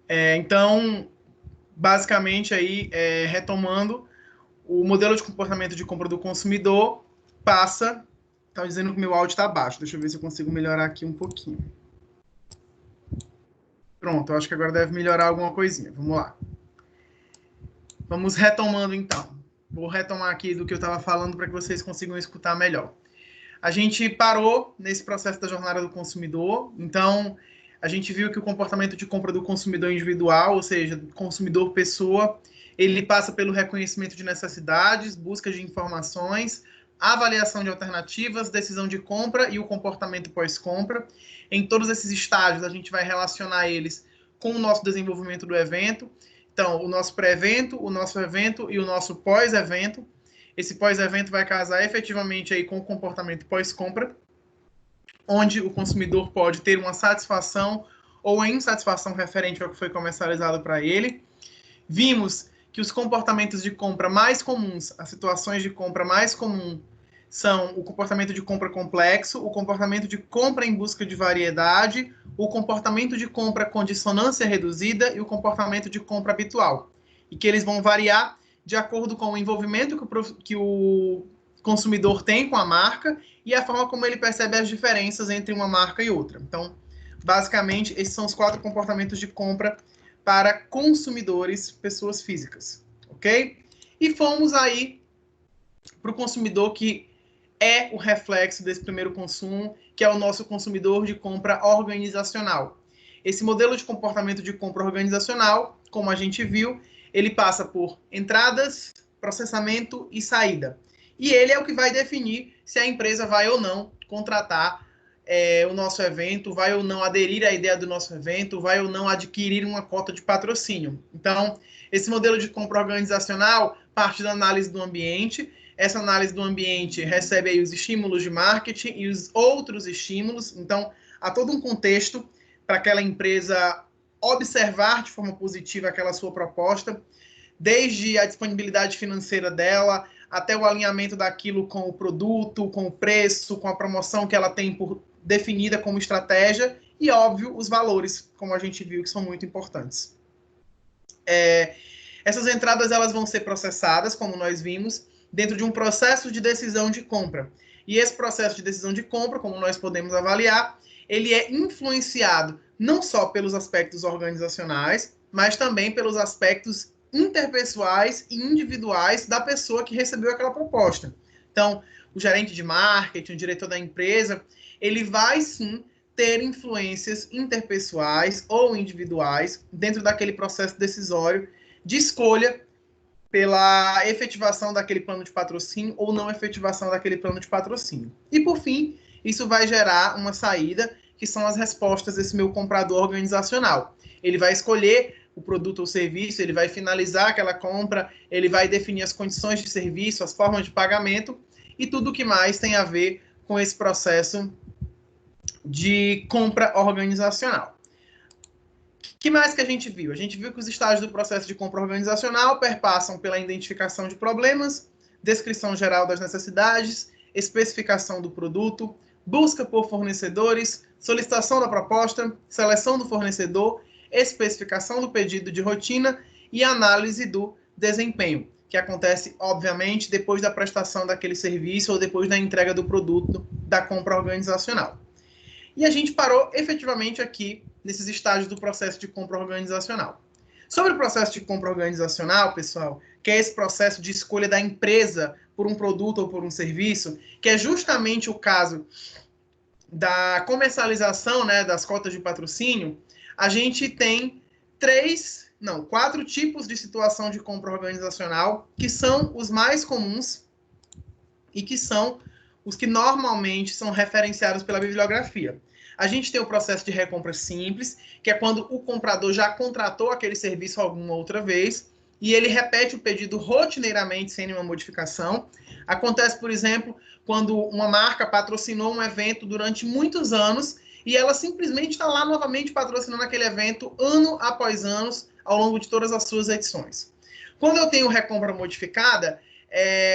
Então, basicamente, aí, retomando, o modelo de comportamento de compra do consumidor passa... Tá dizendo que meu áudio está baixo. Deixa eu ver se eu consigo melhorar aqui um pouquinho. Pronto, eu acho que agora deve melhorar alguma coisinha. Vamos lá. Vamos retomando, então. Vou retomar aqui do que eu estava falando para que vocês consigam escutar melhor. A gente parou nesse processo da jornada do consumidor. Então, a gente viu que o comportamento de compra do consumidor individual, ou seja, consumidor pessoa, ele passa pelo reconhecimento de necessidades, busca de informações, avaliação de alternativas, decisão de compra e o comportamento pós-compra. Em todos esses estágios, a gente vai relacionar eles com o nosso desenvolvimento do evento. Então, o nosso pré-evento, o nosso evento e o nosso pós-evento. Esse pós-evento vai casar efetivamente aí com o comportamento pós-compra, onde o consumidor pode ter uma satisfação ou a insatisfação referente ao que foi comercializado para ele. Vimos que os comportamentos de compra mais comuns, as situações de compra mais comuns, são o comportamento de compra complexo, o comportamento de compra em busca de variedade, o comportamento de compra com dissonância reduzida e o comportamento de compra habitual. E que eles vão variar de acordo com o envolvimento que o consumidor tem com a marca e a forma como ele percebe as diferenças entre uma marca e outra. Então, basicamente, esses são os 4 comportamentos de compra para consumidores, pessoas físicas, ok? E fomos aí para o consumidor que é o reflexo desse primeiro consumo, que é o nosso consumidor de compra organizacional. Esse modelo de comportamento de compra organizacional, como a gente viu, ele passa por entradas, processamento e saída. E ele é o que vai definir se a empresa vai ou não contratar o nosso evento, vai ou não aderir à ideia do nosso evento, vai ou não adquirir uma cota de patrocínio. Então, esse modelo de compra organizacional parte da análise do ambiente. Essa análise do ambiente recebe aí os estímulos de marketing e os outros estímulos. Então, há todo um contexto para aquela empresa observar de forma positiva aquela sua proposta, desde a disponibilidade financeira dela, até o alinhamento daquilo com o produto, com o preço, com a promoção que ela tem por definida como estratégia e, óbvio, os valores, como a gente viu, que são muito importantes. Essas entradas elas vão ser processadas, como nós vimos, dentro de um processo de decisão de compra. E esse processo de decisão de compra, como nós podemos avaliar, ele é influenciado não só pelos aspectos organizacionais, mas também pelos aspectos interpessoais e individuais da pessoa que recebeu aquela proposta. Então, o gerente de marketing, o diretor da empresa, ele vai sim ter influências interpessoais ou individuais dentro daquele processo decisório de escolha pela efetivação daquele plano de patrocínio ou não efetivação daquele plano de patrocínio. E, por fim, isso vai gerar uma saída, que são as respostas desse meu comprador organizacional. Ele vai escolher o produto ou serviço, ele vai finalizar aquela compra, ele vai definir as condições de serviço, as formas de pagamento e tudo o que mais tem a ver com esse processo de compra organizacional. O que mais que a gente viu? A gente viu que os estágios do processo de compra organizacional perpassam pela identificação de problemas, descrição geral das necessidades, especificação do produto, busca por fornecedores, solicitação da proposta, seleção do fornecedor, especificação do pedido de rotina e análise do desempenho, que acontece, obviamente, depois da prestação daquele serviço ou depois da entrega do produto da compra organizacional. E a gente parou efetivamente aqui nesses estágios do processo de compra organizacional. Sobre o processo de compra organizacional, pessoal, que é esse processo de escolha da empresa por um produto ou por um serviço, que é justamente o caso da comercialização, né, das cotas de patrocínio, a gente tem 4 tipos de situação de compra organizacional, que são os mais comuns e que são os que normalmente são referenciados pela bibliografia. A gente tem o processo de recompra simples, que é quando o comprador já contratou aquele serviço alguma outra vez e ele repete o pedido rotineiramente sem nenhuma modificação. Acontece, por exemplo, quando uma marca patrocinou um evento durante muitos anos e ela simplesmente está lá novamente patrocinando aquele evento ano após ano ao longo de todas as suas edições. Quando eu tenho recompra modificada,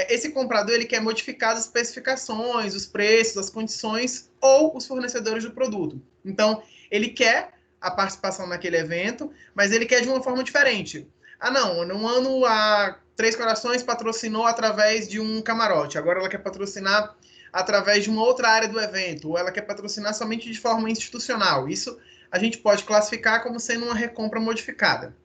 esse comprador ele quer modificar as especificações, os preços, as condições ou os fornecedores do produto. Então, ele quer a participação naquele evento, mas ele quer de uma forma diferente. Ah, não, num ano a Três Corações patrocinou através de um camarote, agora ela quer patrocinar através de uma outra área do evento, ou ela quer patrocinar somente de forma institucional. Isso a gente pode classificar como sendo uma recompra modificada.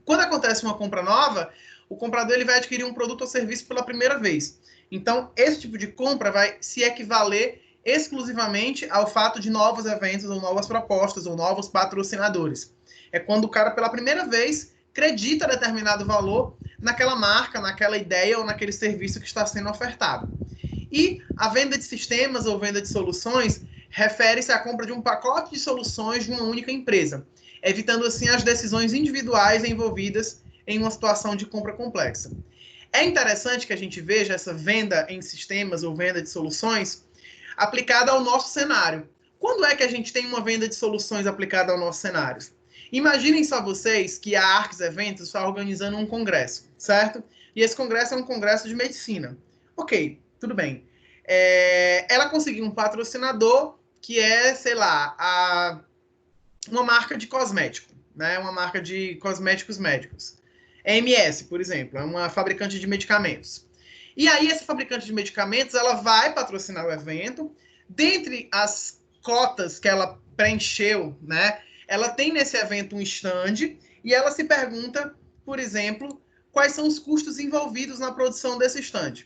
Quando acontece uma compra nova, o comprador ele vai adquirir um produto ou serviço pela primeira vez. Então, esse tipo de compra vai se equivaler exclusivamente ao fato de novos eventos, ou novas propostas, ou novos patrocinadores. É quando o cara, pela primeira vez, acredita determinado valor naquela marca, naquela ideia ou naquele serviço que está sendo ofertado. E a venda de sistemas ou venda de soluções refere-se à compra de um pacote de soluções de uma única empresa, evitando assim as decisões individuais envolvidas em uma situação de compra complexa. É interessante que a gente veja essa venda em sistemas ou venda de soluções aplicada ao nosso cenário. Quando é que a gente tem uma venda de soluções aplicada ao nosso cenário? Imaginem só vocês que a Arcs Eventos está organizando um congresso, certo? E esse congresso é um congresso de medicina. Ok, tudo bem. Ela conseguiu um patrocinador que é, sei lá, uma marca de cosmético, né? Uma marca de cosméticos médicos. MS, por exemplo, é uma fabricante de medicamentos. E aí, essa fabricante de medicamentos, ela vai patrocinar o evento. Dentre as cotas que ela preencheu, né? Ela tem nesse evento um stand e ela se pergunta, por exemplo, quais são os custos envolvidos na produção desse stand.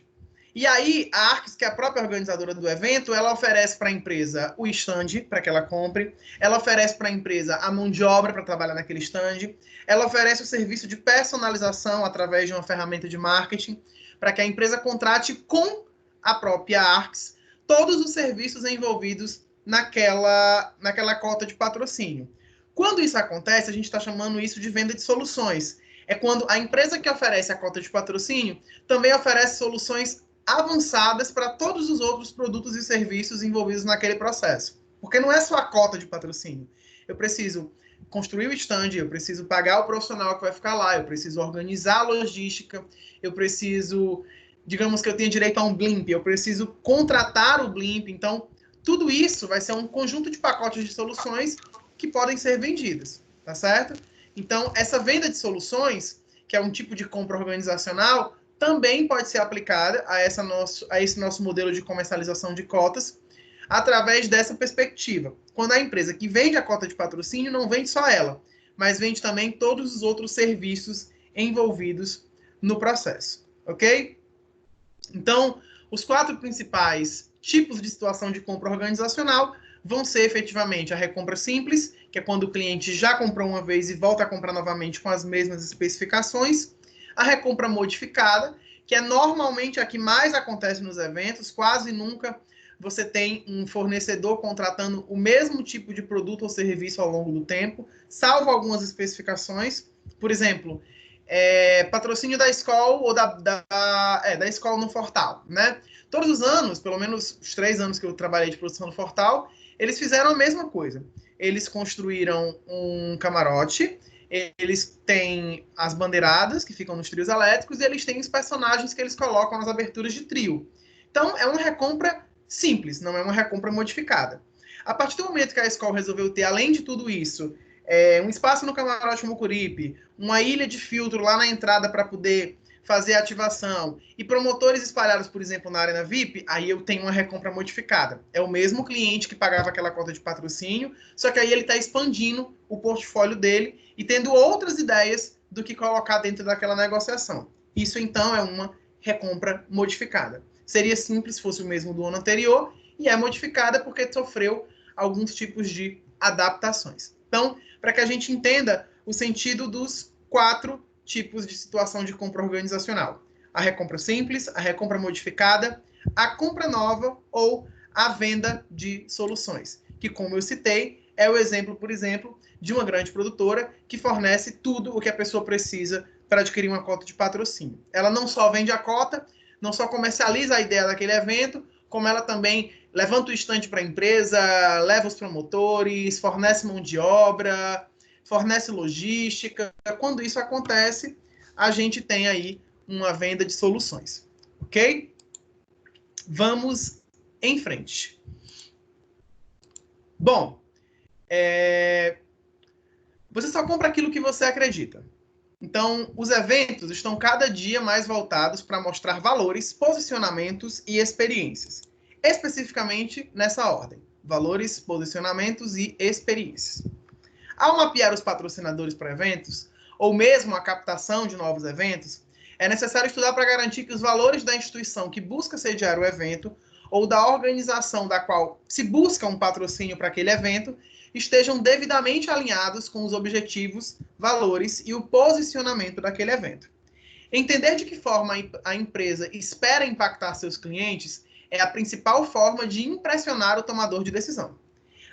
E aí, a Arcs, que é a própria organizadora do evento, ela oferece para a empresa o stand para que ela compre, ela oferece para a empresa a mão de obra para trabalhar naquele stand, ela oferece o serviço de personalização através de uma ferramenta de marketing, para que a empresa contrate com a própria Arcs todos os serviços envolvidos naquela cota de patrocínio. Quando isso acontece, a gente está chamando isso de venda de soluções. É quando a empresa que oferece a cota de patrocínio também oferece soluções avançadas para todos os outros produtos e serviços envolvidos naquele processo. Porque não é só a cota de patrocínio. Eu preciso construir o stand, eu preciso pagar o profissional que vai ficar lá, eu preciso organizar a logística, eu preciso, digamos que eu tenha direito a um blimp, eu preciso contratar o blimp. Então, tudo isso vai ser um conjunto de pacotes de soluções que podem ser vendidas, tá certo? Então, essa venda de soluções, que é um tipo de compra organizacional, também pode ser aplicada a esse nosso modelo de comercialização de cotas através dessa perspectiva. Quando a empresa que vende a cota de patrocínio não vende só ela, mas vende também todos os outros serviços envolvidos no processo, ok? Então, os 4 principais tipos de situação de compra organizacional vão ser efetivamente a recompra simples, que é quando o cliente já comprou uma vez e volta a comprar novamente com as mesmas especificações. A recompra modificada, que é normalmente a que mais acontece nos eventos, quase nunca você tem um fornecedor contratando o mesmo tipo de produto ou serviço ao longo do tempo, salvo algumas especificações. Por exemplo, patrocínio da escola ou da escola no Fortal, né? Todos os anos, pelo menos os 3 anos que eu trabalhei de produção no Fortal, eles fizeram a mesma coisa. Eles construíram um camarote, eles têm as bandeiradas que ficam nos trios elétricos e eles têm os personagens que eles colocam nas aberturas de trio. Então, é uma recompra simples, não é uma recompra modificada. A partir do momento que a escola resolveu ter, além de tudo isso, um espaço no camarote Mucuripe, uma ilha de filtro lá na entrada para poder fazer a ativação e promotores espalhados, por exemplo, na Arena VIP, aí eu tenho uma recompra modificada. É o mesmo cliente que pagava aquela cota de patrocínio, só que aí ele está expandindo o portfólio dele e tendo outras ideias do que colocar dentro daquela negociação. Isso, então, é uma recompra modificada. Seria simples se fosse o mesmo do ano anterior e é modificada porque sofreu alguns tipos de adaptações. Então, para que a gente entenda o sentido dos 4 tipos de situação de compra organizacional: a recompra simples, a recompra modificada, a compra nova ou a venda de soluções, que, como eu citei, é o exemplo, por exemplo, de uma grande produtora que fornece tudo o que a pessoa precisa para adquirir uma cota de patrocínio. Ela não só vende a cota, não só comercializa a ideia daquele evento, como ela também levanta o estande para a empresa, leva os promotores, fornece mão de obra, fornece logística. Quando isso acontece, a gente tem aí uma venda de soluções, ok? Vamos em frente. Bom, Você só compra aquilo que você acredita. Então, os eventos estão cada dia mais voltados para mostrar valores, posicionamentos e experiências. Especificamente nessa ordem: valores, posicionamentos e experiências. Ao mapear os patrocinadores para eventos, ou mesmo a captação de novos eventos, é necessário estudar para garantir que os valores da instituição que busca sediar o evento ou da organização da qual se busca um patrocínio para aquele evento estejam devidamente alinhados com os objetivos, valores e o posicionamento daquele evento. Entender de que forma a empresa espera impactar seus clientes é a principal forma de impressionar o tomador de decisão.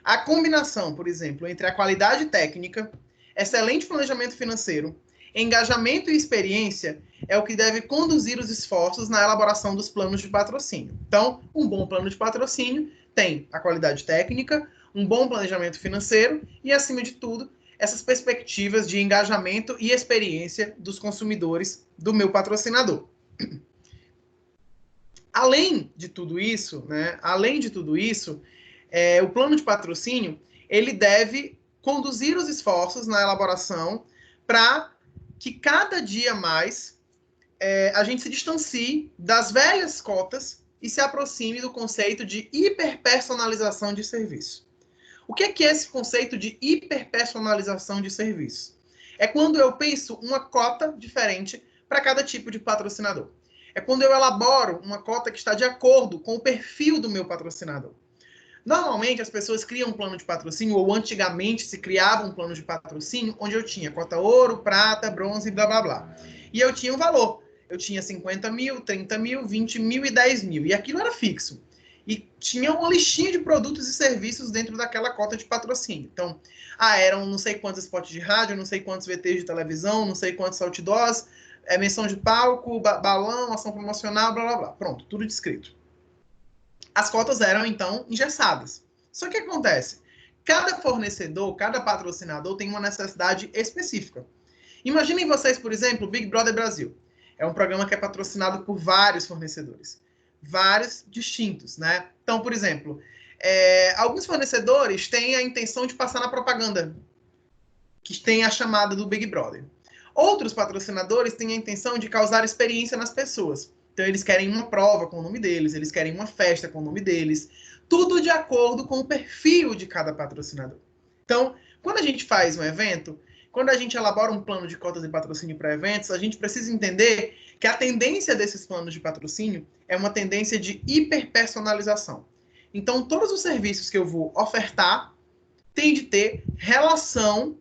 A combinação, por exemplo, entre a qualidade técnica, excelente planejamento financeiro, engajamento e experiência é o que deve conduzir os esforços na elaboração dos planos de patrocínio. Então, um bom plano de patrocínio tem a qualidade técnica, um bom planejamento financeiro e, acima de tudo, essas perspectivas de engajamento e experiência dos consumidores do meu patrocinador. Além de tudo isso, o plano de patrocínio ele deve conduzir os esforços na elaboração para que cada dia mais a gente se distancie das velhas cotas e se aproxime do conceito de hiperpersonalização de serviço. O que é esse conceito de hiperpersonalização de serviço? É quando eu penso uma cota diferente para cada tipo de patrocinador. É quando eu elaboro uma cota que está de acordo com o perfil do meu patrocinador. Normalmente, as pessoas criam um plano de patrocínio, ou antigamente se criava um plano de patrocínio, onde eu tinha cota ouro, prata, bronze, blá, blá, blá. E eu tinha um valor. Eu tinha 50 mil, 30 mil, 20 mil e 10 mil. E aquilo era fixo. E tinha uma listinha de produtos e serviços dentro daquela cota de patrocínio. Então, eram não sei quantos spots de rádio, não sei quantos VTs de televisão, não sei quantos outdoors, menção de palco, balão, ação promocional, blá, blá, blá. Pronto, tudo descrito. As cotas eram, então, engessadas. Só que o que acontece? Cada fornecedor, cada patrocinador tem uma necessidade específica. Imaginem vocês, por exemplo, o Big Brother Brasil. É um programa que é patrocinado por vários fornecedores. Vários distintos, né? Então, por exemplo, alguns fornecedores têm a intenção de passar na propaganda, que tem a chamada do Big Brother. Outros patrocinadores têm a intenção de causar experiência nas pessoas. Então, eles querem uma prova com o nome deles, eles querem uma festa com o nome deles, tudo de acordo com o perfil de cada patrocinador. Então, quando a gente faz um evento, quando a gente elabora um plano de cotas de patrocínio para eventos, a gente precisa entender que a tendência desses planos de patrocínio é uma tendência de hiperpersonalização. Então, todos os serviços que eu vou ofertar têm de ter relação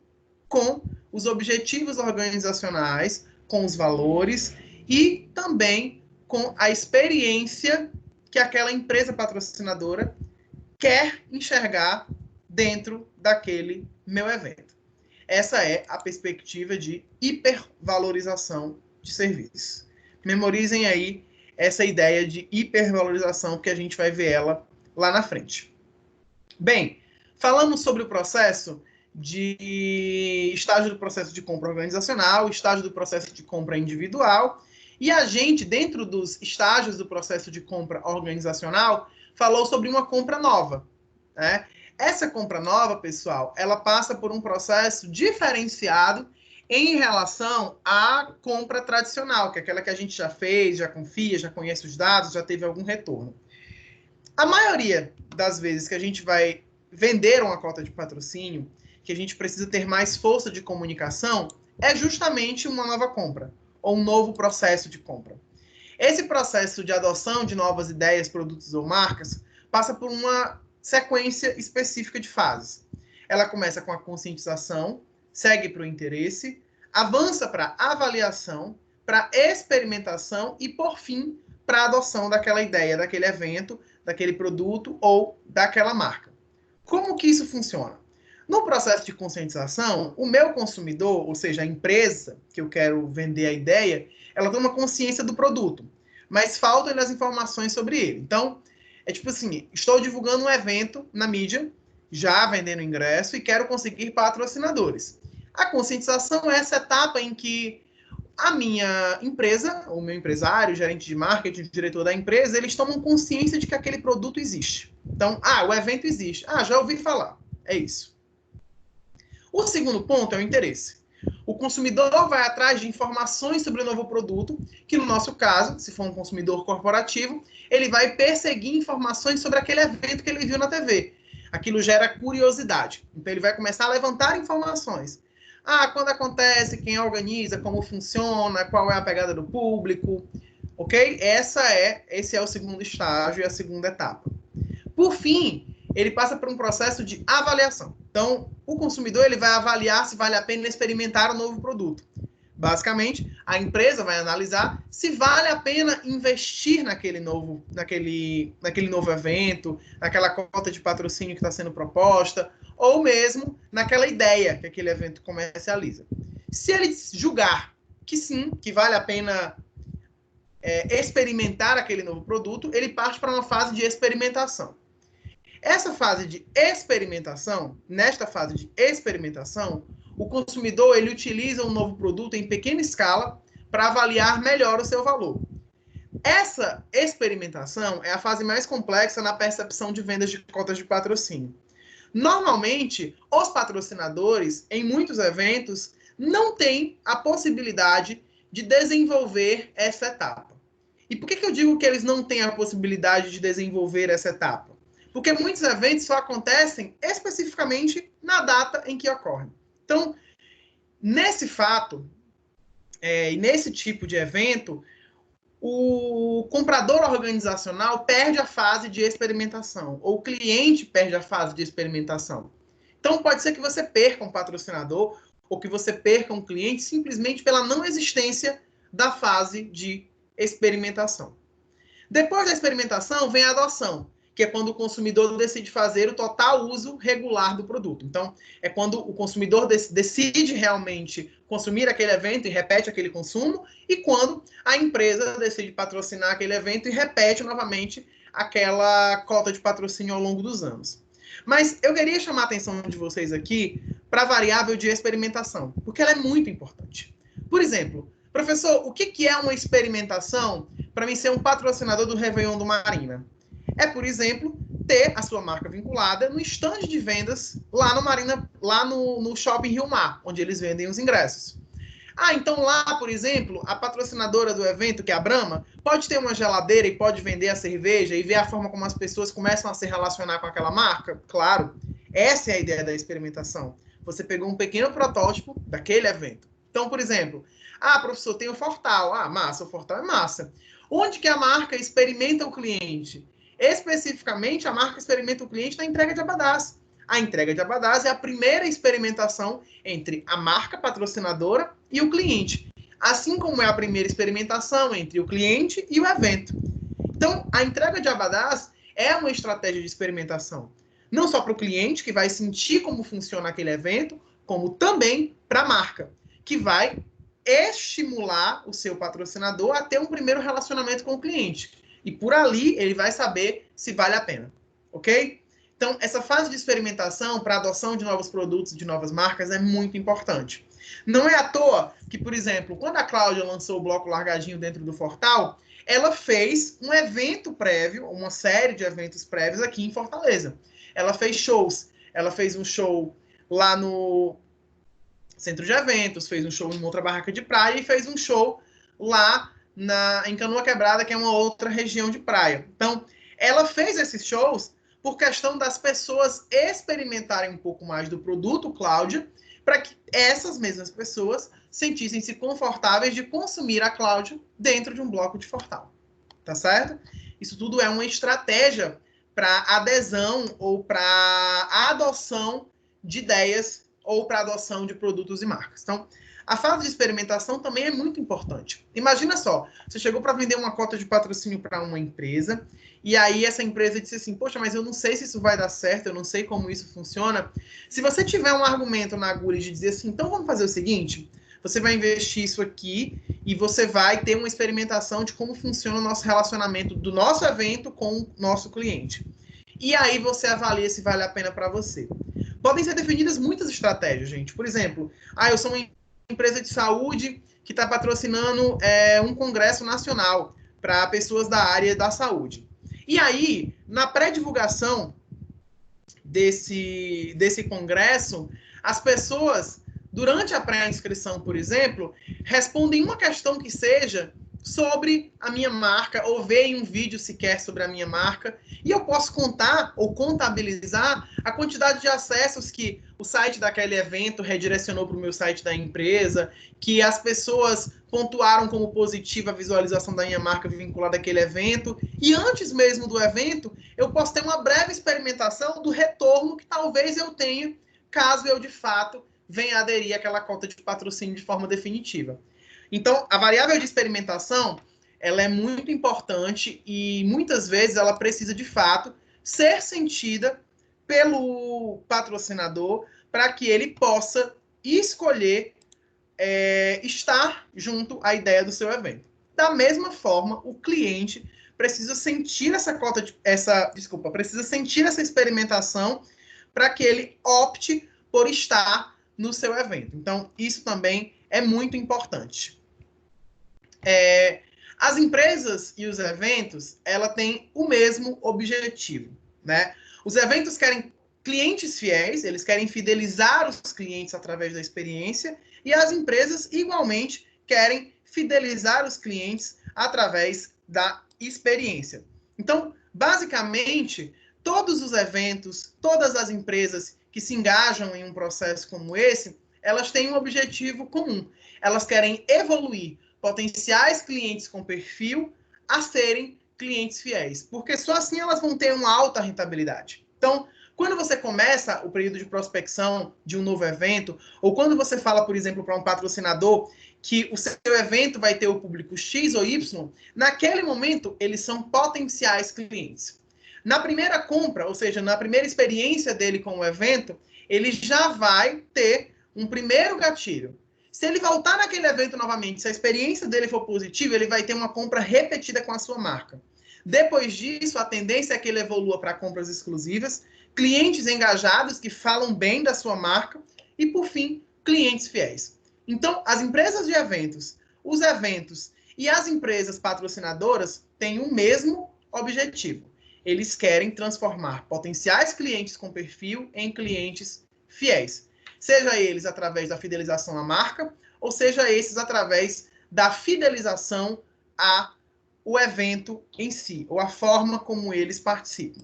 com os objetivos organizacionais, com os valores e também com a experiência que aquela empresa patrocinadora quer enxergar dentro daquele meu evento. Essa é a perspectiva de hipervalorização de serviços. Memorizem aí essa ideia de hipervalorização, porque a gente vai ver ela lá na frente. Bem, falamos sobre o processo de estágio do processo de compra organizacional, estágio do processo de compra individual, e a gente, dentro dos estágios do processo de compra organizacional, falou sobre uma compra nova, né? Essa compra nova, pessoal, ela passa por um processo diferenciado em relação à compra tradicional, que é aquela que a gente já fez, já confia, já conhece os dados, já teve algum retorno. A maioria das vezes que a gente vai vender uma cota de patrocínio, que a gente precisa ter mais força de comunicação, é justamente uma nova compra, ou um novo processo de compra. Esse processo de adoção de novas ideias, produtos ou marcas passa por uma sequência específica de fases. Ela começa com a conscientização, segue para o interesse, avança para a avaliação, para a experimentação e, por fim, para a adoção daquela ideia, daquele evento, daquele produto ou daquela marca. Como que isso funciona? No processo de conscientização, o meu consumidor, ou seja, a empresa que eu quero vender a ideia, ela toma consciência do produto, mas faltam as informações sobre ele. Então, é tipo assim, estou divulgando um evento na mídia, já vendendo ingresso e quero conseguir patrocinadores. A conscientização é essa etapa em que a minha empresa, o meu empresário, o gerente de marketing, o diretor da empresa, eles tomam consciência de que aquele produto existe. Então, o evento existe. Já ouvi falar. É isso. O segundo ponto é o interesse. O consumidor vai atrás de informações sobre o novo produto, que no nosso caso, se for um consumidor corporativo, ele vai perseguir informações sobre aquele evento que ele viu na TV. Aquilo gera curiosidade. Então ele vai começar a levantar informações. Quando acontece, quem organiza, como funciona, qual é a pegada do público, ok? Esse é o segundo estágio e a segunda etapa. Por fim, ele passa por um processo de avaliação. Então, o consumidor ele vai avaliar se vale a pena experimentar o novo produto. Basicamente, a empresa vai analisar se vale a pena investir naquele novo evento, naquela cota de patrocínio que está sendo proposta, ou mesmo naquela ideia que aquele evento comercializa. Se ele julgar que sim, que vale a pena experimentar aquele novo produto, ele parte para uma fase de experimentação. Essa fase de experimentação, nesta fase de experimentação, o consumidor ele utiliza um novo produto em pequena escala para avaliar melhor o seu valor. Essa experimentação é a fase mais complexa na percepção de vendas de cotas de patrocínio. Normalmente, os patrocinadores, em muitos eventos, não têm a possibilidade de desenvolver essa etapa. E por que eu digo que eles não têm a possibilidade de desenvolver essa etapa? Porque muitos eventos só acontecem especificamente na data em que ocorrem. Então, nesse fato, e nesse tipo de evento, o comprador organizacional perde a fase de experimentação, ou o cliente perde a fase de experimentação. Então, pode ser que você perca um patrocinador, ou que você perca um cliente simplesmente pela não existência da fase de experimentação. Depois da experimentação, vem a adoção, que é quando o consumidor decide fazer o total uso regular do produto. Então, é quando o consumidor decide realmente consumir aquele evento e repete aquele consumo, e quando a empresa decide patrocinar aquele evento e repete novamente aquela cota de patrocínio ao longo dos anos. Mas eu queria chamar a atenção de vocês aqui para a variável de experimentação, porque ela é muito importante. Por exemplo, professor, o que é uma experimentação para mim ser um patrocinador do Réveillon do Marina? É, por exemplo, ter a sua marca vinculada no stand de vendas lá no Marina, lá no Shopping Rio Mar, onde eles vendem os ingressos. Então lá, por exemplo, a patrocinadora do evento, que é a Brahma, pode ter uma geladeira e pode vender a cerveja e ver a forma como as pessoas começam a se relacionar com aquela marca? Claro, essa é a ideia da experimentação. Você pegou um pequeno protótipo daquele evento. Então, por exemplo, professor, tem o Fortal. Massa, o Fortal é massa. Onde que a marca experimenta o cliente? Especificamente, a marca experimenta o cliente na entrega de abadás. A entrega de abadás é a primeira experimentação entre a marca patrocinadora e o cliente, assim como é a primeira experimentação entre o cliente e o evento. Então, a entrega de abadás é uma estratégia de experimentação, não só para o cliente, que vai sentir como funciona aquele evento, como também para a marca, que vai estimular o seu patrocinador a ter um primeiro relacionamento com o cliente. E por ali ele vai saber se vale a pena, ok? Então, essa fase de experimentação para adoção de novos produtos, de novas marcas, é muito importante. Não é à toa que, por exemplo, quando a Cláudia lançou o Bloco Largadinho dentro do Fortal, ela fez um evento prévio, uma série de eventos prévios aqui em Fortaleza. Ela fez shows. Ela fez um show lá no centro de eventos, fez um show em outra barraca de praia e fez um show lá em Canoa Quebrada, que é uma outra região de praia. Então, ela fez esses shows por questão das pessoas experimentarem um pouco mais do produto Cláudia, para que essas mesmas pessoas sentissem-se confortáveis de consumir a Cláudia dentro de um bloco de Fortal. Tá certo? Isso tudo é uma estratégia para adesão ou para adoção de ideias ou para adoção de produtos e marcas. Então, a fase de experimentação também é muito importante. Imagina só, você chegou para vender uma cota de patrocínio para uma empresa, e aí essa empresa disse assim, poxa, mas eu não sei se isso vai dar certo, eu não sei como isso funciona. Se você tiver um argumento na agulha de dizer assim, então vamos fazer o seguinte, você vai investir isso aqui e você vai ter uma experimentação de como funciona o nosso relacionamento do nosso evento com o nosso cliente. E aí você avalia se vale a pena para você. Podem ser definidas muitas estratégias, gente. Por exemplo, eu sou uma empresa de saúde que está patrocinando um congresso nacional para pessoas da área da saúde. E aí, na pré-divulgação desse congresso, As pessoas, durante a pré-inscrição, por exemplo, respondem uma questão que seja sobre a minha marca, ou veem um vídeo sequer sobre a minha marca, e eu posso contar ou contabilizar a quantidade de acessos que o site daquele evento redirecionou para o meu site da empresa, que as pessoas pontuaram como positiva a visualização da minha marca vinculada àquele evento, e antes mesmo do evento, eu posso ter uma breve experimentação do retorno que talvez eu tenha, caso eu, de fato, venha aderir àquela cota de patrocínio de forma definitiva. Então, a variável de experimentação, ela é muito importante e muitas vezes ela precisa, de fato, ser sentida pelo patrocinador para que ele possa escolher estar junto à ideia do seu evento. Da mesma forma, o cliente precisa sentir precisa sentir essa experimentação para que ele opte por estar no seu evento. Então, isso também é muito importante. As empresas e os eventos, ela têm o mesmo objetivo, né? Os eventos querem clientes fiéis, eles querem fidelizar os clientes através da experiência, e as empresas, igualmente, querem fidelizar os clientes através da experiência. Então, basicamente, todos os eventos, todas as empresas que se engajam em um processo como esse, elas têm um objetivo comum. Elas querem evoluir potenciais clientes com perfil a serem clientes fiéis, porque só assim elas vão ter uma alta rentabilidade. Então, quando você começa o período de prospecção de um novo evento, ou quando você fala, por exemplo, para um patrocinador que o seu evento vai ter o público X ou Y, naquele momento eles são potenciais clientes. Na primeira compra, ou seja, na primeira experiência dele com o evento, ele já vai ter um primeiro gatilho. Se ele voltar naquele evento novamente, se a experiência dele for positiva, ele vai ter uma compra repetida com a sua marca. Depois disso, a tendência é que ele evolua para compras exclusivas, clientes engajados que falam bem da sua marca e, por fim, clientes fiéis. Então, as empresas de eventos, os eventos e as empresas patrocinadoras têm o mesmo objetivo. Eles querem transformar potenciais clientes com perfil em clientes fiéis. Seja eles através da fidelização à marca, ou seja esses através da fidelização ao evento em si, ou a forma como eles participam.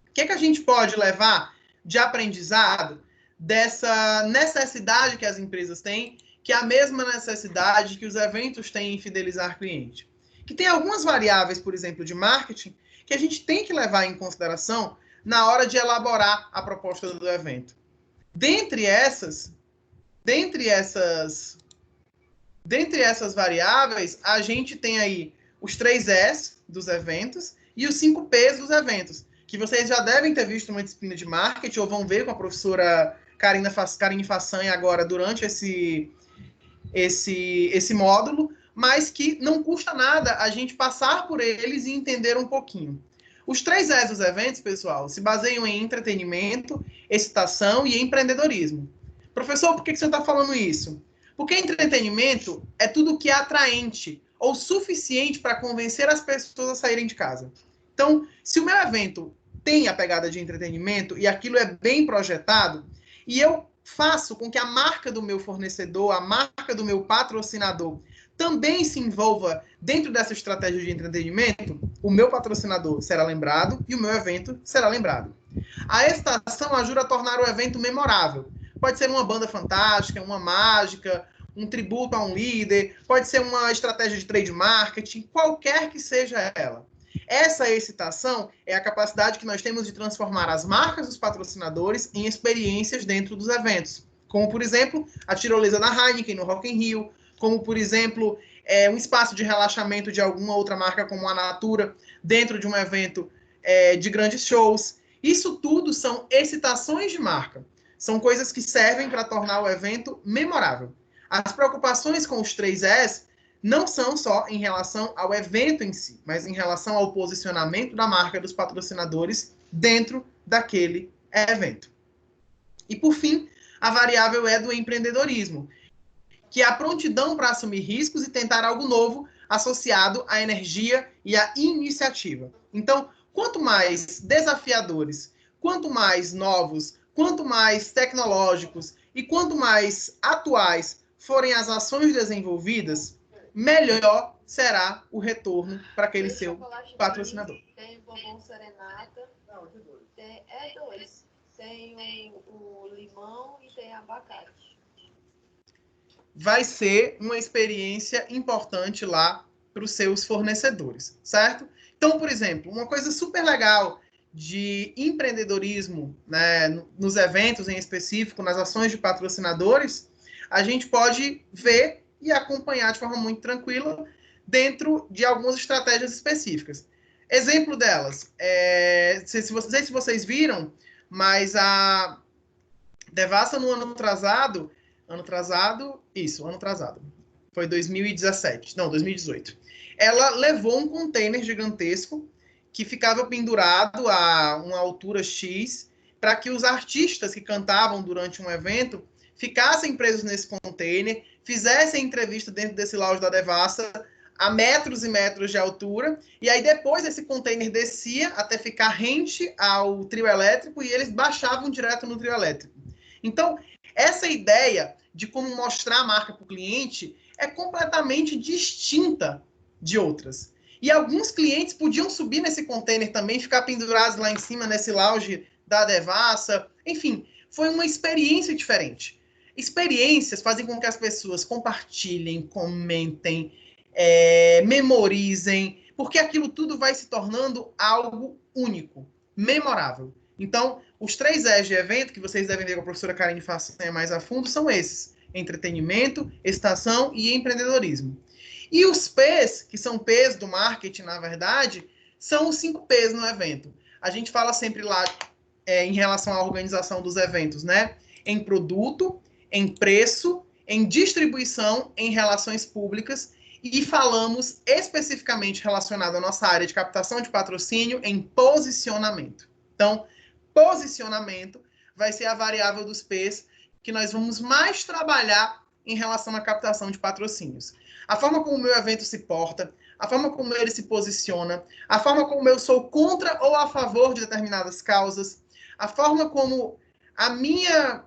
O que a gente pode levar de aprendizado dessa necessidade que as empresas têm, que é a mesma necessidade que os eventos têm em fidelizar cliente? Que tem algumas variáveis, por exemplo, de marketing, que a gente tem que levar em consideração na hora de elaborar a proposta do evento. Dentre essas variáveis, a gente tem aí os 3 Es dos eventos e os 5 Ps dos eventos, que vocês já devem ter visto numa disciplina de marketing, ou vão ver com a professora Karine Façanha agora durante esse módulo, mas que não custa nada a gente passar por eles e entender um pouquinho. Os 3 Es dos eventos, pessoal, se baseiam em entretenimento, excitação e empreendedorismo. Professor, por que você está falando isso? Porque entretenimento é tudo que é atraente ou suficiente para convencer as pessoas a saírem de casa. Então, se o meu evento tem a pegada de entretenimento e aquilo é bem projetado, e eu faço com que a marca do meu fornecedor, a marca do meu patrocinador, também se envolva dentro dessa estratégia de entretenimento, o meu patrocinador será lembrado e o meu evento será lembrado. A excitação ajuda a tornar o evento memorável. Pode ser uma banda fantástica, uma mágica, um tributo a um líder, pode ser uma estratégia de trade marketing, qualquer que seja ela. Essa excitação é a capacidade que nós temos de transformar as marcas dos patrocinadores em experiências dentro dos eventos. Como, por exemplo, a tirolesa da Heineken no Rock in Rio, como, por exemplo, um espaço de relaxamento de alguma outra marca, como a Natura, dentro de um evento de grandes shows. Isso tudo são excitações de marca. São coisas que servem para tornar o evento memorável. As preocupações com os 3 Es não são só em relação ao evento em si, mas em relação ao posicionamento da marca dos patrocinadores dentro daquele evento. E, por fim, a variável é do empreendedorismo, que é a prontidão para assumir riscos e tentar algo novo associado à energia e à iniciativa. Então, quanto mais desafiadores, quanto mais novos, quanto mais tecnológicos e quanto mais atuais forem as ações desenvolvidas, melhor será o retorno para aquele seu patrocinador. Tem o bombom serenata. Não, de dois. É dois. Tem o limão e tem abacate. Vai ser uma experiência importante lá para os seus fornecedores, certo? Então, por exemplo, uma coisa super legal de empreendedorismo, né, nos eventos em específico, nas ações de patrocinadores, a gente pode ver e acompanhar de forma muito tranquila dentro de algumas estratégias específicas. Exemplo delas, não sei se vocês viram, mas a Devassa no ano atrasado, foi 2017, não, 2018. Ela levou um container gigantesco que ficava pendurado a uma altura X para que os artistas que cantavam durante um evento ficassem presos nesse container, fizessem entrevista dentro desse lounge da Devassa a metros e metros de altura, e aí depois esse container descia até ficar rente ao trio elétrico e eles baixavam direto no trio elétrico. Então, essa ideia de como mostrar a marca para o cliente é completamente distinta de outras. E alguns clientes podiam subir nesse container também, ficar pendurados lá em cima, nesse lounge da Devassa. Enfim, foi uma experiência diferente. Experiências fazem com que as pessoas compartilhem, comentem, memorizem, porque aquilo tudo vai se tornando algo único, memorável. Então, os 3 E's de evento, que vocês devem ver com a professora Karine Façanha mais a fundo, são esses: entretenimento, estação e empreendedorismo. E os P's, que são P's do marketing, na verdade, são os 5 P's no evento. A gente fala sempre lá em relação à organização dos eventos, né? Em produto, em preço, em distribuição, em relações públicas, e falamos especificamente relacionado à nossa área de captação de patrocínio em posicionamento. Então, posicionamento vai ser a variável dos P's que nós vamos mais trabalhar em relação à captação de patrocínios. A forma como o meu evento se porta, a forma como ele se posiciona, a forma como eu sou contra ou a favor de determinadas causas, a forma como a minha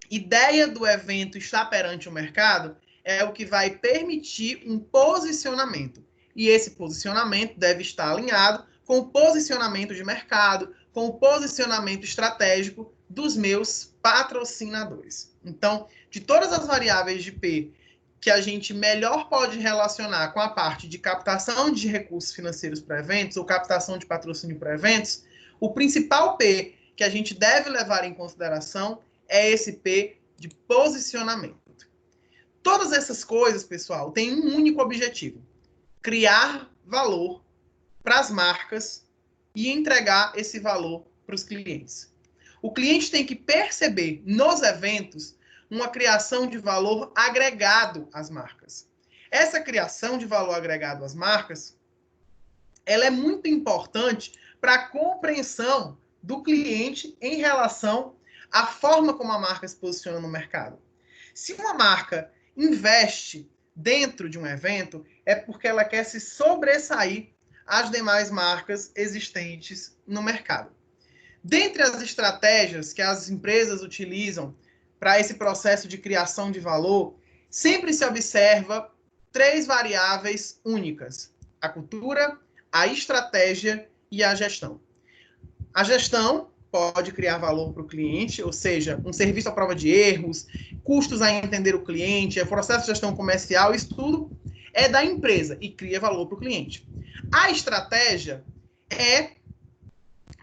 ideia do evento está perante o mercado é o que vai permitir um posicionamento. E esse posicionamento deve estar alinhado com o posicionamento de mercado, com o posicionamento estratégico dos meus patrocinadores. Então, de todas as variáveis de P que a gente melhor pode relacionar com a parte de captação de recursos financeiros para eventos ou captação de patrocínio para eventos, o principal P que a gente deve levar em consideração é esse P de posicionamento. Todas essas coisas, pessoal, têm um único objetivo: criar valor para as marcas e entregar esse valor para os clientes. O cliente tem que perceber nos eventos uma criação de valor agregado às marcas. Essa criação de valor agregado às marcas, ela é muito importante para a compreensão do cliente em relação à forma como a marca se posiciona no mercado. Se uma marca investe dentro de um evento, é porque ela quer se sobressair às demais marcas existentes no mercado. Dentre as estratégias que as empresas utilizam para esse processo de criação de valor, sempre se observa 3 variáveis únicas: a cultura, a estratégia e a gestão. A gestão pode criar valor para o cliente, ou seja, um serviço à prova de erros, custos a entender o cliente, é processo de gestão comercial, isso tudo é da empresa e cria valor para o cliente. A estratégia é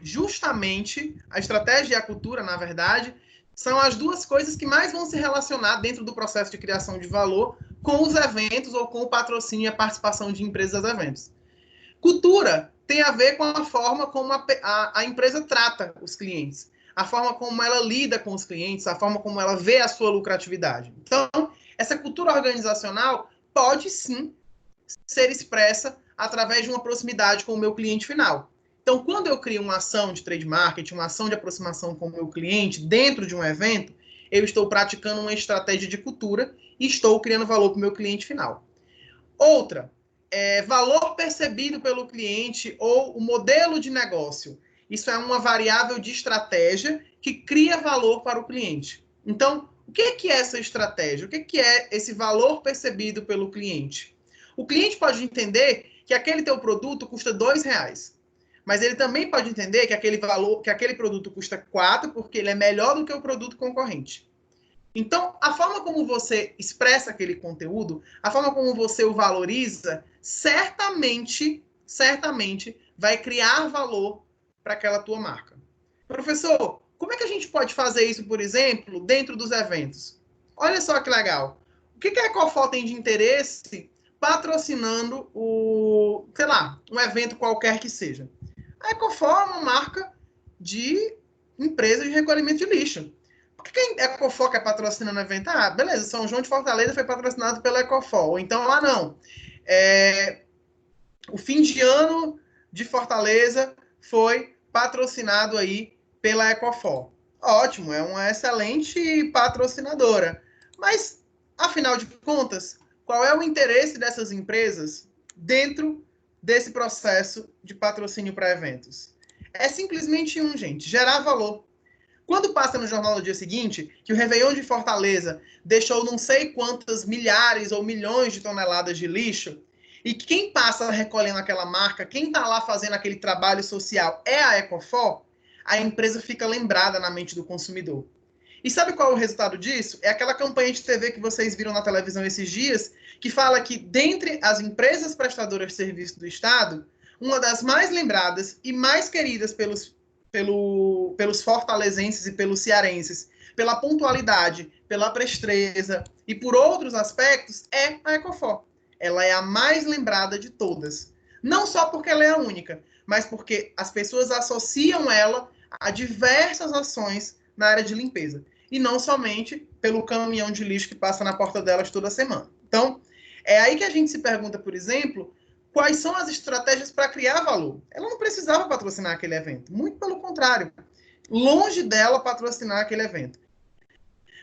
justamente, a estratégia e a cultura, na verdade, são as 2 coisas que mais vão se relacionar dentro do processo de criação de valor com os eventos ou com o patrocínio e a participação de empresas nos eventos. Cultura tem a ver com a forma como a empresa trata os clientes, a forma como ela lida com os clientes, a forma como ela vê a sua lucratividade. Então, essa cultura organizacional pode sim ser expressa através de uma proximidade com o meu cliente final. Então, quando eu crio uma ação de trade marketing, uma ação de aproximação com o meu cliente dentro de um evento, eu estou praticando uma estratégia de cultura e estou criando valor para o meu cliente final. Outra, valor percebido pelo cliente ou o modelo de negócio Isso é uma variável de estratégia que cria valor para o cliente. Então, o que é essa estratégia? O que é esse valor percebido pelo cliente? O cliente pode entender que aquele teu produto custa R$2, mas ele também pode entender que aquele produto custa 4 porque ele é melhor do que o produto concorrente. Então, a forma como você expressa aquele conteúdo, a forma como você o valoriza, certamente vai criar valor para aquela tua marca. Professor, como é que a gente pode fazer isso, por exemplo, dentro dos eventos? Olha só que legal. O que a Ecofor tem de interesse patrocinando um evento qualquer que seja? A Ecofor é uma marca de empresa de recolhimento de lixo. Por que a Ecofor quer patrocinar no evento? Ah, beleza, São João de Fortaleza foi patrocinado pela Ecofor. Ou então, não. O fim de ano de Fortaleza foi patrocinado aí pela Ecofor. Ótimo, é uma excelente patrocinadora. Mas, afinal de contas, qual é o interesse dessas empresas dentro desse processo de patrocínio para eventos? É simplesmente gente, gerar valor. Quando passa no jornal no dia seguinte que o Réveillon de Fortaleza deixou não sei quantas milhares ou milhões de toneladas de lixo, e quem passa recolhendo aquela marca, quem está lá fazendo aquele trabalho social é a Ecofor, a empresa fica lembrada na mente do consumidor. E sabe qual é o resultado disso? É aquela campanha de TV que vocês viram na televisão esses dias, que fala que, dentre as empresas prestadoras de serviço do Estado, uma das mais lembradas e mais queridas pelos fortalezenses e pelos cearenses, pela pontualidade, pela presteza e por outros aspectos, é a Ecofor. Ela é a mais lembrada de todas. Não só porque ela é a única, mas porque as pessoas associam ela a diversas ações na área de limpeza. E não somente pelo caminhão de lixo que passa na porta delas toda semana. Então, é aí que a gente se pergunta, por exemplo, quais são as estratégias para criar valor. Ela não precisava patrocinar aquele evento. Muito pelo contrário. Longe dela patrocinar aquele evento.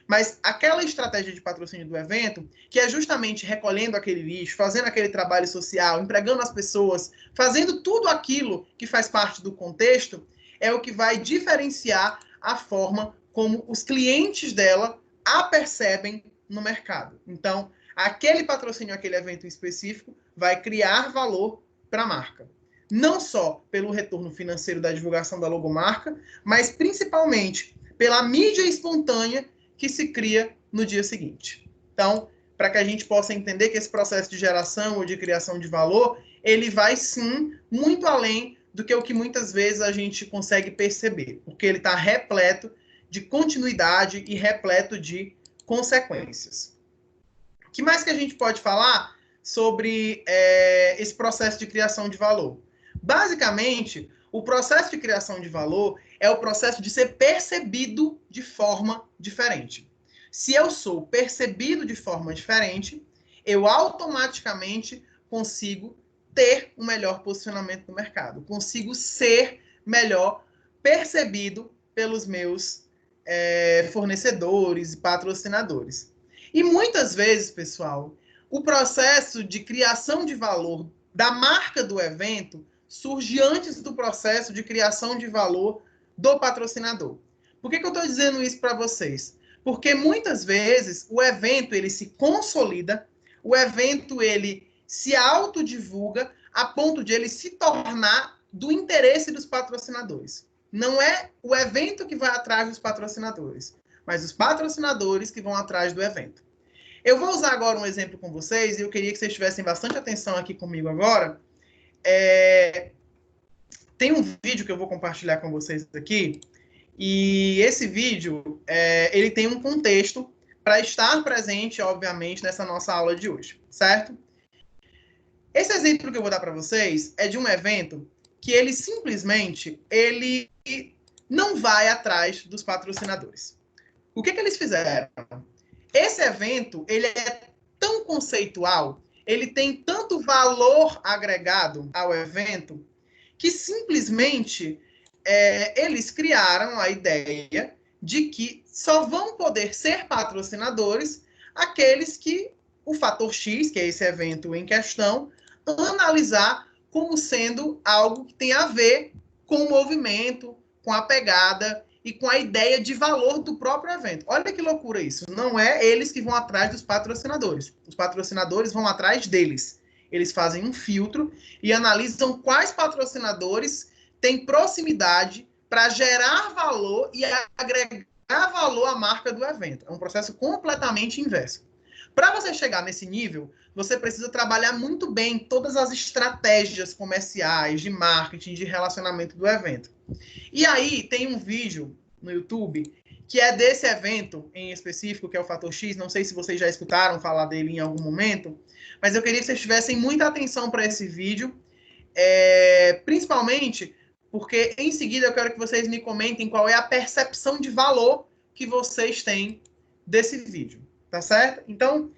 Mas aquela estratégia de patrocínio do evento, que é justamente recolhendo aquele lixo, fazendo aquele trabalho social, empregando as pessoas, fazendo tudo aquilo que faz parte do contexto, é o que vai diferenciar a forma como os clientes dela a percebem no mercado. Então, aquele patrocínio, aquele evento específico, vai criar valor para a marca. Não só pelo retorno financeiro da divulgação da logomarca, mas principalmente pela mídia espontânea que se cria no dia seguinte. Então, para que a gente possa entender que esse processo de geração ou de criação de valor, ele vai sim muito além do que o que muitas vezes a gente consegue perceber, porque ele está repleto de continuidade e repleto de consequências. O que mais que a gente pode falar sobre esse processo de criação de valor? Basicamente, o processo de criação de valor é o processo de ser percebido de forma diferente. Se eu sou percebido de forma diferente, eu automaticamente consigo ter um melhor posicionamento no mercado. Consigo ser melhor percebido pelos meus fornecedores e patrocinadores. E muitas vezes, pessoal, o processo de criação de valor da marca do evento surge antes do processo de criação de valor do patrocinador. Por que eu estou dizendo isso para vocês? Porque muitas vezes o evento ele se consolida, o evento ele se autodivulga a ponto de ele se tornar do interesse dos patrocinadores. Não é o evento que vai atrás dos patrocinadores, mas os patrocinadores que vão atrás do evento. Eu vou usar agora um exemplo com vocês e eu queria que vocês tivessem bastante atenção aqui comigo agora. Tem um vídeo que eu vou compartilhar com vocês aqui e esse vídeo ele tem um contexto para estar presente, obviamente, nessa nossa aula de hoje, certo? Esse exemplo que eu vou dar para vocês é de um evento que ele simplesmente não vai atrás dos patrocinadores. O que eles fizeram? Esse evento ele é tão conceitual, ele tem tanto valor agregado ao evento, que simplesmente eles criaram a ideia de que só vão poder ser patrocinadores aqueles que o fator X, que é esse evento em questão, analisar como sendo algo que tem a ver com o movimento, com a pegada e com a ideia de valor do próprio evento. Olha que loucura isso. Não é eles que vão atrás dos patrocinadores. Os patrocinadores vão atrás deles. Eles fazem um filtro e analisam quais patrocinadores têm proximidade para gerar valor e agregar valor à marca do evento. É um processo completamente inverso. Para você chegar nesse nível, você precisa trabalhar muito bem todas as estratégias comerciais, de marketing, de relacionamento do evento. E aí tem um vídeo no YouTube que é desse evento em específico, que é o Fator X. Não sei se vocês já escutaram falar dele em algum momento, mas eu queria que vocês tivessem muita atenção para esse vídeo, principalmente porque em seguida eu quero que vocês me comentem qual é a percepção de valor que vocês têm desse vídeo, tá certo? Então,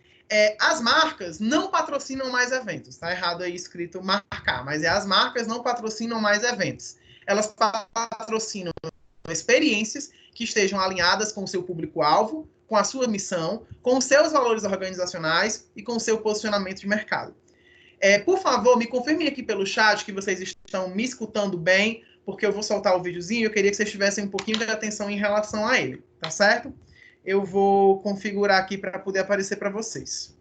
as marcas não patrocinam mais eventos. Tá errado aí escrito marcar, mas as marcas não patrocinam mais eventos. Elas patrocinam experiências que estejam alinhadas com o seu público-alvo, com a sua missão, com os seus valores organizacionais e com o seu posicionamento de mercado. Por favor, me confirmem aqui pelo chat que vocês estão me escutando bem, porque eu vou soltar o videozinho e eu queria que vocês tivessem um pouquinho de atenção em relação a ele, tá certo? Eu vou configurar aqui para poder aparecer para vocês.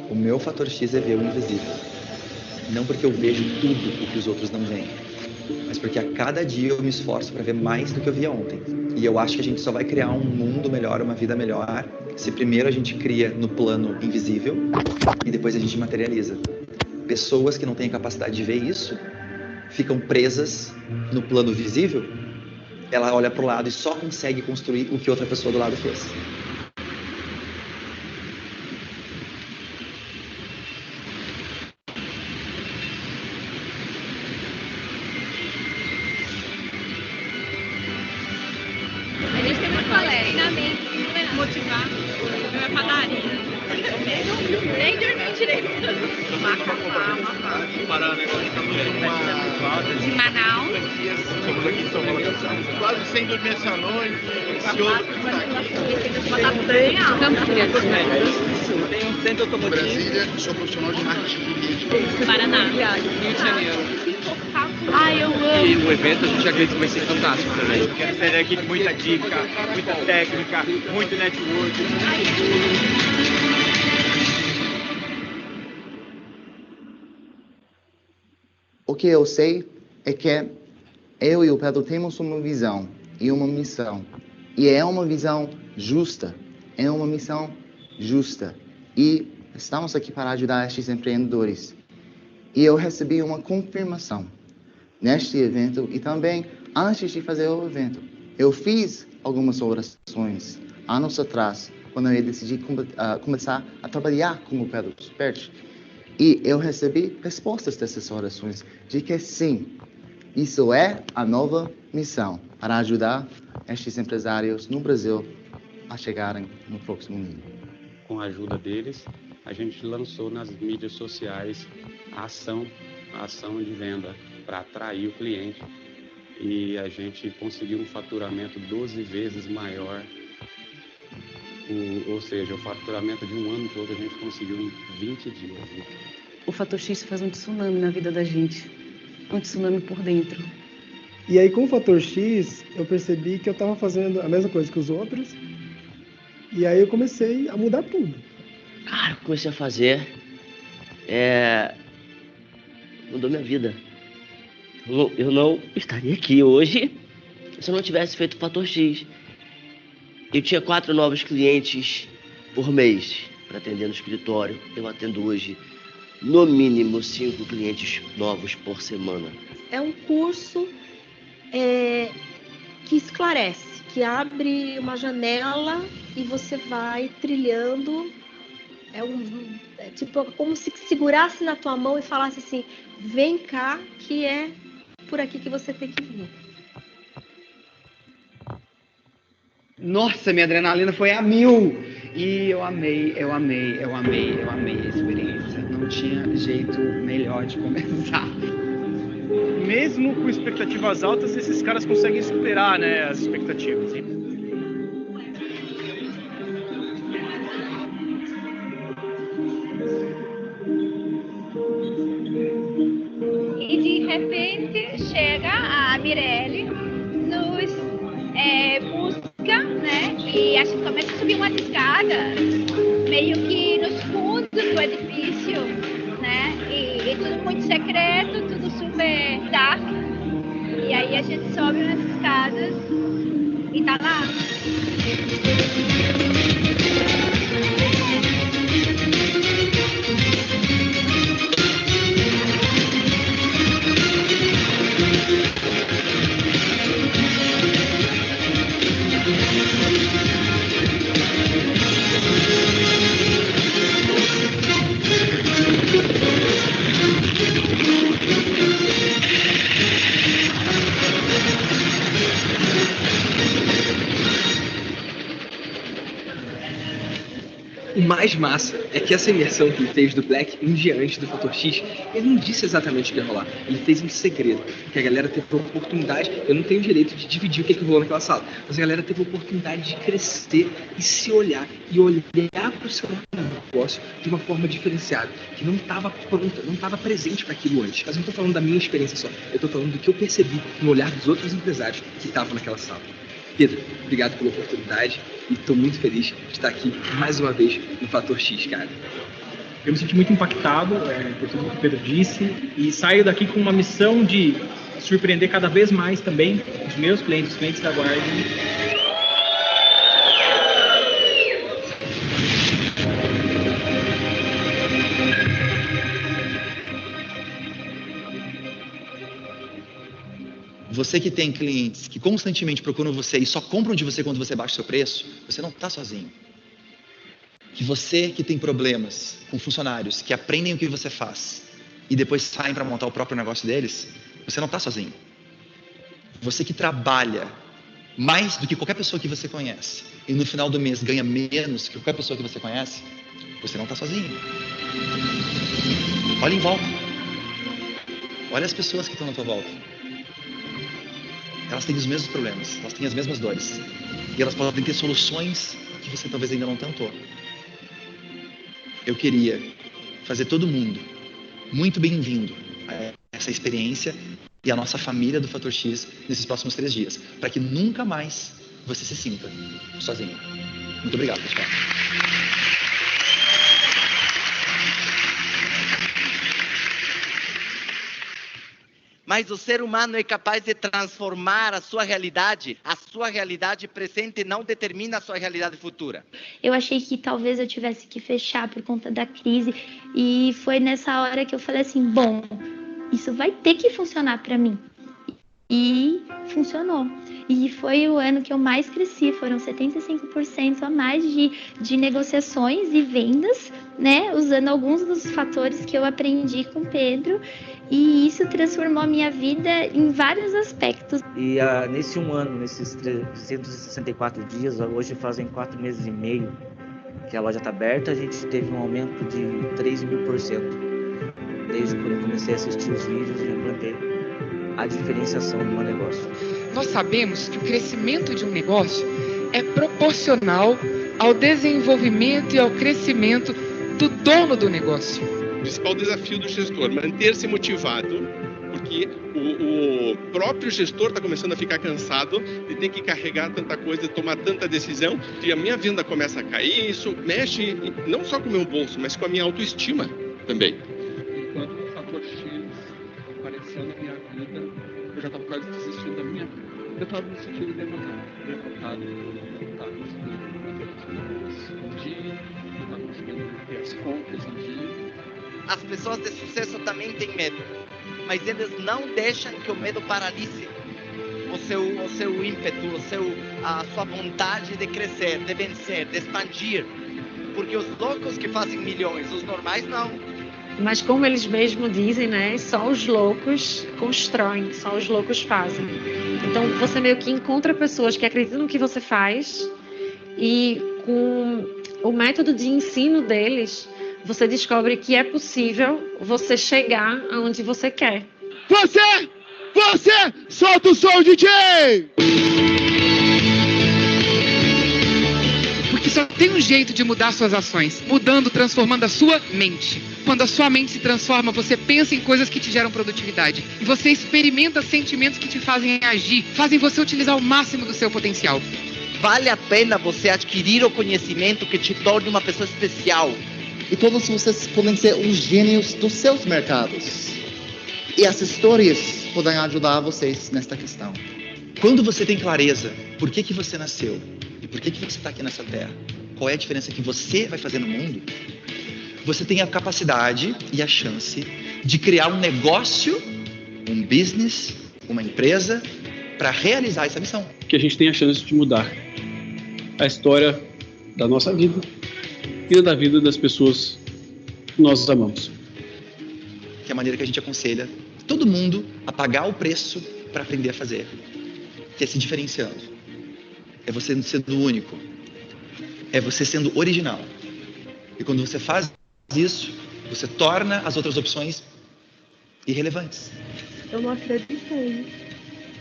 O meu fator X é ver o invisível. Não porque eu vejo tudo o que os outros não veem, mas porque a cada dia eu me esforço para ver mais do que eu via ontem. E eu acho que a gente só vai criar um mundo melhor, uma vida melhor, se primeiro a gente cria no plano invisível e depois a gente materializa. Pessoas que não têm a capacidade de ver isso ficam presas no plano visível. Ela olha para o lado e só consegue construir o que outra pessoa do lado fez. Motivar, é padaria. Nem dormi direito. De Manaus. Quase sem dormir essa noite. Tem um centro automotivo. Brasília, sou profissional de marketing. Paraná. Rio de Janeiro. Ai, eu amo. E o evento a gente acredita que vai ser fantástico também. Quero sair daqui com muita dica, muita técnica, muito network. O que eu sei é que eu e o Pedro temos uma visão e uma missão. E é uma visão justa. É uma missão justa. E estamos aqui para ajudar estes empreendedores. E eu recebi uma confirmação neste evento e também antes de fazer o evento. Eu fiz algumas orações anos atrás, quando eu decidi começar a trabalhar com o Pedro Superti. E eu recebi respostas dessas orações de que sim, isso é a nova missão para ajudar estes empresários no Brasil a chegarem no próximo nível. Com a ajuda deles, a gente lançou nas mídias sociais a ação de venda para atrair o cliente e a gente conseguiu um faturamento 12 vezes maior, ou seja, o faturamento de um ano todo a gente conseguiu em 20 dias. O Fator X faz um tsunami na vida da gente, um tsunami por dentro. E aí com o Fator X eu percebi que eu estava fazendo a mesma coisa que os outros e aí eu comecei a mudar tudo. Cara, eu comecei a fazer, mudou minha vida. Eu não estaria aqui hoje se eu não tivesse feito o Fator X. Eu tinha 4 novos clientes por mês. para atender no escritório. Eu atendo hoje, no mínimo, 5 clientes novos por semana. É um curso que esclarece, que abre uma janela e você vai trilhando. É tipo como se segurasse na tua mão e falasse assim: vem cá, que é por aqui que você tem que vir. Nossa, minha adrenalina foi a 1000. E eu amei a experiência. Não tinha jeito melhor de começar. Mesmo com expectativas altas, esses caras conseguem superar, né, as expectativas. E de repente chega a Mirelle, nos busca, né? E a gente começa a subir umas escadas, meio que nos fundos do edifício, né? E tudo muito secreto, tudo super dark. E aí a gente sobe umas escadas e tá lá. O mais massa é que essa imersão que ele fez do Black um dia antes do Fator X, ele não disse exatamente o que ia rolar. Ele fez em segredo, que a galera teve a oportunidade, eu não tenho direito de dividir o que rolou naquela sala, mas a galera teve a oportunidade de crescer e se olhar, e olhar para o seu negócio de uma forma diferenciada, que não estava pronta, não estava presente para aquilo antes. Mas eu não estou falando da minha experiência só, eu estou falando do que eu percebi no olhar dos outros empresários que estavam naquela sala. Pedro, obrigado pela oportunidade e estou muito feliz de estar aqui mais uma vez no Fator X, cara. Eu me senti muito impactado por tudo que o Pedro disse e saio daqui com uma missão de surpreender cada vez mais também os meus clientes, os clientes da Guardian. Você que tem clientes que constantemente procuram você e só compram de você quando você baixa o seu preço, você não está sozinho. Que você que tem problemas com funcionários que aprendem o que você faz e depois saem para montar o próprio negócio deles, você não está sozinho. Você que trabalha mais do que qualquer pessoa que você conhece e no final do mês ganha menos que qualquer pessoa que você conhece, você não está sozinho. Olha em volta. Olha as pessoas que estão na tua volta. Elas têm os mesmos problemas, elas têm as mesmas dores. E elas podem ter soluções que você talvez ainda não tentou. Eu queria fazer todo mundo muito bem-vindo a essa experiência e a nossa família do Fator X nesses próximos 3 dias, para que nunca mais você se sinta sozinho. Muito obrigado, pessoal. Mas o ser humano é capaz de transformar a sua realidade presente não determina a sua realidade futura. Eu achei que talvez eu tivesse que fechar por conta da crise e foi nessa hora que eu falei assim, bom, isso vai ter que funcionar para mim. E funcionou. E foi o ano que eu mais cresci, foram 75% a mais de negociações e vendas, né? Usando alguns dos fatores que eu aprendi com o Pedro. E isso transformou a minha vida em vários aspectos. E nesse um ano, nesses 364 dias, hoje fazem 4 meses e meio que a loja está aberta, a gente teve um aumento de 3.000%. Desde quando eu comecei a assistir os vídeos e implantei a diferenciação do meu negócio. Nós sabemos que o crescimento de um negócio é proporcional ao desenvolvimento e ao crescimento do dono do negócio. O principal desafio do gestor, manter-se motivado, porque o próprio gestor está começando a ficar cansado de ter que carregar tanta coisa, tomar tanta decisão, e a minha venda começa a cair, isso mexe não só com o meu bolso, mas com a minha autoestima também. Enquanto o Fator X apareceu na minha vida, eu já estava quase desistindo da minha vida. Eu estava me sentindo derrotado. Um dia, eu estava conseguindo ter as contas em dia. As pessoas de sucesso também têm medo, mas eles não deixam que o medo paralise o seu ímpeto, a sua vontade de crescer, de vencer, de expandir. Porque os loucos que fazem milhões, os normais não. Mas como eles mesmos dizem, né? Só os loucos constroem, só os loucos fazem. Então você meio que encontra pessoas que acreditam no que você faz e com o método de ensino deles, você descobre que é possível você chegar aonde você quer. Você, solta o som, DJ! Porque só tem um jeito de mudar suas ações, mudando, transformando a sua mente. Quando a sua mente se transforma, você pensa em coisas que te geram produtividade. E você experimenta sentimentos que te fazem agir, fazem você utilizar o máximo do seu potencial. Vale a pena você adquirir o conhecimento que te torne uma pessoa especial. E todos vocês podem ser os gênios dos seus mercados. E as histórias podem ajudar vocês nesta questão. Quando você tem clareza por que você nasceu e por que você está aqui nessa terra, qual é a diferença que você vai fazer no mundo, você tem a capacidade e a chance de criar um negócio, um business, uma empresa para realizar essa missão. Que a gente tem a chance de mudar a história da nossa vida e da vida das pessoas que nós amamos. Que é a maneira que a gente aconselha todo mundo a pagar o preço para aprender a fazer. Que é se diferenciando. É você sendo único. É você sendo original. E quando você faz isso, você torna as outras opções irrelevantes. Eu não acreditei.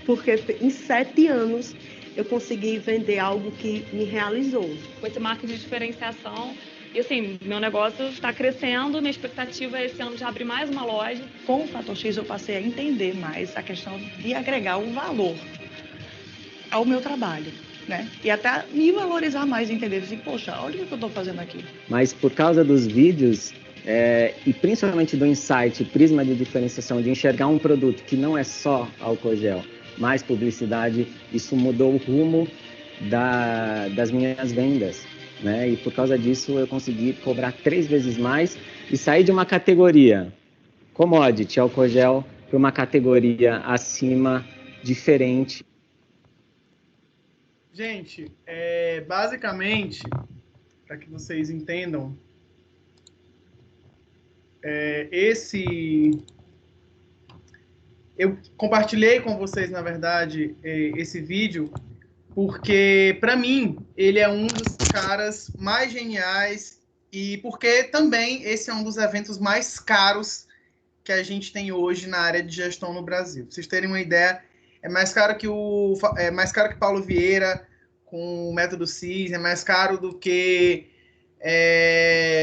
Porque em 7 anos eu consegui vender algo que me realizou. Com esse marketing de diferenciação, e assim, meu negócio está crescendo, minha expectativa é esse ano de abrir mais uma loja. Com o Fator X eu passei a entender mais a questão de agregar um valor ao meu trabalho, né? E até me valorizar mais, entender assim, poxa, olha o que eu estou fazendo aqui. Mas por causa dos vídeos, e principalmente do insight, prisma de diferenciação, de enxergar um produto que não é só álcool gel, mais publicidade, isso mudou o rumo das minhas vendas. Né? E por causa disso eu consegui cobrar 3 vezes mais e sair de uma categoria commodity, álcool gel, para uma categoria acima, diferente. Gente, basicamente, para que vocês entendam, eu compartilhei com vocês, na verdade, esse vídeo porque, para mim, ele é um dos caras mais geniais e porque também esse é um dos eventos mais caros que a gente tem hoje na área de gestão no Brasil. Pra vocês terem uma ideia, é mais caro que Paulo Vieira com o método CIS, é mais caro do que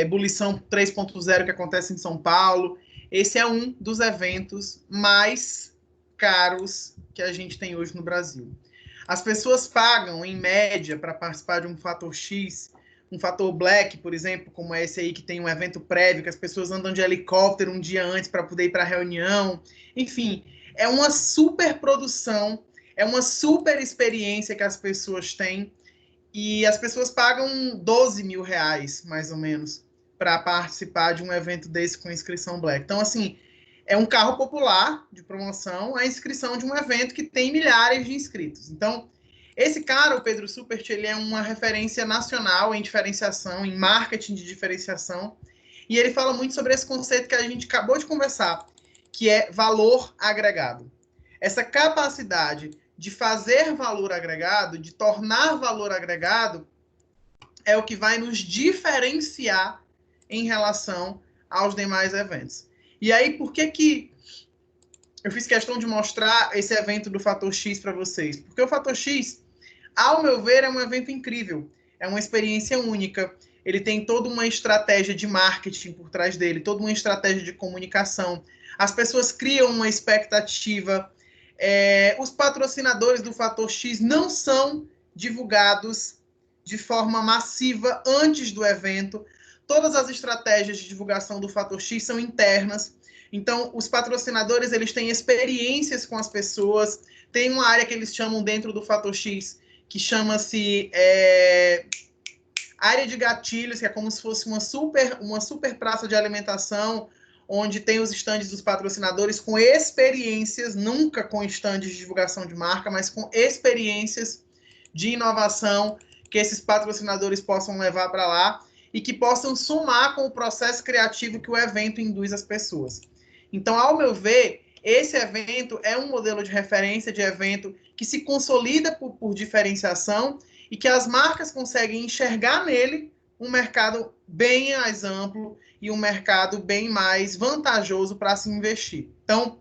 Ebulição 3.0 que acontece em São Paulo. Esse é um dos eventos mais caros que a gente tem hoje no Brasil. As pessoas pagam, em média, para participar de um Fator X, um Fator Black, por exemplo, como esse aí que tem um evento prévio, que as pessoas andam de helicóptero um dia antes para poder ir para a reunião. Enfim, é uma super produção, é uma super experiência que as pessoas têm e as pessoas pagam 12 mil reais, mais ou menos, para participar de um evento desse com inscrição Black. Então, assim, é um carro popular de promoção, a inscrição de um evento que tem milhares de inscritos. Então, esse cara, o Pedro Supert, ele é uma referência nacional em diferenciação, em marketing de diferenciação, e ele fala muito sobre esse conceito que a gente acabou de conversar, que é valor agregado. Essa capacidade de fazer valor agregado, de tornar valor agregado, é o que vai nos diferenciar em relação aos demais eventos. E aí, por que eu fiz questão de mostrar esse evento do Fator X para vocês? Porque o Fator X, ao meu ver, é um evento incrível. É uma experiência única. Ele tem toda uma estratégia de marketing por trás dele, toda uma estratégia de comunicação. As pessoas criam uma expectativa. Os patrocinadores do Fator X não são divulgados de forma massiva antes do evento. Todas as estratégias de divulgação do Fator X são internas. Então, os patrocinadores, eles têm experiências com as pessoas, tem uma área que eles chamam dentro do Fator X, que chama-se área de gatilhos, que é como se fosse uma super praça de alimentação, onde tem os estandes dos patrocinadores com experiências, nunca com estandes de divulgação de marca, mas com experiências de inovação que esses patrocinadores possam levar para lá e que possam somar com o processo criativo que o evento induz às pessoas. Então, ao meu ver, esse evento é um modelo de referência de evento que se consolida por diferenciação e que as marcas conseguem enxergar nele um mercado bem mais amplo e um mercado bem mais vantajoso para se investir. Então,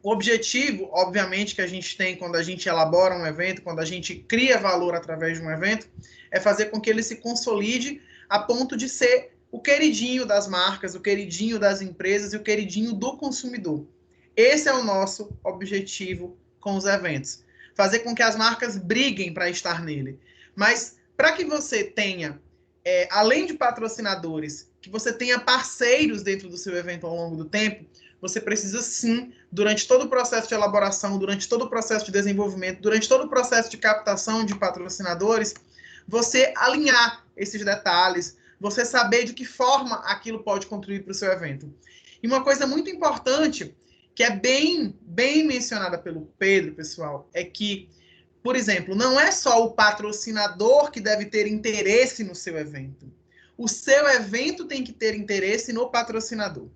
o objetivo, obviamente, que a gente tem quando a gente elabora um evento, quando a gente cria valor através de um evento, é fazer com que ele se consolide a ponto de ser o queridinho das marcas, o queridinho das empresas e o queridinho do consumidor. Esse é o nosso objetivo com os eventos. Fazer com que as marcas briguem para estar nele. Mas para que você tenha, além de patrocinadores, que você tenha parceiros dentro do seu evento ao longo do tempo, você precisa sim, durante todo o processo de elaboração, durante todo o processo de desenvolvimento, durante todo o processo de captação de patrocinadores, você alinhar esses detalhes, você saber de que forma aquilo pode contribuir para o seu evento. E uma coisa muito importante, que é bem mencionada pelo Pedro, pessoal, é que, por exemplo, não é só o patrocinador que deve ter interesse no seu evento. O seu evento tem que ter interesse no patrocinador.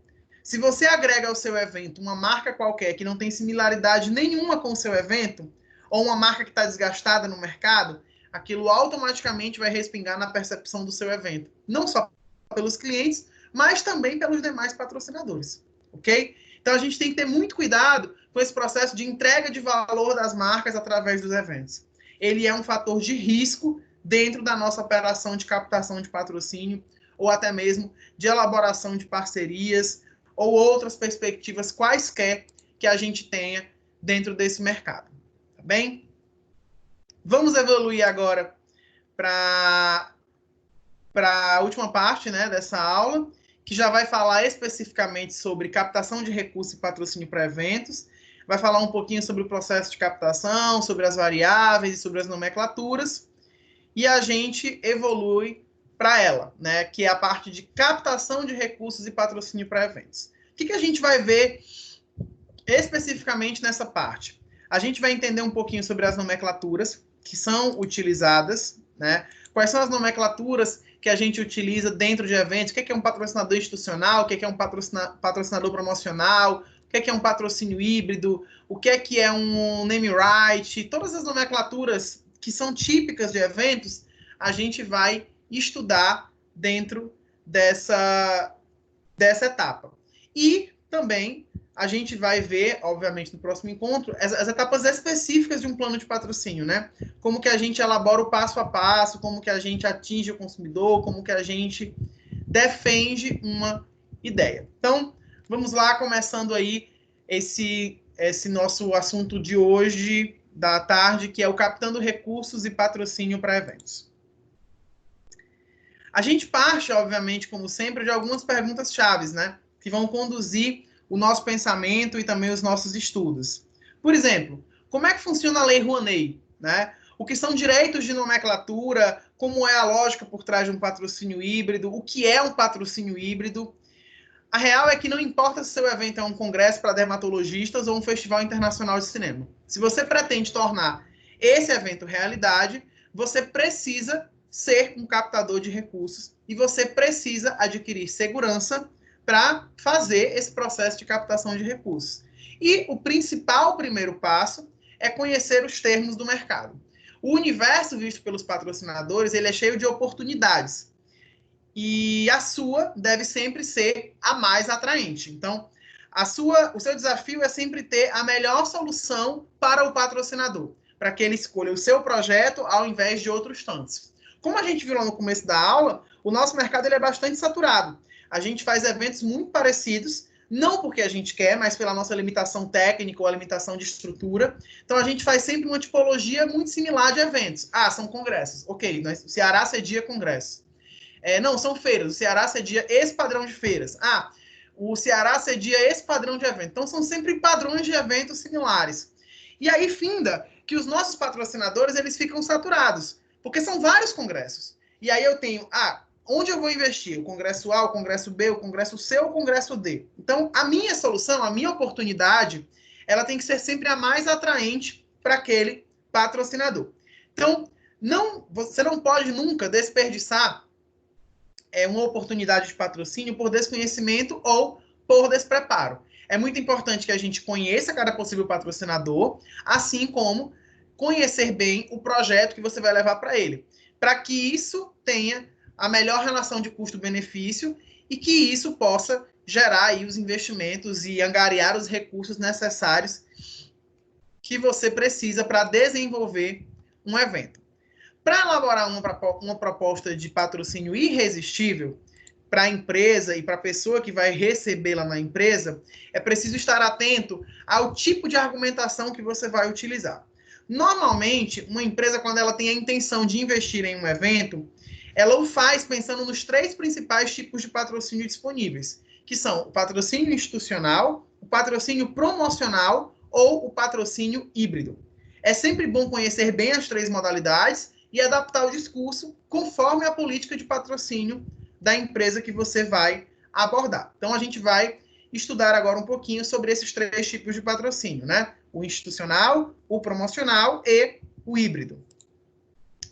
Se você agrega ao seu evento uma marca qualquer que não tem similaridade nenhuma com o seu evento, ou uma marca que está desgastada no mercado, aquilo automaticamente vai respingar na percepção do seu evento. Não só pelos clientes, mas também pelos demais patrocinadores. Ok? Então, a gente tem que ter muito cuidado com esse processo de entrega de valor das marcas através dos eventos. Ele é um fator de risco dentro da nossa operação de captação de patrocínio, ou até mesmo de elaboração de parcerias, ou outras perspectivas quaisquer que a gente tenha dentro desse mercado. Tá bem? Vamos evoluir agora para a última parte, né, dessa aula, que já vai falar especificamente sobre captação de recursos e patrocínio para eventos. Vai falar um pouquinho sobre o processo de captação, sobre as variáveis e sobre as nomenclaturas. E a gente evolui para ela, né, que é a parte de captação de recursos e patrocínio para eventos. O que a gente vai ver especificamente nessa parte? A gente vai entender um pouquinho sobre as nomenclaturas que são utilizadas, né? Quais são as nomenclaturas que a gente utiliza dentro de eventos, o que é um patrocinador institucional, o que é um patrocinador promocional, o que é um patrocínio híbrido, o que é um name right, todas as nomenclaturas que são típicas de eventos, a gente vai estudar dentro dessa etapa. E também a gente vai ver, obviamente, no próximo encontro, as etapas específicas de um plano de patrocínio, né? Como que a gente elabora o passo a passo, como que a gente atinge o consumidor, como que a gente defende uma ideia. Então, vamos lá, começando aí esse nosso assunto de hoje, da tarde, que é o captando recursos e patrocínio para eventos. A gente parte, obviamente, como sempre, de algumas perguntas chaves, né? Que vão conduzir o nosso pensamento e também os nossos estudos. Por exemplo, como é que funciona a Lei Rouanet, né? O que são direitos de nomenclatura, como é a lógica por trás de um patrocínio híbrido, o que é um patrocínio híbrido. A real é que não importa se seu evento é um congresso para dermatologistas ou um festival internacional de cinema. Se você pretende tornar esse evento realidade, você precisa ser um captador de recursos e você precisa adquirir segurança para fazer esse processo de captação de recursos. E o principal primeiro passo é conhecer os termos do mercado. O universo visto pelos patrocinadores, ele é cheio de oportunidades. E a sua deve sempre ser a mais atraente. Então, o seu desafio é sempre ter a melhor solução para o patrocinador, para que ele escolha o seu projeto ao invés de outros tantos. Como a gente viu lá no começo da aula, o nosso mercado ele é bastante saturado. A gente faz eventos muito parecidos, não porque a gente quer, mas pela nossa limitação técnica ou a limitação de estrutura. Então, a gente faz sempre uma tipologia muito similar de eventos. Ah, são congressos. Ok, o Ceará cedia congressos. Não, são feiras. O Ceará cedia esse padrão de feiras. Ah, o Ceará cedia esse padrão de evento. Então, são sempre padrões de eventos similares. E aí, finda que os nossos patrocinadores, eles ficam saturados, porque são vários congressos. E aí eu tenho, onde eu vou investir? O congresso A, o congresso B, o congresso C ou o congresso D? Então, a minha solução, a minha oportunidade, ela tem que ser sempre a mais atraente para aquele patrocinador. Então, você não pode nunca desperdiçar uma oportunidade de patrocínio por desconhecimento ou por despreparo. É muito importante que a gente conheça cada possível patrocinador, assim como conhecer bem o projeto que você vai levar para ele, para que isso tenha a melhor relação de custo-benefício e que isso possa gerar aí os investimentos e angariar os recursos necessários que você precisa para desenvolver um evento. Para elaborar uma proposta de patrocínio irresistível para a empresa e para a pessoa que vai recebê-la na empresa, é preciso estar atento ao tipo de argumentação que você vai utilizar. Normalmente, uma empresa, quando ela tem a intenção de investir em um evento, ela o faz pensando nos 3 principais tipos de patrocínio disponíveis, que são o patrocínio institucional, o patrocínio promocional ou o patrocínio híbrido. É sempre bom conhecer bem as 3 modalidades e adaptar o discurso conforme a política de patrocínio da empresa que você vai abordar. Então, a gente vai estudar agora um pouquinho sobre esses 3 tipos de patrocínio, né? O institucional, o promocional e o híbrido.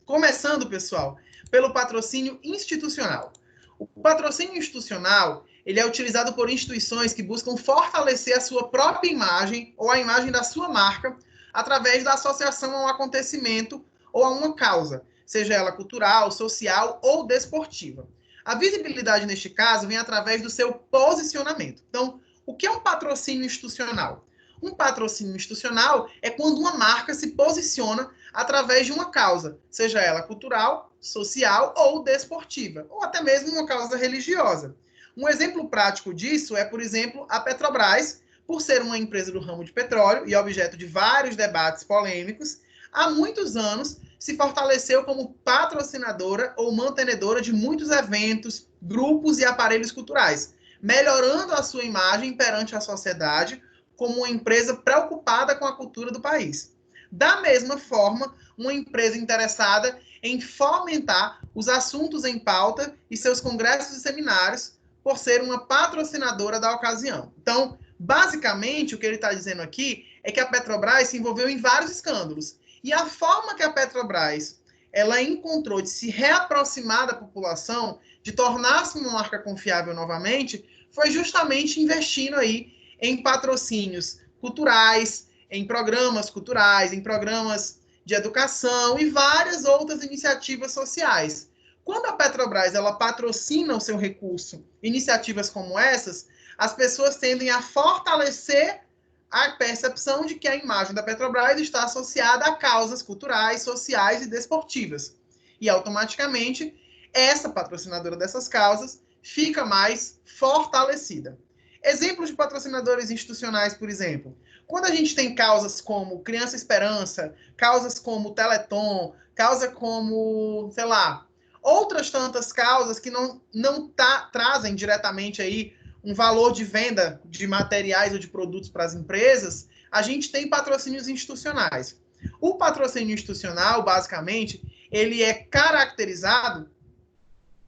Começando, pessoal, pelo patrocínio institucional. O patrocínio institucional, ele é utilizado por instituições que buscam fortalecer a sua própria imagem ou a imagem da sua marca através da associação a um acontecimento ou a uma causa, seja ela cultural, social ou desportiva. A visibilidade, neste caso, vem através do seu posicionamento. Então, o que é um patrocínio institucional? Um patrocínio institucional é quando uma marca se posiciona através de uma causa, seja ela cultural, social ou desportiva, ou até mesmo uma causa religiosa. Um exemplo prático disso é, por exemplo, a Petrobras, por ser uma empresa do ramo de petróleo e objeto de vários debates polêmicos, há muitos anos se fortaleceu como patrocinadora ou mantenedora de muitos eventos, grupos e aparelhos culturais, melhorando a sua imagem perante a sociedade como uma empresa preocupada com a cultura do país. Da mesma forma, uma empresa interessada em fomentar os assuntos em pauta e seus congressos e seminários, por ser uma patrocinadora da ocasião. Então, basicamente, o que ele está dizendo aqui é que a Petrobras se envolveu em vários escândalos. E a forma que a Petrobras ela encontrou de se reaproximar da população, de tornar-se uma marca confiável novamente, foi justamente investindo aí em patrocínios culturais, em programas culturais, em programas de educação e várias outras iniciativas sociais. Quando a Petrobras ela patrocina o seu recurso, iniciativas como essas, as pessoas tendem a fortalecer a percepção de que a imagem da Petrobras está associada a causas culturais, sociais e desportivas. E, automaticamente, essa patrocinadora dessas causas fica mais fortalecida. Exemplos de patrocinadores institucionais, por exemplo. Quando a gente tem causas como Criança Esperança, causas como Teleton, causa como, sei lá, outras tantas causas que não trazem diretamente aí um valor de venda de materiais ou de produtos para as empresas, a gente tem patrocínios institucionais. O patrocínio institucional, basicamente, ele é caracterizado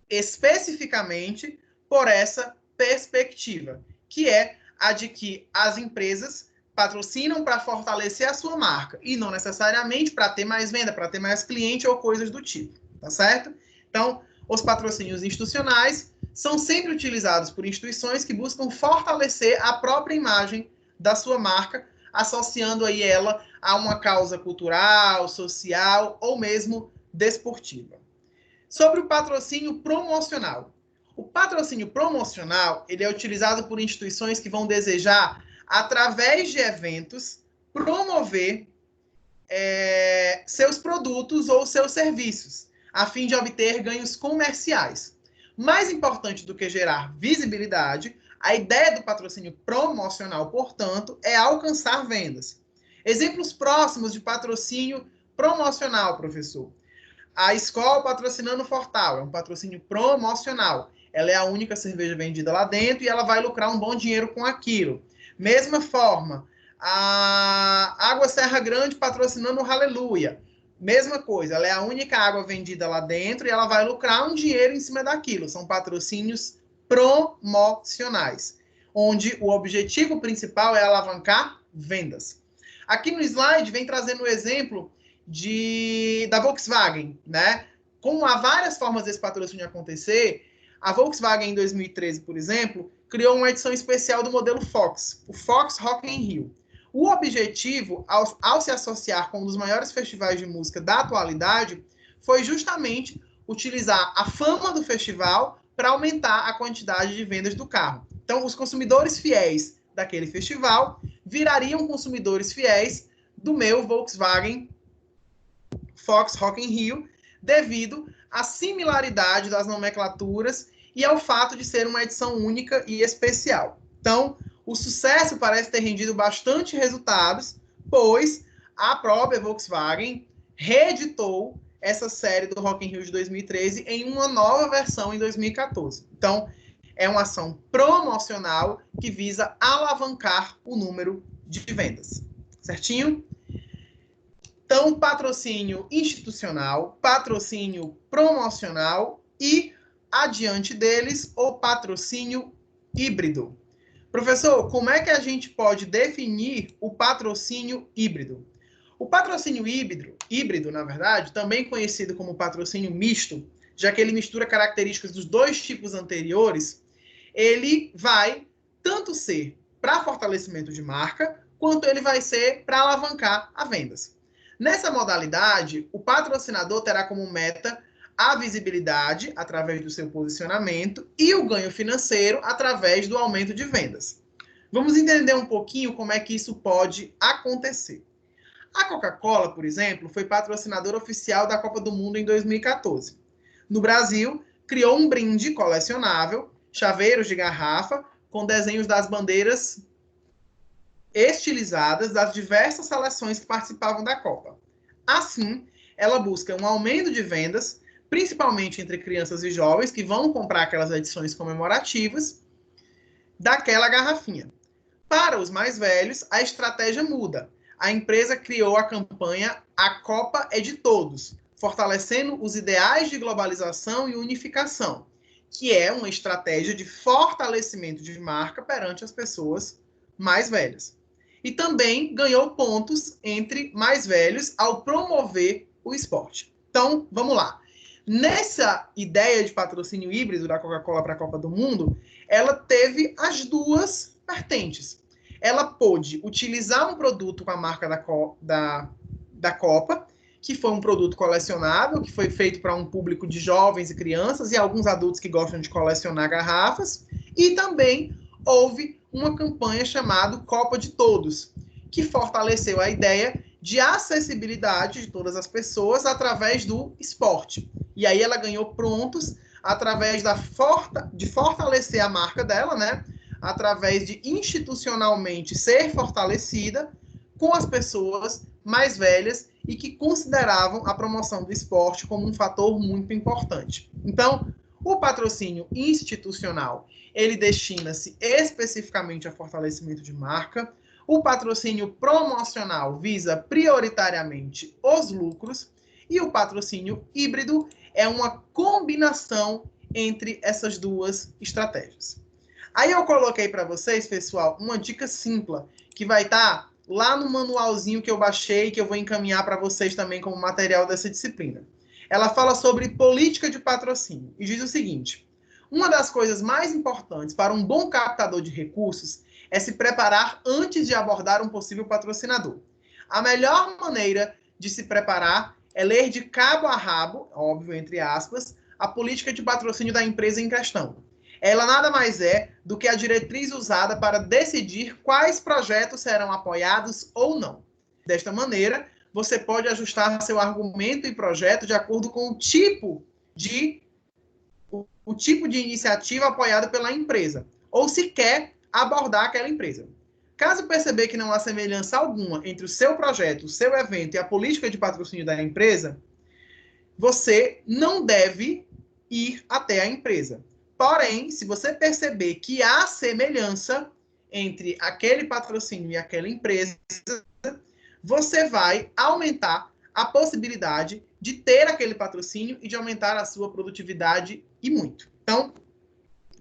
especificamente por essa perspectiva, que é a de que as empresas patrocinam para fortalecer a sua marca e não necessariamente para ter mais venda, para ter mais cliente ou coisas do tipo, tá certo? Então, os patrocínios institucionais são sempre utilizados por instituições que buscam fortalecer a própria imagem da sua marca, associando aí ela a uma causa cultural, social ou mesmo desportiva. Sobre o patrocínio promocional. O patrocínio promocional, ele é utilizado por instituições que vão desejar, através de eventos, promover seus produtos ou seus serviços, a fim de obter ganhos comerciais. Mais importante do que gerar visibilidade, a ideia do patrocínio promocional, portanto, é alcançar vendas. Exemplos próximos de patrocínio promocional, professor. A escola patrocinando o Fortal, é um patrocínio promocional. ela é a única cerveja vendida lá dentro e ela vai lucrar um bom dinheiro com aquilo. Mesma forma, a Água Serra Grande patrocinando o Hallelujah. Mesma coisa, ela é a única água vendida lá dentro e ela vai lucrar um dinheiro em cima daquilo. São patrocínios promocionais, onde o objetivo principal é alavancar vendas. Aqui no slide vem trazendo o exemplo da Volkswagen, né? Como há várias formas desse patrocínio acontecer, a Volkswagen em 2013, por exemplo, criou uma edição especial do modelo Fox, o Fox Rock in Rio. O objetivo, ao se associar com um dos maiores festivais de música da atualidade, foi justamente utilizar a fama do festival para aumentar a quantidade de vendas do carro. Então, os consumidores fiéis daquele festival virariam consumidores fiéis do meu Volkswagen Fox Rock in Rio, devido à similaridade das nomenclaturas e ao fato de ser uma edição única e especial. Então, o sucesso parece ter rendido bastante resultados, pois a própria Volkswagen reeditou essa série do Rock in Rio de 2013 em uma nova versão em 2014. Então, é uma ação promocional que visa alavancar o número de vendas. Certinho? Então, patrocínio institucional, patrocínio promocional e, adiante deles, o patrocínio híbrido. Professor, como é que a gente pode definir o patrocínio híbrido? O patrocínio híbrido, na verdade, também conhecido como patrocínio misto, já que ele mistura características dos dois tipos anteriores, ele vai tanto ser para fortalecimento de marca, quanto ele vai ser para alavancar as vendas. Nessa modalidade, o patrocinador terá como meta a visibilidade através do seu posicionamento e o ganho financeiro através do aumento de vendas. Vamos entender um pouquinho como é que isso pode acontecer. A Coca-Cola, por exemplo, foi patrocinadora oficial da Copa do Mundo em 2014. No Brasil, criou um brinde colecionável, chaveiros de garrafa, com desenhos das bandeiras estilizadas das diversas seleções que participavam da Copa. Assim, ela busca um aumento de vendas, principalmente entre crianças e jovens que vão comprar aquelas edições comemorativas daquela garrafinha. Para os mais velhos, a estratégia muda. A empresa criou a campanha A Copa é de Todos, fortalecendo os ideais de globalização e unificação, que é uma estratégia de fortalecimento de marca perante as pessoas mais velhas. E também ganhou pontos entre mais velhos ao promover o esporte. Então, vamos lá. Nessa ideia de patrocínio híbrido da Coca-Cola para a Copa do Mundo, ela teve as duas vertentes. Ela pôde utilizar um produto com a marca da Copa, que foi um produto colecionável, que foi feito para um público de jovens e crianças e alguns adultos que gostam de colecionar garrafas. E também houve uma campanha chamada Copa de Todos, que fortaleceu a ideia de acessibilidade de todas as pessoas através do esporte. E aí ela ganhou pontos através de fortalecer a marca dela, né? Através de institucionalmente ser fortalecida com as pessoas mais velhas e que consideravam a promoção do esporte como um fator muito importante. Então, o patrocínio institucional, ele destina-se especificamente a fortalecimento de marca. O patrocínio promocional visa prioritariamente os lucros. E o patrocínio híbrido é uma combinação entre essas duas estratégias. Aí eu coloquei para vocês, pessoal, uma dica simples, que vai estar lá no manualzinho que eu baixei, que eu vou encaminhar para vocês também como material dessa disciplina. Ela fala sobre política de patrocínio e diz o seguinte: uma das coisas mais importantes para um bom captador de recursos é se preparar antes de abordar um possível patrocinador. A melhor maneira de se preparar é ler de cabo a rabo, óbvio, entre aspas, a política de patrocínio da empresa em questão. Ela nada mais é do que a diretriz usada para decidir quais projetos serão apoiados ou não. Desta maneira, você pode ajustar seu argumento e projeto de acordo com o tipo de iniciativa apoiada pela empresa, ou se quer abordar aquela empresa. Caso perceber que não há semelhança alguma entre o seu projeto, o seu evento e a política de patrocínio da empresa, você não deve ir até a empresa. Porém, se você perceber que há semelhança entre aquele patrocínio e aquela empresa, você vai aumentar a possibilidade de ter aquele patrocínio e de aumentar a sua produtividade e muito. Então,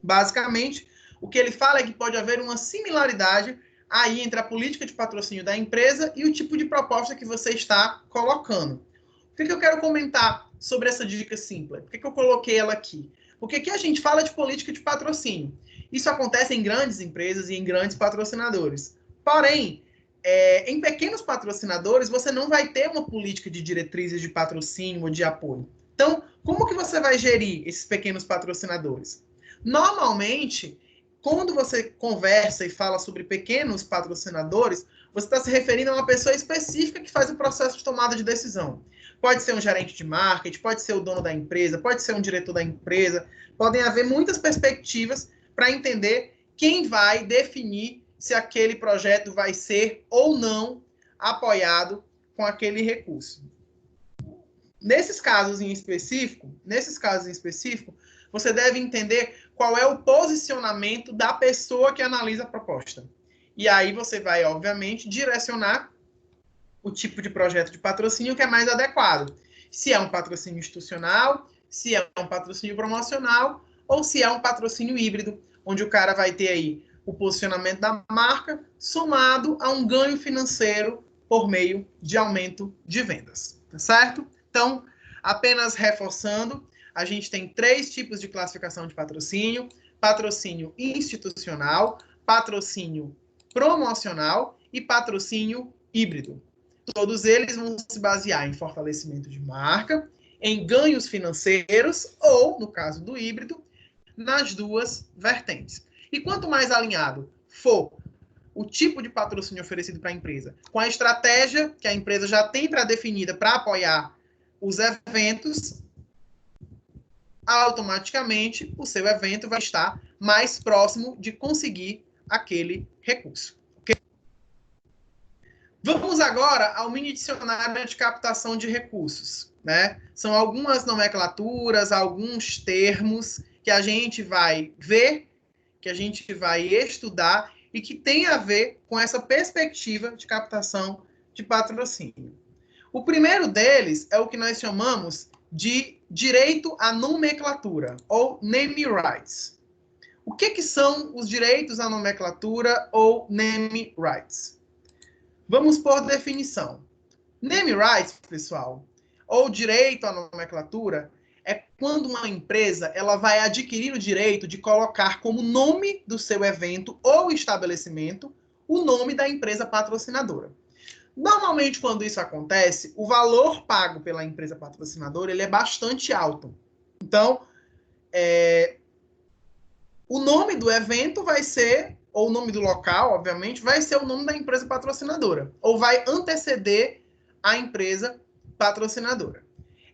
basicamente, o que ele fala é que pode haver uma similaridade aí entre a política de patrocínio da empresa e o tipo de proposta que você está colocando. Por que eu quero comentar sobre essa dica simples? Por que eu coloquei ela aqui? Porque aqui a gente fala de política de patrocínio. Isso acontece em grandes empresas e em grandes patrocinadores. Porém, em pequenos patrocinadores, você não vai ter uma política de diretrizes de patrocínio ou de apoio. Então, como que você vai gerir esses pequenos patrocinadores? Normalmente, quando você conversa e fala sobre pequenos patrocinadores, você está se referindo a uma pessoa específica que faz o processo de tomada de decisão. Pode ser um gerente de marketing, pode ser o dono da empresa, pode ser um diretor da empresa. Podem haver muitas perspectivas para entender quem vai definir se aquele projeto vai ser ou não apoiado com aquele recurso. Nesses casos em específico, você deve entender qual é o posicionamento da pessoa que analisa a proposta. E aí você vai, obviamente, direcionar o tipo de projeto de patrocínio que é mais adequado. Se é um patrocínio institucional, se é um patrocínio promocional, ou se é um patrocínio híbrido, onde o cara vai ter aí o posicionamento da marca somado a um ganho financeiro por meio de aumento de vendas. Tá certo? Então, apenas reforçando, a gente tem 3 tipos de classificação de patrocínio: patrocínio institucional, patrocínio promocional e patrocínio híbrido. Todos eles vão se basear em fortalecimento de marca, em ganhos financeiros ou, no caso do híbrido, nas duas vertentes. E quanto mais alinhado for o tipo de patrocínio oferecido para a empresa com a estratégia que a empresa já tem pré-definida para apoiar os eventos, automaticamente o seu evento vai estar mais próximo de conseguir aquele recurso. Okay? Vamos agora ao mini dicionário de captação de recursos, né? São algumas nomenclaturas, alguns termos que a gente vai ver, que a gente vai estudar e que tem a ver com essa perspectiva de captação de patrocínio. O primeiro deles é o que nós chamamos de direito à nomenclatura, ou name rights. O que são os direitos à nomenclatura ou name rights? Vamos por definição. Name rights, pessoal, ou direito à nomenclatura, é quando uma empresa ela vai adquirir o direito de colocar como nome do seu evento ou estabelecimento o nome da empresa patrocinadora. Normalmente, quando isso acontece, o valor pago pela empresa patrocinadora ele é bastante alto. Então, o nome do evento vai ser, ou o nome do local, obviamente, vai ser o nome da empresa patrocinadora, ou vai anteceder a empresa patrocinadora.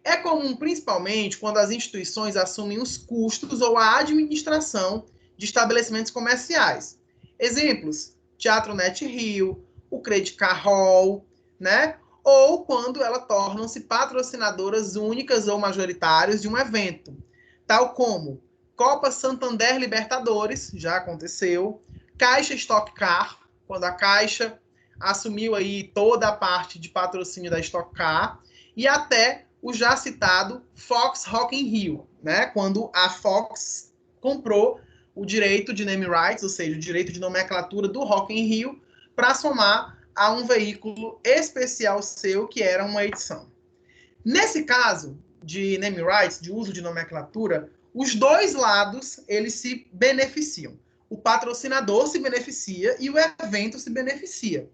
É comum, principalmente, quando as instituições assumem os custos ou a administração de estabelecimentos comerciais. Exemplos, Teatro Net Rio, o Credit Card Hall, né? Ou quando elas tornam-se patrocinadoras únicas ou majoritárias de um evento, tal como Copa Santander Libertadores, já aconteceu, Caixa Stock Car, quando a Caixa assumiu aí toda a parte de patrocínio da Stock Car, e até o já citado Fox Rock in Rio, né? Quando a Fox comprou o direito de name rights, ou seja, o direito de nomenclatura do Rock in Rio, para somar a um veículo especial seu, que era uma edição. Nesse caso de name rights, de uso de nomenclatura, os dois lados, eles se beneficiam. O patrocinador se beneficia e o evento se beneficia.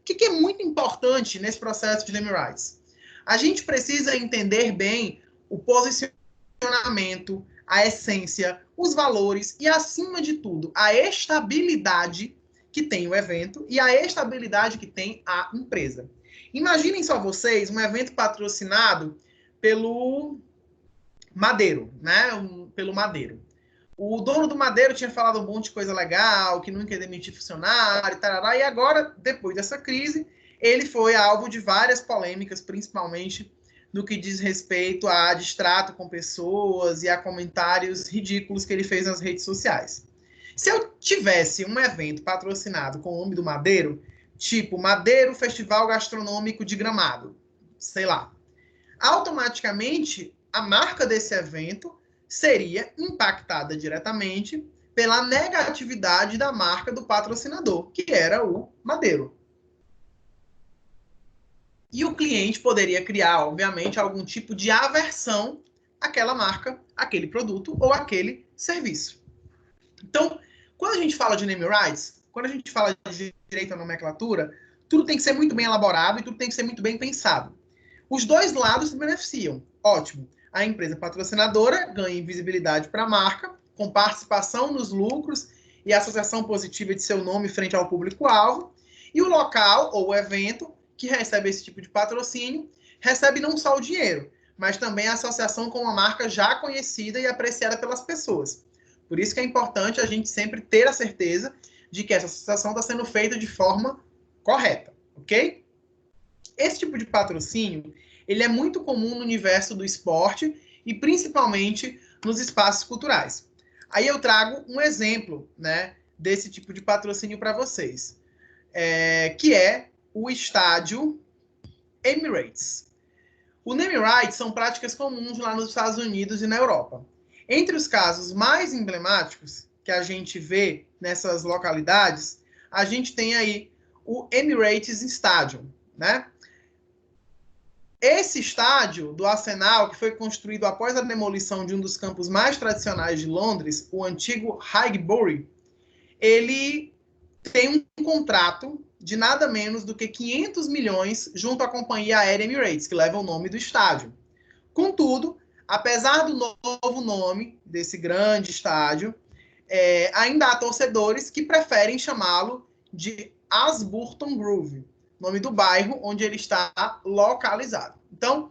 O que é muito importante nesse processo de name rights? A gente precisa entender bem o posicionamento, a essência, os valores e, acima de tudo, a estabilidade que tem o evento e a estabilidade que tem a empresa. Imaginem só vocês um evento patrocinado pelo Madeiro, né? Pelo Madeiro. O dono do Madeiro tinha falado um monte de coisa legal, que nunca ia demitir funcionário, tarará, e agora, depois dessa crise, ele foi alvo de várias polêmicas, principalmente no que diz respeito a distrato com pessoas e a comentários ridículos que ele fez nas redes sociais. Se eu tivesse um evento patrocinado com o nome do Madeiro, tipo Madeiro Festival Gastronômico de Gramado, sei lá, automaticamente a marca desse evento seria impactada diretamente pela negatividade da marca do patrocinador, que era o Madeiro. E o cliente poderia criar, obviamente, algum tipo de aversão àquela marca, àquele produto ou àquele serviço. Então, quando a gente fala de name rights, quando a gente fala de direito à nomenclatura, tudo tem que ser muito bem elaborado e tudo tem que ser muito bem pensado. Os dois lados se beneficiam. Ótimo. A empresa patrocinadora ganha visibilidade para a marca, com participação nos lucros e associação positiva de seu nome frente ao público-alvo. E o local ou o evento que recebe esse tipo de patrocínio recebe não só o dinheiro, mas também a associação com uma marca já conhecida e apreciada pelas pessoas. Por isso que é importante a gente sempre ter a certeza de que essa associação está sendo feita de forma correta, ok? Esse tipo de patrocínio, ele é muito comum no universo do esporte e principalmente nos espaços culturais. Aí eu trago um exemplo, né, desse tipo de patrocínio para vocês, que é o estádio Emirates. O name rights são práticas comuns lá nos Estados Unidos e na Europa. Entre os casos mais emblemáticos que a gente vê nessas localidades, a gente tem aí o Emirates Stadium, né? Esse estádio do Arsenal, que foi construído após a demolição de um dos campos mais tradicionais de Londres, o antigo Highbury, ele tem um contrato de nada menos do que 500 milhões junto à companhia aérea Emirates, que leva o nome do estádio. Contudo, apesar do novo nome desse grande estádio, ainda há torcedores que preferem chamá-lo de Ashburton Grove, nome do bairro onde ele está localizado. Então,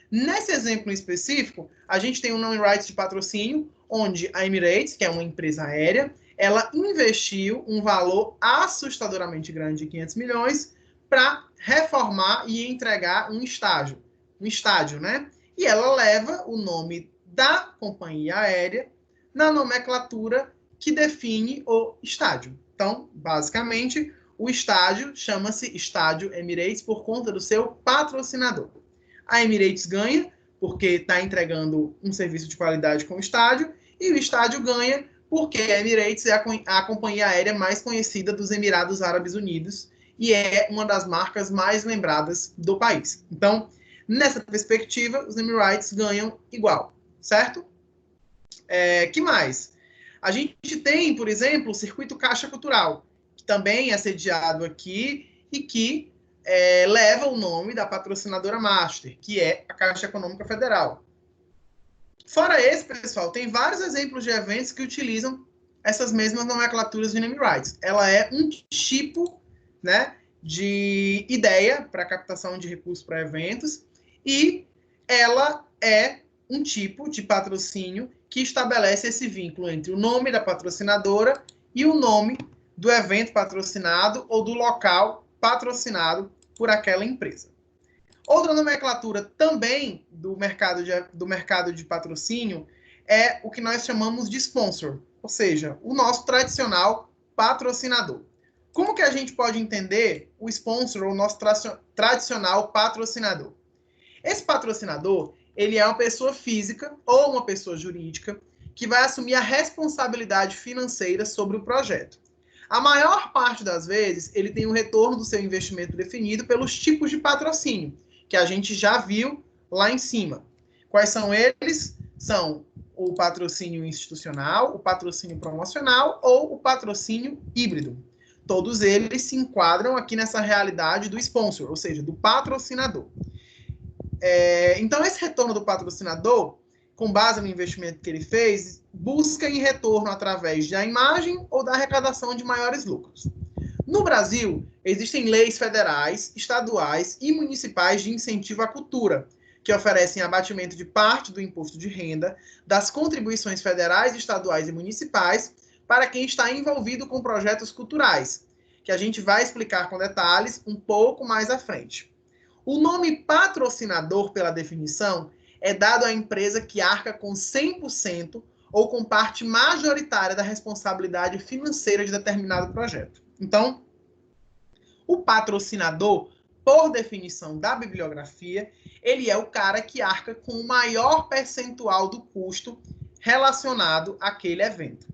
nesse exemplo específico, a gente tem um name rights de patrocínio, onde a Emirates, que é uma empresa aérea, ela investiu um valor assustadoramente grande de 500 milhões para reformar e entregar um estádio, né? E ela leva o nome da companhia aérea na nomenclatura que define o estádio. Então, basicamente, o estádio chama-se Estádio Emirates por conta do seu patrocinador. A Emirates ganha porque está entregando um serviço de qualidade com o estádio, e o estádio ganha porque a Emirates é a companhia aérea mais conhecida dos Emirados Árabes Unidos e é uma das marcas mais lembradas do país. Então, nessa perspectiva, os name rights ganham igual, certo? Que mais? A gente tem, por exemplo, o Circuito Caixa Cultural, que também é sediado aqui e que leva o nome da patrocinadora master, que é a Caixa Econômica Federal. Fora esse, pessoal, tem vários exemplos de eventos que utilizam essas mesmas nomenclaturas de name rights. Ela é um tipo, né, de ideia para captação de recursos para eventos e ela é um tipo de patrocínio que estabelece esse vínculo entre o nome da patrocinadora e o nome do evento patrocinado ou do local patrocinado por aquela empresa. Outra nomenclatura também do mercado de patrocínio é o que nós chamamos de sponsor, ou seja, o nosso tradicional patrocinador. Como que a gente pode entender o sponsor ou o nosso tradicional patrocinador? Esse patrocinador, ele é uma pessoa física ou uma pessoa jurídica que vai assumir a responsabilidade financeira sobre o projeto. A maior parte das vezes, ele tem um retorno do seu investimento definido pelos tipos de patrocínio, que a gente já viu lá em cima. Quais são eles? São o patrocínio institucional, o patrocínio promocional ou o patrocínio híbrido. Todos eles se enquadram aqui nessa realidade do sponsor, ou seja, do patrocinador. Então, esse retorno do patrocinador, com base no investimento que ele fez, busca em retorno através da imagem ou da arrecadação de maiores lucros. No Brasil, existem leis federais, estaduais e municipais de incentivo à cultura, que oferecem abatimento de parte do imposto de renda, das contribuições federais, estaduais e municipais para quem está envolvido com projetos culturais, que a gente vai explicar com detalhes um pouco mais à frente. O nome patrocinador, pela definição, é dado à empresa que arca com 100% ou com parte majoritária da responsabilidade financeira de determinado projeto. Então, o patrocinador, por definição da bibliografia, ele é o cara que arca com o maior percentual do custo relacionado àquele evento.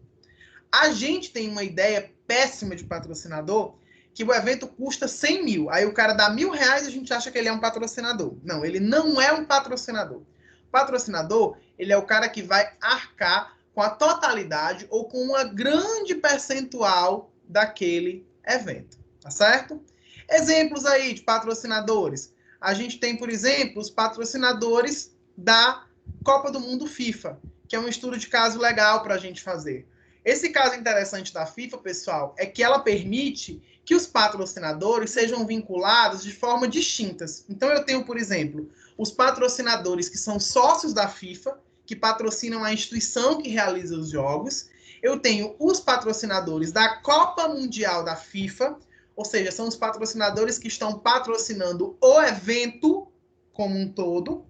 A gente tem uma ideia péssima de patrocinador, que o evento custa 100 mil. Aí o cara dá R$1.000 e a gente acha que ele é um patrocinador. Não, ele não é um patrocinador. O patrocinador, ele é o cara que vai arcar com a totalidade ou com uma grande percentual daquele evento. Tá certo? Exemplos aí de patrocinadores. A gente tem, por exemplo, os patrocinadores da Copa do Mundo FIFA, que é um estudo de caso legal para a gente fazer. Esse caso interessante da FIFA, pessoal, é que ela permite que os patrocinadores sejam vinculados de forma distintas. Então, eu tenho, por exemplo, os patrocinadores que são sócios da FIFA, que patrocinam a instituição que realiza os jogos. Eu tenho os patrocinadores da Copa Mundial da FIFA, ou seja, são os patrocinadores que estão patrocinando o evento como um todo,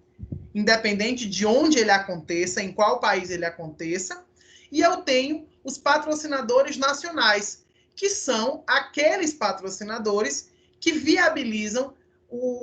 independente de onde ele aconteça, em qual país ele aconteça. E eu tenho os patrocinadores nacionais, que são aqueles patrocinadores que viabilizam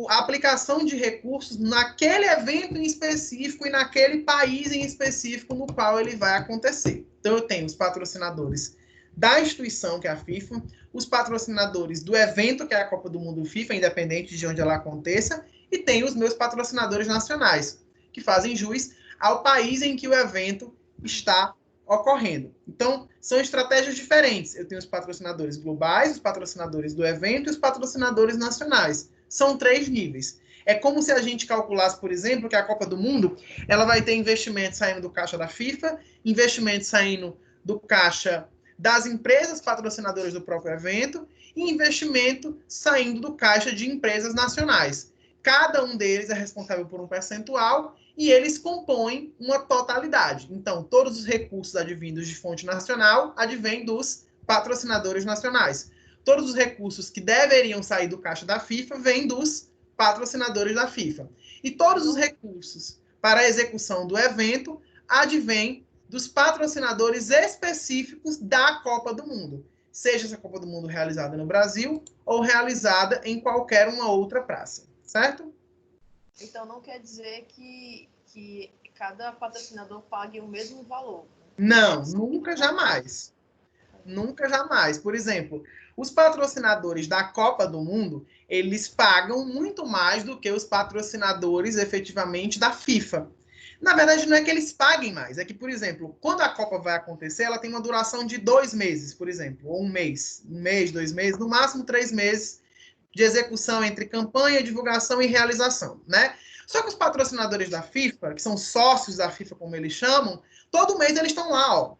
a aplicação de recursos naquele evento em específico e naquele país em específico no qual ele vai acontecer. Então, eu tenho os patrocinadores da instituição, que é a FIFA, os patrocinadores do evento, que é a Copa do Mundo FIFA, independente de onde ela aconteça, e tenho os meus patrocinadores nacionais, que fazem jus ao país em que o evento está ocorrendo. Então, são estratégias diferentes. Eu tenho os patrocinadores globais, os patrocinadores do evento e os patrocinadores nacionais. São 3 níveis. É como se a gente calculasse, por exemplo, que a Copa do Mundo ela vai ter investimento saindo do caixa da FIFA, investimento saindo do caixa das empresas patrocinadoras do próprio evento e investimento saindo do caixa de empresas nacionais. Cada um deles é responsável por um percentual e eles compõem uma totalidade. Então, todos os recursos advindos de fonte nacional advêm dos patrocinadores nacionais. Todos os recursos que deveriam sair do caixa da FIFA vêm dos patrocinadores da FIFA. E todos os recursos para a execução do evento advêm dos patrocinadores específicos da Copa do Mundo. Seja essa Copa do Mundo realizada no Brasil ou realizada em qualquer uma outra praça. Certo? Então, não quer dizer que cada patrocinador pague o mesmo valor. Não, nunca, jamais. Nunca, jamais. Por exemplo, os patrocinadores da Copa do Mundo, eles pagam muito mais do que os patrocinadores, efetivamente, da FIFA. Na verdade, não é que eles paguem mais. É que, por exemplo, quando a Copa vai acontecer, ela tem uma duração de 2 meses, por exemplo. Ou 1 mês. 1 mês, 2 meses, no máximo 3 meses de execução entre campanha, divulgação e realização, né? Só que os patrocinadores da FIFA, que são sócios da FIFA, como eles chamam, todo mês eles estão lá, ó,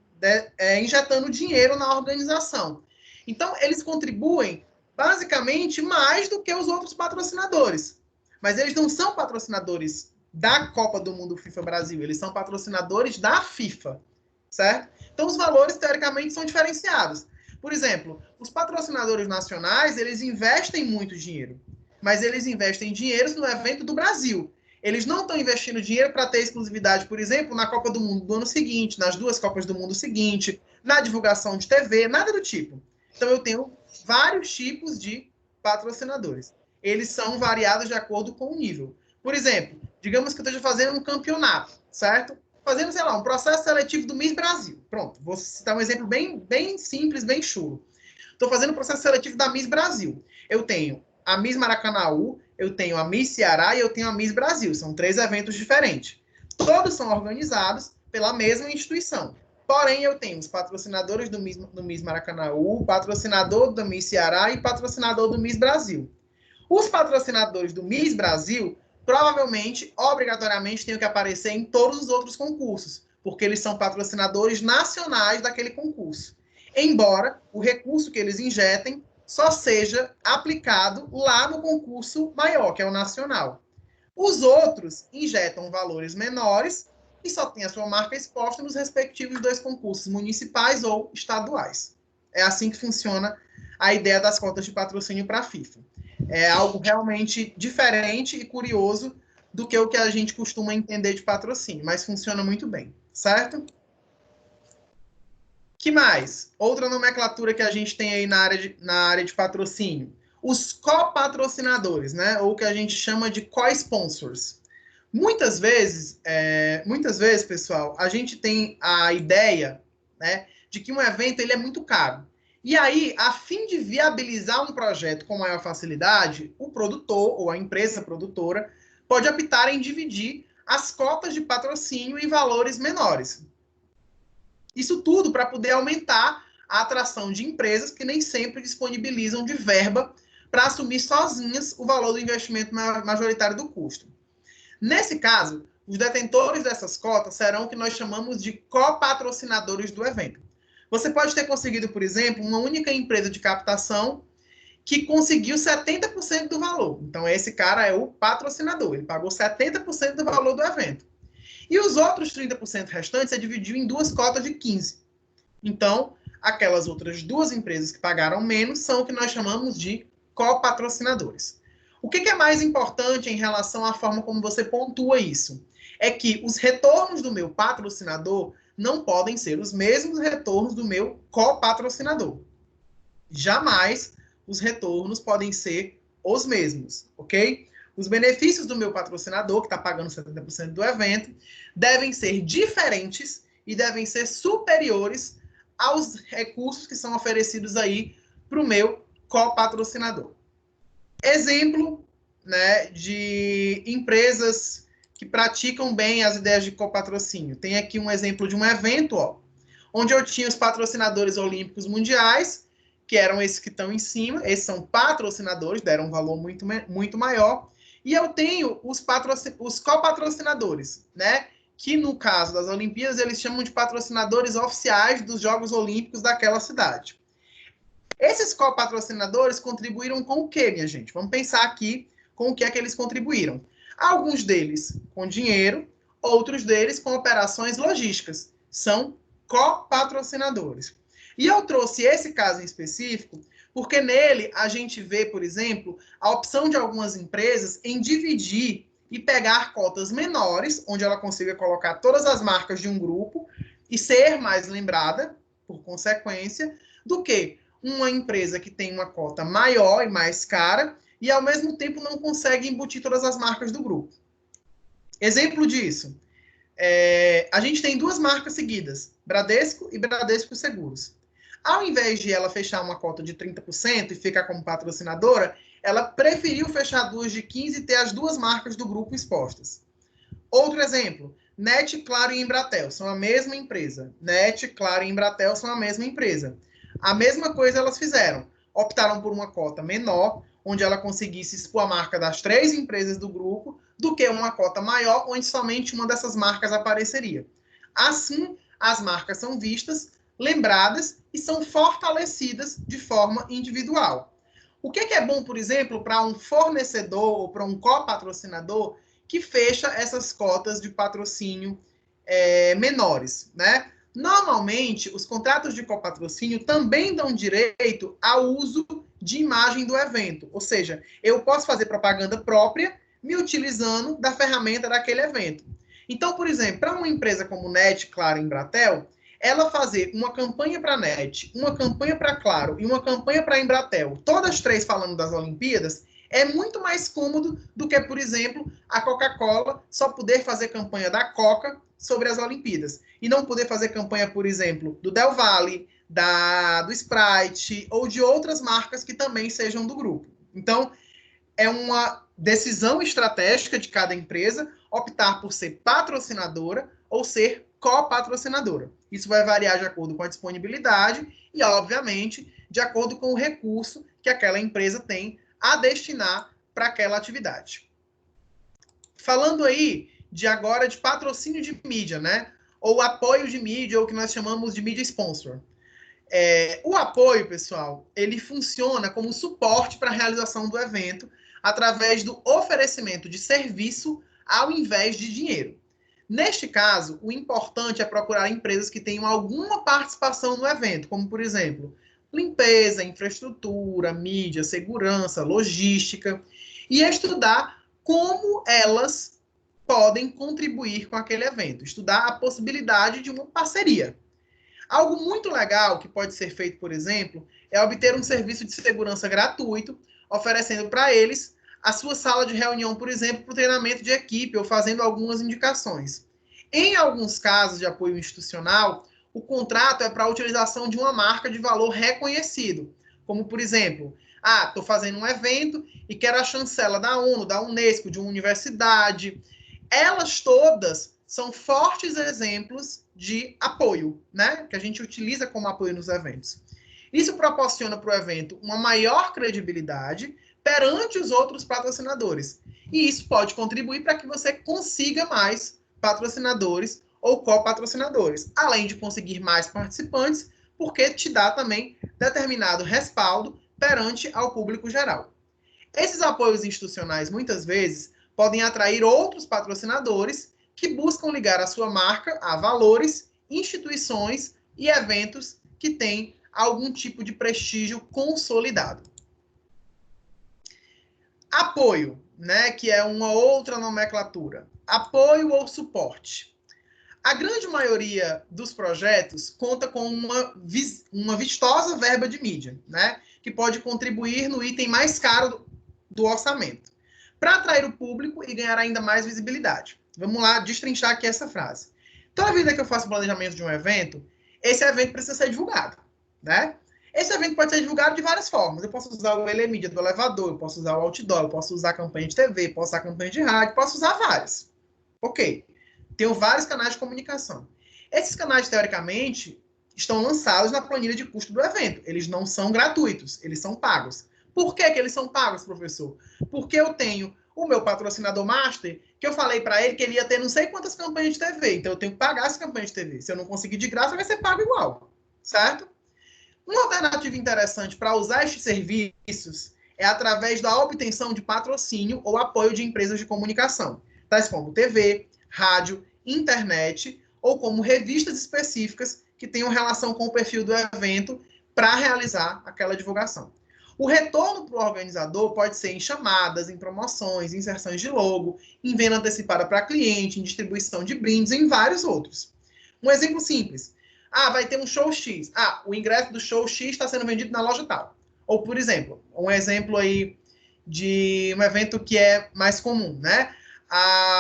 injetando dinheiro na organização. Então, eles contribuem, basicamente, mais do que os outros patrocinadores. Mas eles não são patrocinadores da Copa do Mundo FIFA Brasil, eles são patrocinadores da FIFA, certo? Então, os valores, teoricamente, são diferenciados. Por exemplo, os patrocinadores nacionais, eles investem muito dinheiro, mas eles investem dinheiro no evento do Brasil. Eles não estão investindo dinheiro para ter exclusividade, por exemplo, na Copa do Mundo do ano seguinte, nas 2 Copas do Mundo seguinte, na divulgação de TV, nada do tipo. Então, eu tenho vários tipos de patrocinadores. Eles são variados de acordo com o nível. Por exemplo, digamos que eu esteja fazendo um campeonato, certo? Fazendo, sei lá, um processo seletivo do Miss Brasil. Pronto, vou citar um exemplo bem simples, bem chulo. Estou fazendo o processo seletivo da Miss Brasil. Eu tenho a Miss Maracanaú, eu tenho a Miss Ceará e eu tenho a Miss Brasil. São 3 eventos diferentes. Todos são organizados pela mesma instituição. Porém, eu tenho os patrocinadores do Miss Maracanaú, patrocinador do Miss Ceará e patrocinador do Miss Brasil. Os patrocinadores do Miss Brasil provavelmente, obrigatoriamente, tenham que aparecer em todos os outros concursos, porque eles são patrocinadores nacionais daquele concurso. Embora o recurso que eles injetem só seja aplicado lá no concurso maior, que é o nacional. Os outros injetam valores menores e só tem a sua marca exposta nos respectivos 2 concursos, municipais ou estaduais. É assim que funciona a ideia das cotas de patrocínio para a FIFA. É algo realmente diferente e curioso do que o que a gente costuma entender de patrocínio, mas funciona muito bem, certo? Que mais? Outra nomenclatura que a gente tem aí na área de patrocínio. Os copatrocinadores, né? Ou o que a gente chama de co-sponsors. Muitas vezes, pessoal, a gente tem a ideia, né, de que um evento ele é muito caro. E aí, a fim de viabilizar um projeto com maior facilidade, o produtor ou a empresa produtora pode optar em dividir as cotas de patrocínio em valores menores. Isso tudo para poder aumentar a atração de empresas que nem sempre disponibilizam de verba para assumir sozinhas o valor do investimento majoritário do custo. Nesse caso, os detentores dessas cotas serão o que nós chamamos de copatrocinadores do evento. Você pode ter conseguido, por exemplo, uma única empresa de captação que conseguiu 70% do valor. Então, esse cara é o patrocinador. Ele pagou 70% do valor do evento. E os outros 30% restantes é dividido em duas cotas de 15%. Então, aquelas outras duas empresas que pagaram menos são o que nós chamamos de copatrocinadores. O que é mais importante em relação à forma como você pontua isso? É que os retornos do meu patrocinador não podem ser os mesmos retornos do meu copatrocinador. Jamais os retornos podem ser os mesmos, ok? Os benefícios do meu patrocinador, que está pagando 70% do evento, devem ser diferentes e devem ser superiores aos recursos que são oferecidos aí para o meu copatrocinador. Exemplo, né, de empresas que praticam bem as ideias de copatrocínio. Tem aqui um exemplo de um evento, ó, onde eu tinha os patrocinadores olímpicos mundiais, que eram esses que estão em cima. Esses são patrocinadores, deram um valor muito maior. E eu tenho os copatrocinadores, né? Que no caso das Olimpíadas, eles chamam de patrocinadores oficiais dos Jogos Olímpicos daquela cidade. Esses copatrocinadores contribuíram com o quê, minha gente? Vamos pensar aqui com o que é que eles contribuíram. Alguns deles com dinheiro, outros deles com operações logísticas. São copatrocinadores. E eu trouxe esse caso em específico porque nele a gente vê, por exemplo, a opção de algumas empresas em dividir e pegar cotas menores, onde ela consiga colocar todas as marcas de um grupo e ser mais lembrada, por consequência, do que uma empresa que tem uma cota maior e mais cara e, ao mesmo tempo, não consegue embutir todas as marcas do grupo. Exemplo disso, a gente tem duas marcas seguidas, Bradesco e Bradesco Seguros. Ao invés de ela fechar uma cota de 30% e ficar como patrocinadora, ela preferiu fechar duas de 15% e ter as duas marcas do grupo expostas. Outro exemplo, NET, Claro e Embratel são a mesma empresa. NET, Claro e Embratel são a mesma empresa. A mesma coisa elas fizeram. Optaram por uma cota menor, onde ela conseguisse expor a marca das 3 empresas do grupo, do que uma cota maior, onde somente uma dessas marcas apareceria. Assim, as marcas são vistas, lembradas e são fortalecidas de forma individual. O que é bom, por exemplo, para um fornecedor ou para um copatrocinador que fecha essas cotas de patrocínio menores, né? Normalmente, os contratos de copatrocínio também dão direito ao uso de imagem do evento. Ou seja, eu posso fazer propaganda própria me utilizando da ferramenta daquele evento. Então, por exemplo, para uma empresa como NET, Claro e Embratel, ela fazer uma campanha para a NET, uma campanha para Claro e uma campanha para a Embratel, todas 3 falando das Olimpíadas, é muito mais cômodo do que, por exemplo, a Coca-Cola só poder fazer campanha da Coca sobre as Olimpíadas. E não poder fazer campanha, por exemplo, do Del Valle, do Sprite ou de outras marcas que também sejam do grupo. Então, é uma decisão estratégica de cada empresa optar por ser patrocinadora ou ser copatrocinadora. Isso vai variar de acordo com a disponibilidade e, obviamente, de acordo com o recurso que aquela empresa tem a destinar para aquela atividade. Falando aí agora de patrocínio de mídia, né? Ou apoio de mídia, ou o que nós chamamos de mídia sponsor. O apoio, pessoal, ele funciona como suporte para a realização do evento através do oferecimento de serviço ao invés de dinheiro. Neste caso, o importante é procurar empresas que tenham alguma participação no evento, como, por exemplo, limpeza, infraestrutura, mídia, segurança, logística, e estudar como elas podem contribuir com aquele evento, estudar a possibilidade de uma parceria. Algo muito legal que pode ser feito, por exemplo, é obter um serviço de segurança gratuito, oferecendo para eles a sua sala de reunião, por exemplo, para o treinamento de equipe, ou fazendo algumas indicações. Em alguns casos de apoio institucional, o contrato é para a utilização de uma marca de valor reconhecido, como, por exemplo, estou fazendo um evento e quero a chancela da ONU, da Unesco, de uma universidade. Elas todas são fortes exemplos de apoio, né? Que a gente utiliza como apoio nos eventos. Isso proporciona para o evento uma maior credibilidade perante os outros patrocinadores. E isso pode contribuir para que você consiga mais patrocinadores ou copatrocinadores, além de conseguir mais participantes, porque te dá também determinado respaldo perante ao público geral. Esses apoios institucionais, muitas vezes, podem atrair outros patrocinadores que buscam ligar a sua marca a valores, instituições e eventos que têm algum tipo de prestígio consolidado. Apoio, né, que é uma outra nomenclatura. Apoio ou suporte. A grande maioria dos projetos conta com uma vistosa verba de mídia, né, que pode contribuir no item mais caro do orçamento, para atrair o público e ganhar ainda mais visibilidade. Vamos lá destrinchar aqui essa frase. Toda vida que eu faço planejamento de um evento, esse evento precisa ser divulgado, né? Esse evento pode ser divulgado de várias formas. Eu posso usar o elemídia do elevador, eu posso usar o outdoor, eu posso usar a campanha de TV, posso usar a campanha de rádio, posso usar várias. Ok. Tenho vários canais de comunicação. Esses canais, teoricamente, estão lançados na planilha de custo do evento. Eles não são gratuitos, eles são pagos. Por que eles são pagos, professor? Porque eu tenho o meu patrocinador master, que eu falei para ele que ele ia ter não sei quantas campanhas de TV. Então, eu tenho que pagar essa campanha de TV. Se eu não conseguir de graça, vai ser pago igual. Certo? Uma alternativa interessante para usar estes serviços é através da obtenção de patrocínio ou apoio de empresas de comunicação, tais como TV, rádio, internet, ou como revistas específicas que tenham relação com o perfil do evento para realizar aquela divulgação. O retorno para o organizador pode ser em chamadas, em promoções, em inserções de logo, em venda antecipada para cliente, em distribuição de brindes, em vários outros. Um exemplo simples. Vai ter um show X. O ingresso do show X está sendo vendido na loja tal. Ou, por exemplo, um exemplo aí de um evento que é mais comum, né?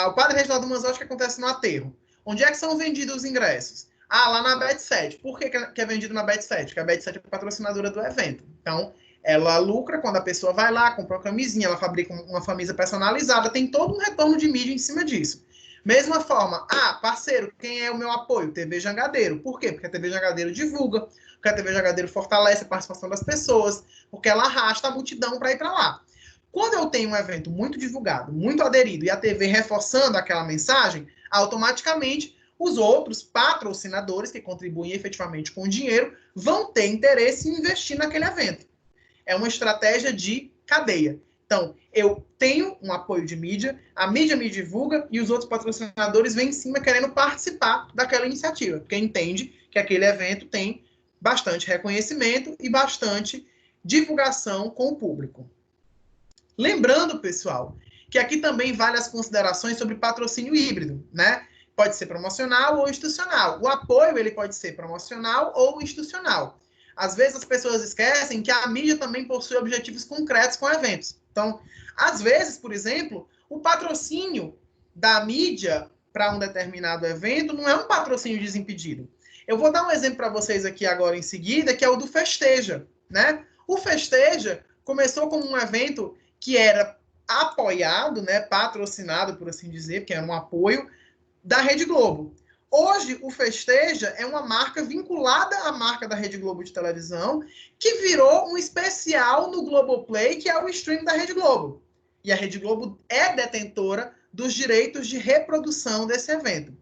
O Padre Reginaldo Manzotti, que acontece no aterro. Onde é que são vendidos os ingressos? Lá na Bet7. Por que é vendido na Bet7? Porque a Bet7 é patrocinadora do evento. Então, ela lucra quando a pessoa vai lá, compra uma camisinha, ela fabrica uma camisa personalizada, tem todo um retorno de mídia em cima disso. Mesma forma, parceiro, quem é o meu apoio? TV Jangadeiro. Por quê? Porque a TV Jangadeiro divulga, porque a TV Jangadeiro fortalece a participação das pessoas, porque ela arrasta a multidão para ir para lá. Quando eu tenho um evento muito divulgado, muito aderido, e a TV reforçando aquela mensagem, automaticamente os outros patrocinadores que contribuem efetivamente com o dinheiro vão ter interesse em investir naquele evento. É uma estratégia de cadeia. Então, eu tenho um apoio de mídia, a mídia me divulga e os outros patrocinadores vêm em cima querendo participar daquela iniciativa, porque entende que aquele evento tem bastante reconhecimento e bastante divulgação com o público. Lembrando, pessoal, que aqui também vale as considerações sobre patrocínio híbrido, né? Pode ser promocional ou institucional. O apoio ele pode ser promocional ou institucional. Às vezes as pessoas esquecem que a mídia também possui objetivos concretos com eventos. Então, às vezes, por exemplo, o patrocínio da mídia para um determinado evento não é um patrocínio desimpedido. Eu vou dar um exemplo para vocês aqui agora em seguida, que é o do Festeja, né? O Festeja começou como um evento que era apoiado, né, patrocinado, por assim dizer, porque era um apoio da Rede Globo. Hoje, o Festeja é uma marca vinculada à marca da Rede Globo de televisão, que virou um especial no Globoplay, que é o stream da Rede Globo. E a Rede Globo é detentora dos direitos de reprodução desse evento.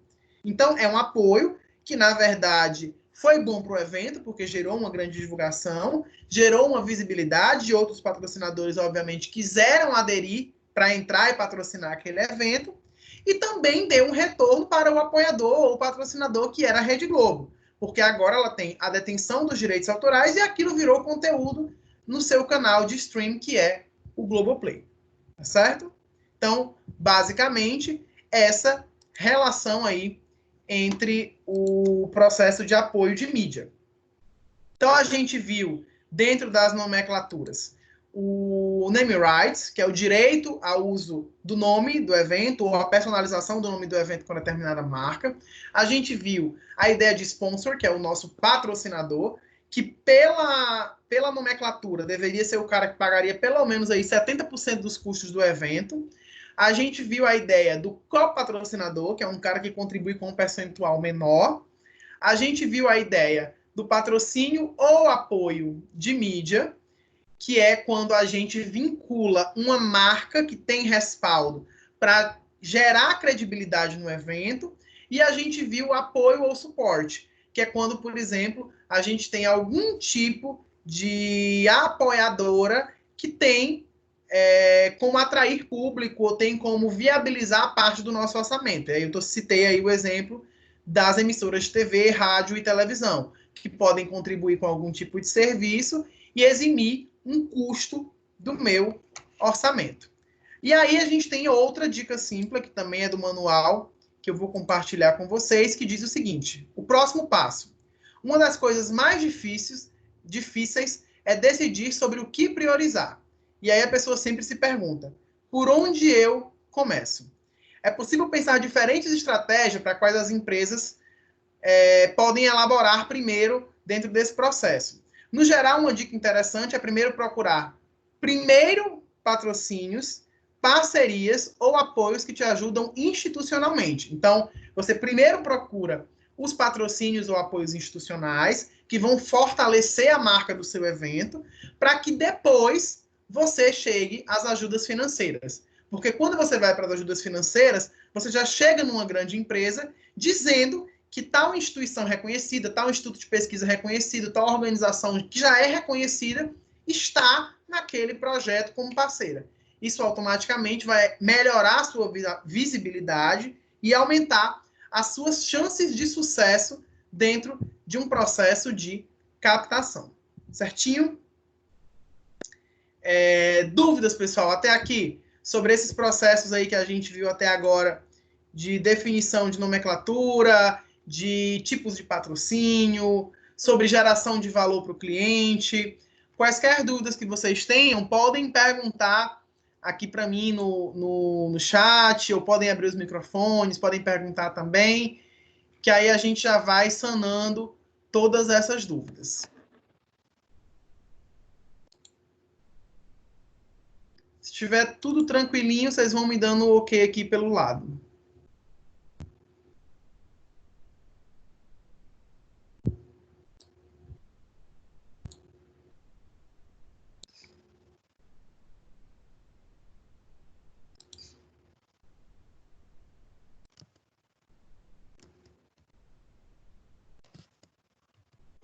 Então, é um apoio que, na verdade, foi bom para o evento, porque gerou uma grande divulgação, gerou uma visibilidade, e outros patrocinadores, obviamente, quiseram aderir para entrar e patrocinar aquele evento, e também deu um retorno para o apoiador ou patrocinador, que era a Rede Globo. porque agora ela tem a detenção dos direitos autorais e aquilo virou conteúdo no seu canal de stream, que é o Globoplay. Tá certo? Então, basicamente, essa relação aí entre o processo de apoio de mídia. Então, a gente viu, dentro das nomenclaturas, o name rights, que é o direito ao uso do nome do evento, ou a personalização do nome do evento com determinada marca. A gente viu a ideia de sponsor, que é o nosso patrocinador, que pela nomenclatura deveria ser o cara que pagaria pelo menos aí 70% dos custos do evento. A gente viu a ideia do copatrocinador, que é um cara que contribui com um percentual menor. A gente viu a ideia do patrocínio ou apoio de mídia, que é quando a gente vincula uma marca que tem respaldo para gerar credibilidade no evento. E a gente viu o apoio ou suporte, que é quando, por exemplo, a gente tem algum tipo de apoiadora que tem como atrair público ou tem como viabilizar parte do nosso orçamento. Aí eu citei aí o exemplo das emissoras de TV, rádio e televisão, que podem contribuir com algum tipo de serviço e eximir um custo do meu orçamento. E aí a gente tem outra dica simples, que também é do manual, que eu vou compartilhar com vocês, que diz o seguinte: o próximo passo. Uma das coisas mais difíceis é decidir sobre o que priorizar. E aí a pessoa sempre se pergunta, por onde eu começo? É possível pensar diferentes estratégias para quais as empresas podem elaborar primeiro dentro desse processo. No geral, uma dica interessante é primeiro procurar patrocínios, parcerias ou apoios que te ajudam institucionalmente. Então, você primeiro procura os patrocínios ou apoios institucionais que vão fortalecer a marca do seu evento, para que depois você chegue às ajudas financeiras. Porque quando você vai para as ajudas financeiras, você já chega numa grande empresa dizendo que tal instituição reconhecida, tal instituto de pesquisa reconhecido, tal organização que já é reconhecida, está naquele projeto como parceira. Isso automaticamente vai melhorar a sua visibilidade e aumentar as suas chances de sucesso dentro de um processo de captação. Certinho? Dúvidas, pessoal, até aqui, sobre esses processos aí que a gente viu até agora, de definição de nomenclatura, de tipos de patrocínio, sobre geração de valor para o cliente. Quaisquer dúvidas que vocês tenham, podem perguntar aqui para mim no chat, ou podem abrir os microfones, podem perguntar também, que aí a gente já vai sanando todas essas dúvidas. Se tiver tudo tranquilinho, vocês vão me dando o ok aqui pelo lado.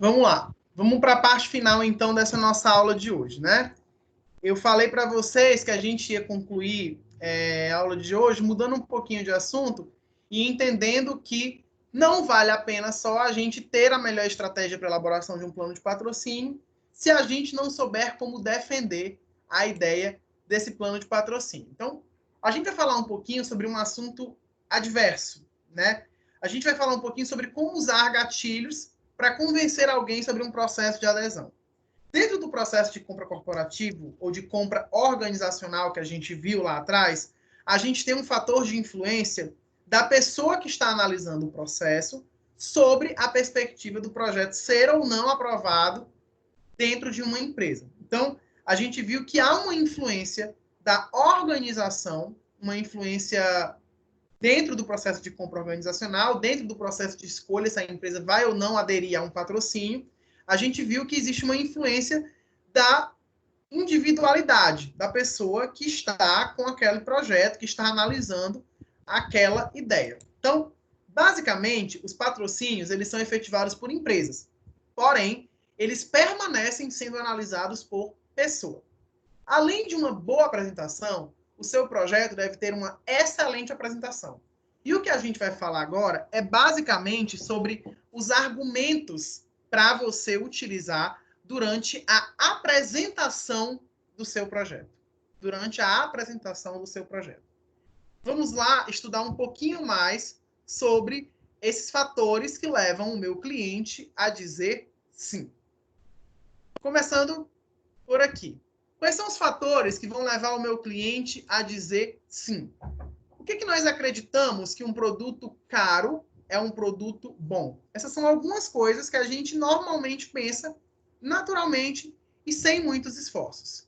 Vamos lá. Vamos para a parte final, então, dessa nossa aula de hoje, né? Eu falei para vocês que a gente ia concluir a aula de hoje mudando um pouquinho de assunto e entendendo que não vale a pena só a gente ter a melhor estratégia para a elaboração de um plano de patrocínio se a gente não souber como defender a ideia desse plano de patrocínio. Então, a gente vai falar um pouquinho sobre um assunto adverso, né? A gente vai falar um pouquinho sobre como usar gatilhos para convencer alguém sobre um processo de adesão. Dentro do processo de compra corporativo ou de compra organizacional que a gente viu lá atrás, a gente tem um fator de influência da pessoa que está analisando o processo sobre a perspectiva do projeto ser ou não aprovado dentro de uma empresa. Então, a gente viu que há uma influência da organização, uma influência dentro do processo de compra organizacional, dentro do processo de escolha se a empresa vai ou não aderir a um patrocínio. A gente viu que existe uma influência da individualidade da pessoa que está com aquele projeto, que está analisando aquela ideia. Então, basicamente, os patrocínios eles são efetivados por empresas, porém, eles permanecem sendo analisados por pessoa. Além de uma boa apresentação, o seu projeto deve ter uma excelente apresentação. E o que a gente vai falar agora é basicamente sobre os argumentos para você utilizar durante a apresentação do seu projeto. Durante a apresentação do seu projeto. Vamos lá estudar um pouquinho mais sobre esses fatores que levam o meu cliente a dizer sim. Começando por aqui. Quais são os fatores que vão levar o meu cliente a dizer sim? Por que nós acreditamos que um produto caro é um produto bom? Essas são algumas coisas que a gente normalmente pensa naturalmente e sem muitos esforços.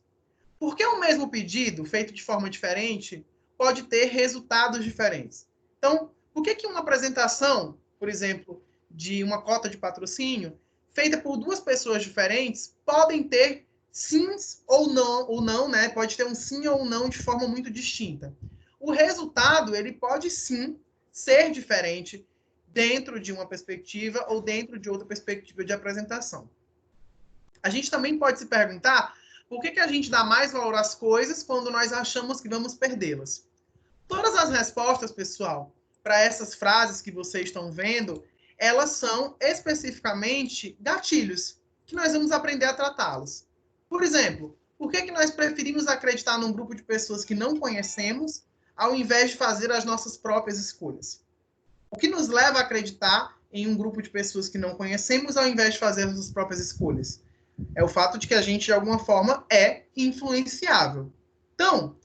Por que o mesmo pedido, feito de forma diferente, pode ter resultados diferentes? Então, por que uma apresentação, por exemplo, de uma cota de patrocínio, feita por duas pessoas diferentes, podem ter sims ou não, né? Pode ter um sim ou um não de forma muito distinta. O resultado, ele pode sim ser diferente dentro de uma perspectiva ou dentro de outra perspectiva de apresentação. A gente também pode se perguntar por que a gente dá mais valor às coisas quando nós achamos que vamos perdê-las. Todas as respostas, pessoal, para essas frases que vocês estão vendo, elas são especificamente gatilhos, que nós vamos aprender a tratá-los. Por exemplo, por que nós preferimos acreditar num grupo de pessoas que não conhecemos, ao invés de fazer as nossas próprias escolhas? O que nos leva a acreditar em um grupo de pessoas que não conhecemos, ao invés de fazer as nossas próprias escolhas? É o fato de que a gente, de alguma forma, é influenciável. Então,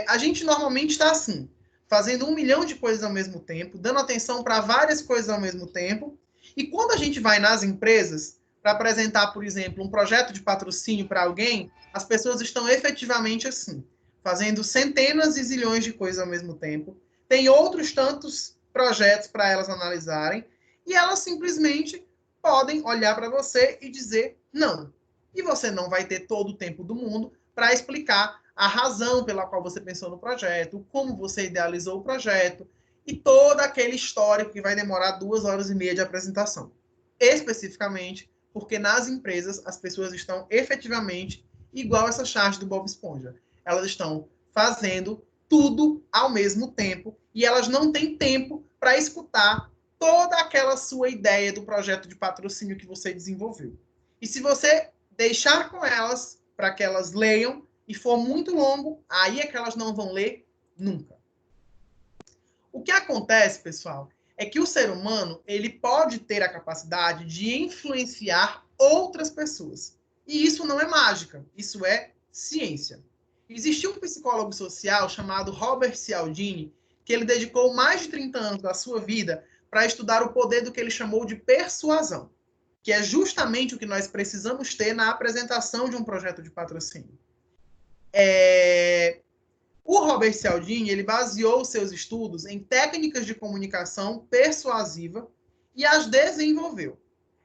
a gente normalmente está assim, fazendo 1 milhão de coisas ao mesmo tempo, dando atenção para várias coisas ao mesmo tempo, e quando a gente vai nas empresas para apresentar, por exemplo, um projeto de patrocínio para alguém, as pessoas estão efetivamente assim, fazendo centenas e zilhões de coisas ao mesmo tempo, tem outros tantos projetos para elas analisarem, e elas simplesmente podem olhar para você e dizer não. E você não vai ter todo o tempo do mundo para explicar a razão pela qual você pensou no projeto, como você idealizou o projeto, e todo aquele histórico que vai demorar 2 horas e meia de apresentação. Especificamente porque nas empresas as pessoas estão efetivamente igual essa charge do Bob Esponja. Elas estão fazendo tudo ao mesmo tempo e elas não têm tempo para escutar toda aquela sua ideia do projeto de patrocínio que você desenvolveu. E se você deixar com elas para que elas leiam e for muito longo, aí é que elas não vão ler nunca. O que acontece, pessoal, é que o ser humano ele pode ter a capacidade de influenciar outras pessoas. E isso não é mágica, isso é ciência. Existiu um psicólogo social chamado Robert Cialdini, que ele dedicou mais de 30 anos da sua vida para estudar o poder do que ele chamou de persuasão, que é justamente o que nós precisamos ter na apresentação de um projeto de patrocínio. O Robert Cialdini ele baseou seus estudos em técnicas de comunicação persuasiva e as desenvolveu.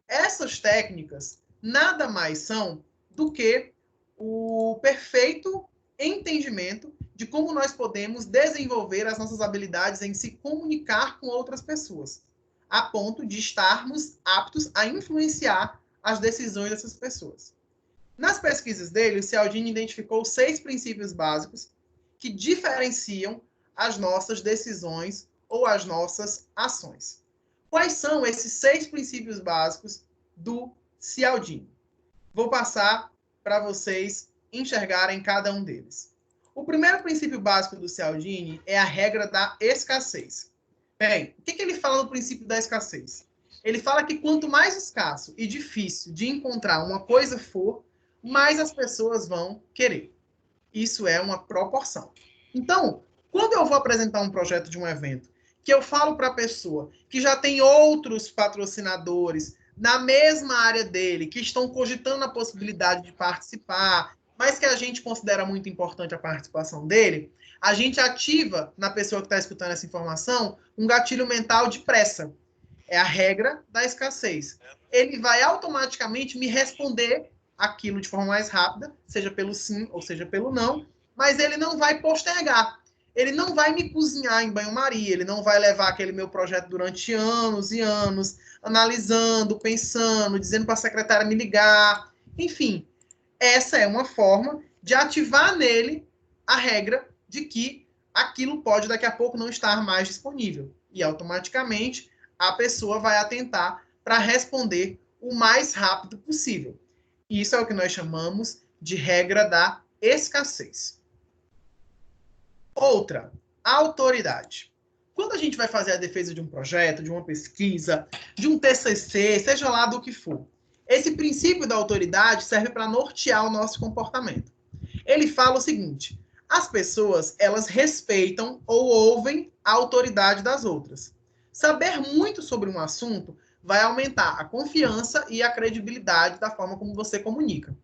Essas técnicas nada mais são do que o perfeito entendimento de como nós podemos desenvolver as nossas habilidades em se comunicar com outras pessoas, a ponto de estarmos aptos a influenciar as decisões dessas pessoas. Nas pesquisas dele, o Cialdini identificou 6 princípios básicos que diferenciam as nossas decisões ou as nossas ações. Quais são esses 6 princípios básicos do Cialdini? Vou passar para vocês enxergarem cada um deles. O primeiro princípio básico do Cialdini é a regra da escassez. Bem, o que ele fala no princípio da escassez? Ele fala que quanto mais escasso e difícil de encontrar uma coisa for, mais as pessoas vão querer. Isso é uma proporção. Então, quando eu vou apresentar um projeto de um evento, que eu falo para a pessoa que já tem outros patrocinadores na mesma área dele, que estão cogitando a possibilidade de participar, mas que a gente considera muito importante a participação dele, a gente ativa na pessoa que está escutando essa informação um gatilho mental de pressa. É a regra da escassez. Ele vai automaticamente me responder aquilo de forma mais rápida, seja pelo sim ou seja pelo não, mas ele não vai postergar. Ele não vai me cozinhar em banho-maria, ele não vai levar aquele meu projeto durante anos e anos, analisando, pensando, dizendo para a secretária me ligar. Enfim, essa é uma forma de ativar nele a regra de que aquilo pode daqui a pouco não estar mais disponível. E automaticamente a pessoa vai atentar para responder o mais rápido possível. Isso é o que nós chamamos de regra da escassez. Outra, autoridade. Quando a gente vai fazer a defesa de um projeto, de uma pesquisa, de um TCC, seja lá do que for, esse princípio da autoridade serve para nortear o nosso comportamento. Ele fala o seguinte: as pessoas, elas respeitam ou ouvem a autoridade das outras. Saber muito sobre um assunto vai aumentar a confiança e a credibilidade da forma como você comunica.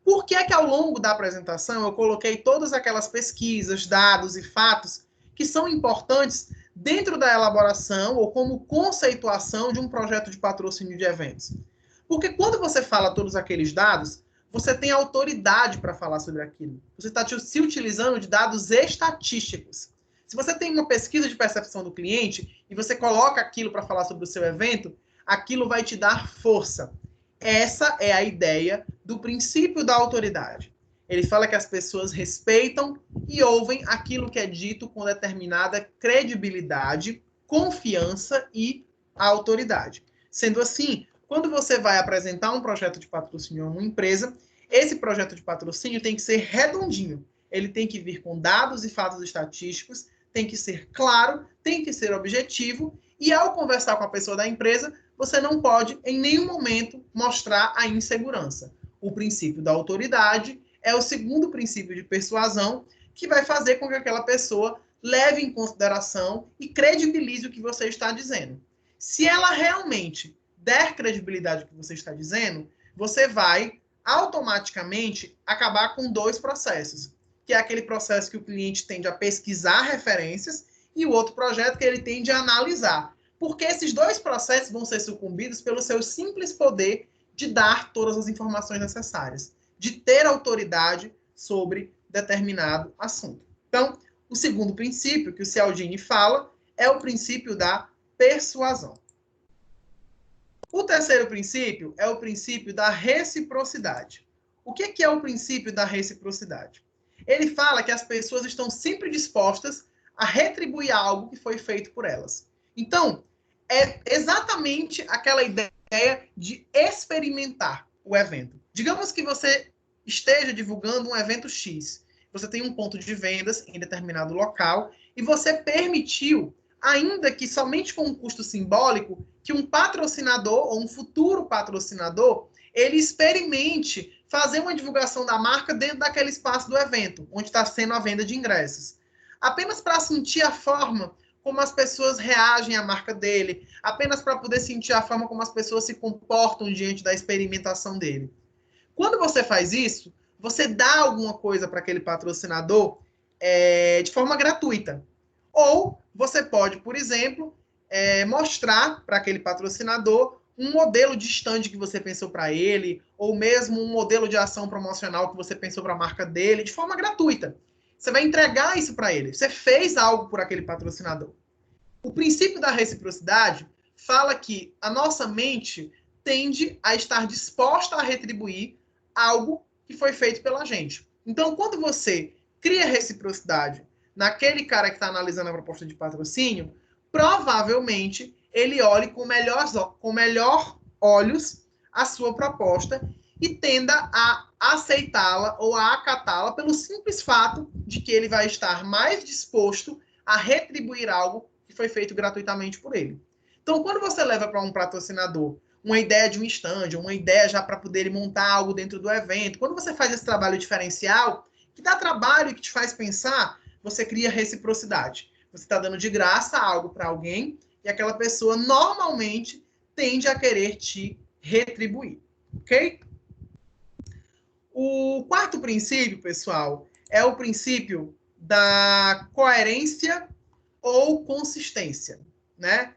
Por que é que ao longo da apresentação eu coloquei todas aquelas pesquisas, dados e fatos que são importantes dentro da elaboração ou como conceituação de um projeto de patrocínio de eventos? Porque quando você fala todos aqueles dados, você tem autoridade para falar sobre aquilo. Você está se utilizando de dados estatísticos. Se você tem uma pesquisa de percepção do cliente e você coloca aquilo para falar sobre o seu evento, aquilo vai te dar força. Essa é a ideia do princípio da autoridade. Ele fala que as pessoas respeitam e ouvem aquilo que é dito com determinada credibilidade, confiança e autoridade. Sendo assim, quando você vai apresentar um projeto de patrocínio a uma empresa, esse projeto de patrocínio tem que ser redondinho. Ele tem que vir com dados e fatos estatísticos, tem que ser claro, tem que ser objetivo, e ao conversar com a pessoa da empresa, você não pode, em nenhum momento, mostrar a insegurança. O princípio da autoridade é o segundo princípio de persuasão que vai fazer com que aquela pessoa leve em consideração e credibilize o que você está dizendo. Se ela realmente der credibilidade ao que você está dizendo, você vai automaticamente acabar com dois processos, que é aquele processo que o cliente tende a pesquisar referências e o outro projeto que ele tende a analisar. Porque esses dois processos vão ser sucumbidos pelo seu simples poder de dar todas as informações necessárias, de ter autoridade sobre determinado assunto. Então, o segundo princípio que o Cialdini fala é o princípio da persuasão. O terceiro princípio é o princípio da reciprocidade. O que é o princípio da reciprocidade? Ele fala que as pessoas estão sempre dispostas a retribuir algo que foi feito por elas. Então, é exatamente aquela ideia de experimentar o evento. Digamos que você esteja divulgando um evento X. Você tem um ponto de vendas em determinado local e você permitiu, ainda que somente com um custo simbólico, que um patrocinador ou um futuro patrocinador, ele experimente fazer uma divulgação da marca dentro daquele espaço do evento, onde está sendo a venda de ingressos. Apenas para sentir a forma como as pessoas reagem à marca dele, apenas para poder sentir a forma como as pessoas se comportam diante da experimentação dele. Quando você faz isso, você dá alguma coisa para aquele patrocinador de forma gratuita. Ou você pode, por exemplo, mostrar para aquele patrocinador um modelo de stand que você pensou para ele, ou mesmo um modelo de ação promocional que você pensou para a marca dele, de forma gratuita. Você vai entregar isso para ele. Você fez algo por aquele patrocinador. O princípio da reciprocidade fala que a nossa mente tende a estar disposta a retribuir algo que foi feito pela gente. Então, quando você cria reciprocidade naquele cara que está analisando a proposta de patrocínio, provavelmente ele olhe com melhor olhos a sua proposta e tenda a aceitá-la ou a acatá-la pelo simples fato de que ele vai estar mais disposto a retribuir algo que foi feito gratuitamente por ele. Então, quando você leva para um patrocinador uma ideia de um stand, uma ideia já para poder ele montar algo dentro do evento, quando você faz esse trabalho diferencial, que dá trabalho e que te faz pensar, você cria reciprocidade. Você está dando de graça algo para alguém e aquela pessoa normalmente tende a querer te retribuir, ok? O quarto princípio, pessoal, é o princípio da coerência ou consistência, né?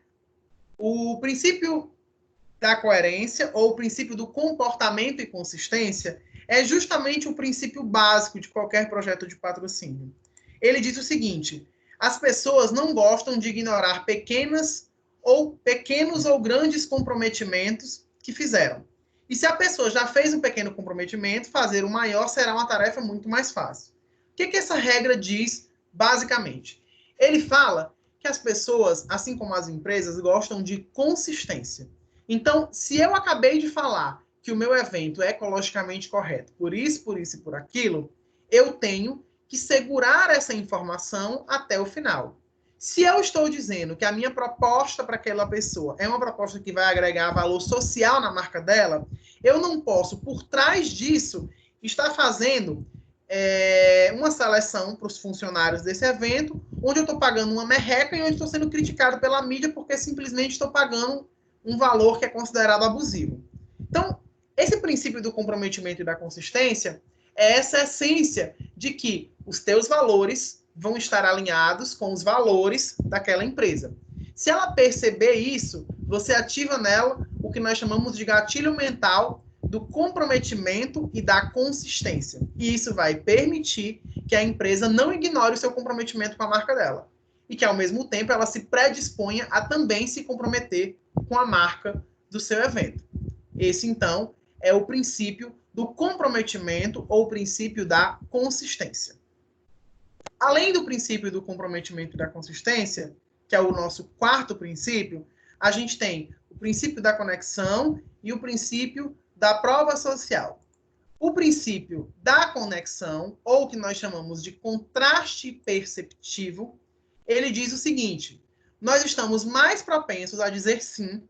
O princípio da coerência ou o princípio do comportamento e consistência é justamente o princípio básico de qualquer projeto de patrocínio. Ele diz o seguinte: as pessoas não gostam de ignorar pequenos ou grandes comprometimentos que fizeram. E se a pessoa já fez um pequeno comprometimento, fazer o maior será uma tarefa muito mais fácil. O que essa regra diz, basicamente? Ele fala que as pessoas, assim como as empresas, gostam de consistência. Então, se eu acabei de falar que o meu evento é ecologicamente correto, por isso e por aquilo, eu tenho que segurar essa informação até o final. Se eu estou dizendo que a minha proposta para aquela pessoa é uma proposta que vai agregar valor social na marca dela, eu não posso, por trás disso, estar fazendo uma seleção para os funcionários desse evento, onde eu estou pagando uma merreca e onde estou sendo criticado pela mídia porque simplesmente estou pagando um valor que é considerado abusivo. Então, esse princípio do comprometimento e da consistência é essa essência de que os teus valores vão estar alinhados com os valores daquela empresa. Se ela perceber isso, você ativa nela o que nós chamamos de gatilho mental do comprometimento e da consistência. E isso vai permitir que a empresa não ignore o seu comprometimento com a marca dela. E que, ao mesmo tempo, ela se predisponha a também se comprometer com a marca do seu evento. Esse, então, é o princípio do comprometimento ou o princípio da consistência. Além do princípio do comprometimento e da consistência, que é o nosso quarto princípio, a gente tem o princípio da conexão e o princípio da prova social. O princípio da conexão, ou que nós chamamos de contraste perceptivo, ele diz o seguinte: nós estamos mais propensos a dizer sim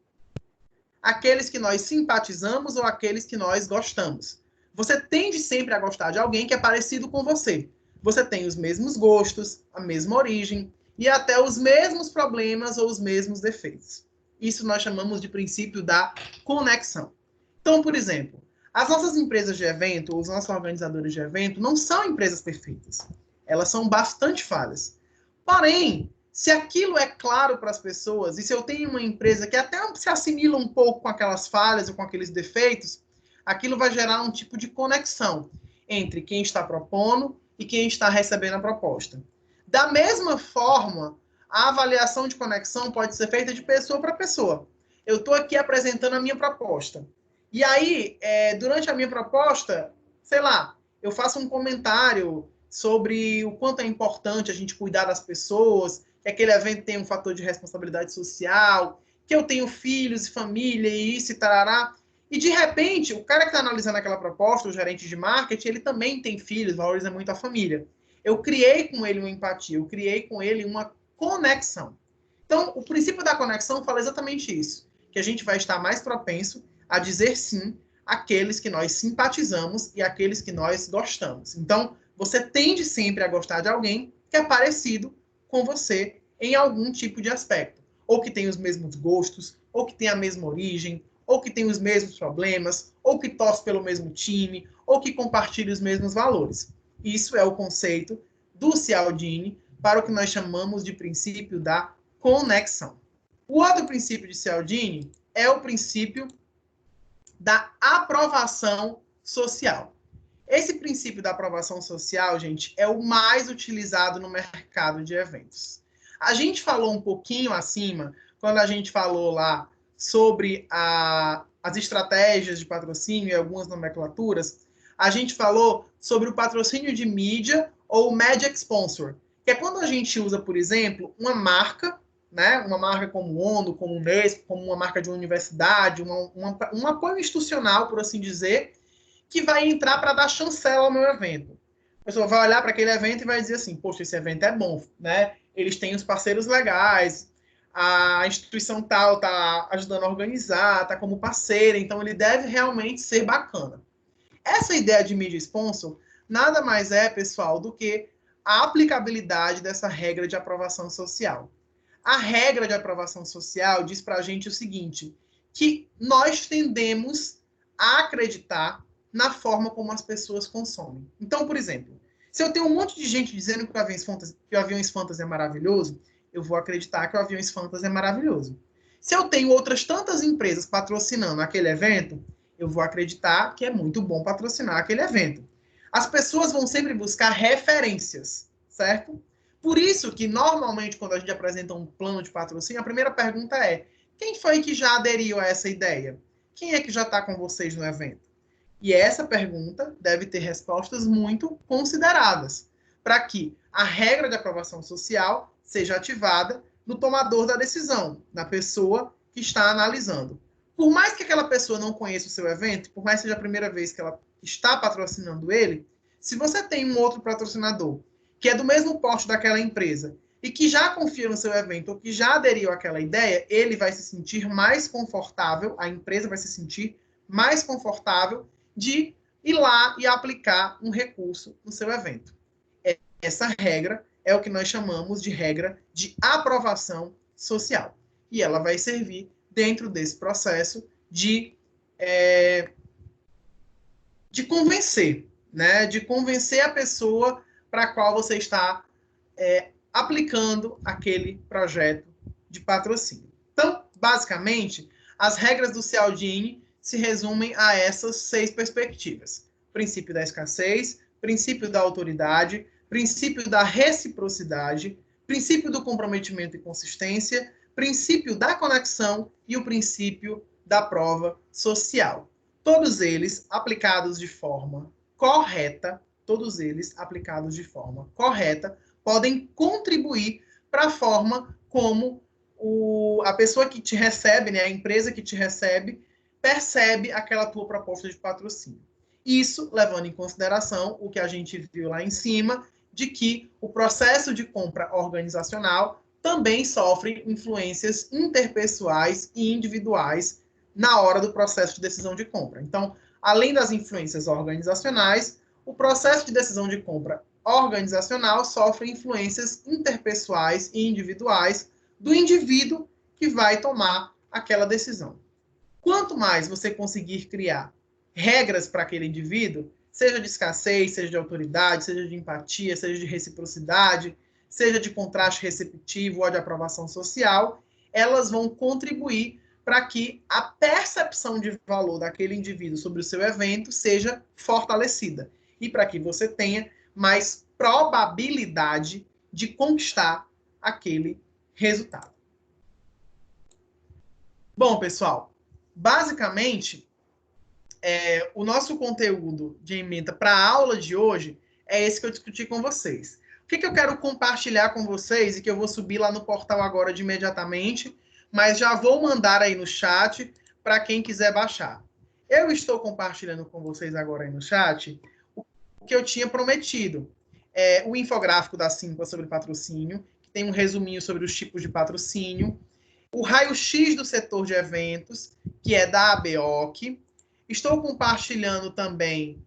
àqueles que nós simpatizamos ou àqueles que nós gostamos. Você tende sempre a gostar de alguém que é parecido com você. Você tem os mesmos gostos, a mesma origem e até os mesmos problemas ou os mesmos defeitos. Isso nós chamamos de princípio da conexão. Então, por exemplo, as nossas empresas de evento, os nossos organizadores de evento, não são empresas perfeitas. Elas são bastante falhas. Porém, se aquilo é claro para as pessoas, e se eu tenho uma empresa que até se assimila um pouco com aquelas falhas ou com aqueles defeitos, aquilo vai gerar um tipo de conexão entre quem está propondo e quem está recebendo a proposta. Da mesma forma, a avaliação de conexão pode ser feita de pessoa para pessoa. Eu estou aqui apresentando a minha proposta. E aí, durante a minha proposta, sei lá, eu faço um comentário sobre o quanto é importante a gente cuidar das pessoas, que aquele evento tem um fator de responsabilidade social, que eu tenho filhos e família e isso e tarará. E, de repente, o cara que está analisando aquela proposta, o gerente de marketing, ele também tem filhos, valoriza muito a família. Eu criei com ele uma empatia, eu criei com ele uma conexão. Então, o princípio da conexão fala exatamente isso, que a gente vai estar mais propenso a dizer sim àqueles que nós simpatizamos e àqueles que nós gostamos. Então, você tende sempre a gostar de alguém que é parecido com você em algum tipo de aspecto. Ou que tem os mesmos gostos, ou que tem a mesma origem, ou que tem os mesmos problemas, ou que torce pelo mesmo time, ou que compartilha os mesmos valores. Isso é o conceito do Cialdini para o que nós chamamos de princípio da conexão. O outro princípio de Cialdini é o princípio da aprovação social. Esse princípio da aprovação social, gente, é o mais utilizado no mercado de eventos. A gente falou um pouquinho acima, quando a gente falou lá sobre as estratégias de patrocínio e algumas nomenclaturas, a gente falou sobre o patrocínio de mídia ou Magic Sponsor, que é quando a gente usa, por exemplo, uma marca, né, uma marca como ONU, como Unesco, como uma marca de uma universidade, um apoio institucional, por assim dizer, que vai entrar para dar chancela ao meu evento. A pessoa vai olhar para aquele evento e vai dizer assim, poxa, esse evento é bom, né? Eles têm os parceiros legais, a instituição tal está ajudando a organizar, está como parceira, então ele deve realmente ser bacana. Essa ideia de mídia sponsor nada mais é, pessoal, do que a aplicabilidade dessa regra de aprovação social. A regra de aprovação social diz para a gente o seguinte, que nós tendemos a acreditar na forma como as pessoas consomem. Então, por exemplo, se eu tenho um monte de gente dizendo que o Aviões Fantasy é maravilhoso, eu vou acreditar que o Aviões Fantasy é maravilhoso. Se eu tenho outras tantas empresas patrocinando aquele evento, eu vou acreditar que é muito bom patrocinar aquele evento. As pessoas vão sempre buscar referências, certo? Por isso que, normalmente, quando a gente apresenta um plano de patrocínio, a primeira pergunta é, quem foi que já aderiu a essa ideia? Quem é que já está com vocês no evento? E essa pergunta deve ter respostas muito consideradas, para que a regra de aprovação social seja ativada no tomador da decisão, na pessoa que está analisando. Por mais que aquela pessoa não conheça o seu evento, por mais que seja a primeira vez que ela está patrocinando ele, se você tem um outro patrocinador que é do mesmo porte daquela empresa e que já confia no seu evento ou que já aderiu àquela ideia, ele vai se sentir mais confortável, a empresa vai se sentir mais confortável de ir lá e aplicar um recurso no seu evento. Essa regra é o que nós chamamos de regra de aprovação social. E ela vai servir dentro desse processo de convencer, né? De convencer a pessoa para a qual você está aplicando aquele projeto de patrocínio. Então, basicamente, as regras do Cialdini se resumem a essas 6 perspectivas. Princípio da escassez, princípio da autoridade, princípio da reciprocidade, princípio do comprometimento e consistência, princípio da conexão e o princípio da prova social. Todos eles aplicados de forma correta, podem contribuir para a forma como a pessoa que te recebe, né, a empresa que te recebe, percebe aquela tua proposta de patrocínio. Isso levando em consideração o que a gente viu lá em cima, de que o processo de compra organizacional também sofre influências interpessoais e individuais na hora do processo de decisão de compra. Então, além das influências organizacionais, o processo de decisão de compra organizacional sofre influências interpessoais e individuais do indivíduo que vai tomar aquela decisão. Quanto mais você conseguir criar regras para aquele indivíduo, seja de escassez, seja de autoridade, seja de empatia, seja de reciprocidade, seja de contraste receptivo ou de aprovação social, elas vão contribuir para que a percepção de valor daquele indivíduo sobre o seu evento seja fortalecida e para que você tenha mais probabilidade de conquistar aquele resultado. Bom, pessoal, basicamente, o nosso conteúdo de ementa para a aula de hoje é esse que eu discuti com vocês. O que eu quero compartilhar com vocês e que eu vou subir lá no portal agora de imediatamente, mas já vou mandar aí no chat para quem quiser baixar. Eu estou compartilhando com vocês agora aí no chat o que eu tinha prometido. O infográfico da Simpla sobre patrocínio, que tem um resuminho sobre os tipos de patrocínio. O raio-x do setor de eventos, que é da ABOC. Estou compartilhando também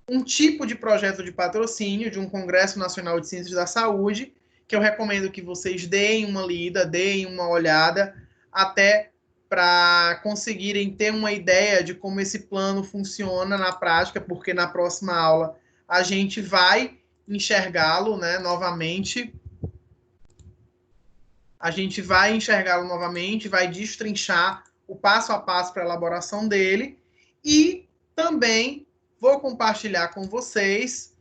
um tipo de projeto de patrocínio de um Congresso Nacional de Ciências da Saúde, que eu recomendo que vocês deem uma lida, deem uma olhada, até para conseguirem ter uma ideia de como esse plano funciona na prática, porque na próxima aula a gente vai enxergá-lo, né, novamente. A gente vai enxergá-lo novamente, vai destrinchar o passo a passo para a elaboração dele, e também vou compartilhar com vocês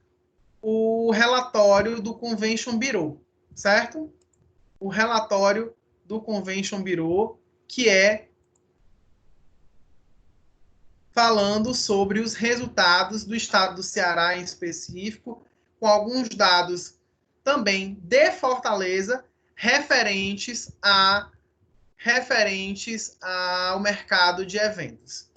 o relatório do Convention Bureau, certo? O relatório do Convention Bureau, que é falando sobre os resultados do estado do Ceará em específico, com alguns dados também de Fortaleza, referentes ao mercado de eventos.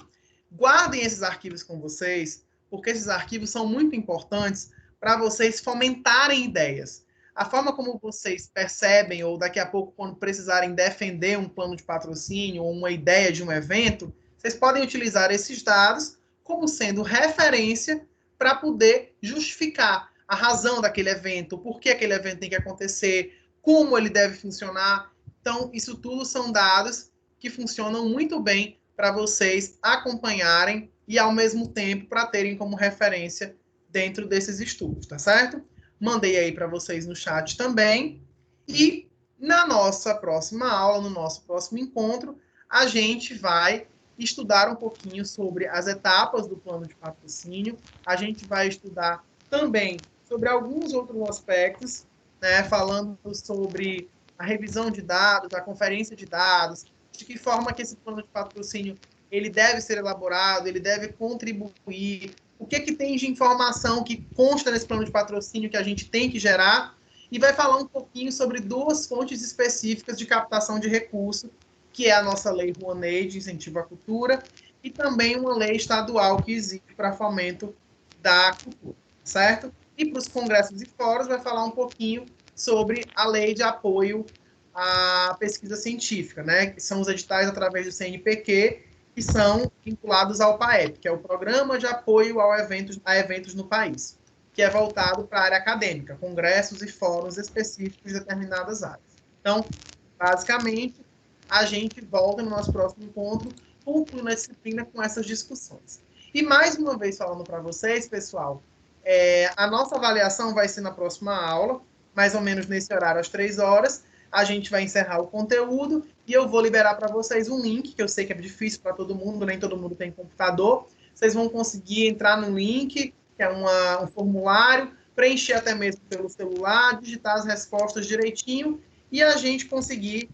Guardem esses arquivos com vocês, porque esses arquivos são muito importantes para vocês fomentarem ideias. A forma como vocês percebem, ou daqui a pouco, quando precisarem defender um plano de patrocínio ou uma ideia de um evento, vocês podem utilizar esses dados como sendo referência para poder justificar a razão daquele evento, por que aquele evento tem que acontecer, como ele deve funcionar. Então, isso tudo são dados que funcionam muito bem para vocês acompanharem e, ao mesmo tempo, para terem como referência dentro desses estudos, tá certo? Mandei aí para vocês no chat também. E na nossa próxima aula, no nosso próximo encontro, a gente vai estudar um pouquinho sobre as etapas do plano de patrocínio. A gente vai estudar também sobre alguns outros aspectos, né, falando sobre a revisão de dados, a conferência de dados, de que forma que esse plano de patrocínio ele deve ser elaborado, ele deve contribuir o que tem de informação que consta nesse plano de patrocínio que a gente tem que gerar, e vai falar um pouquinho sobre 2 fontes específicas de captação de recursos, que é a nossa Lei Rouanet de Incentivo à Cultura e também uma lei estadual que existe para fomento da cultura, certo? E para os congressos e fóruns vai falar um pouquinho sobre a Lei de Apoio à Pesquisa Científica, né? Que são os editais através do CNPq, que são vinculados ao PAEP, que é o Programa de Apoio a Eventos no País, que é voltado para a área acadêmica, congressos e fóruns específicos de determinadas áreas. Então, basicamente, a gente volta no nosso próximo encontro, concluindo a disciplina com essas discussões. E mais uma vez falando para vocês, pessoal, a nossa avaliação vai ser na próxima aula, mais ou menos nesse horário, às 3 horas. A gente vai encerrar o conteúdo e eu vou liberar para vocês um link, que eu sei que é difícil para todo mundo, nem todo mundo tem computador. Vocês vão conseguir entrar no link, que é um formulário, preencher até mesmo pelo celular, digitar as respostas direitinho e a gente conseguir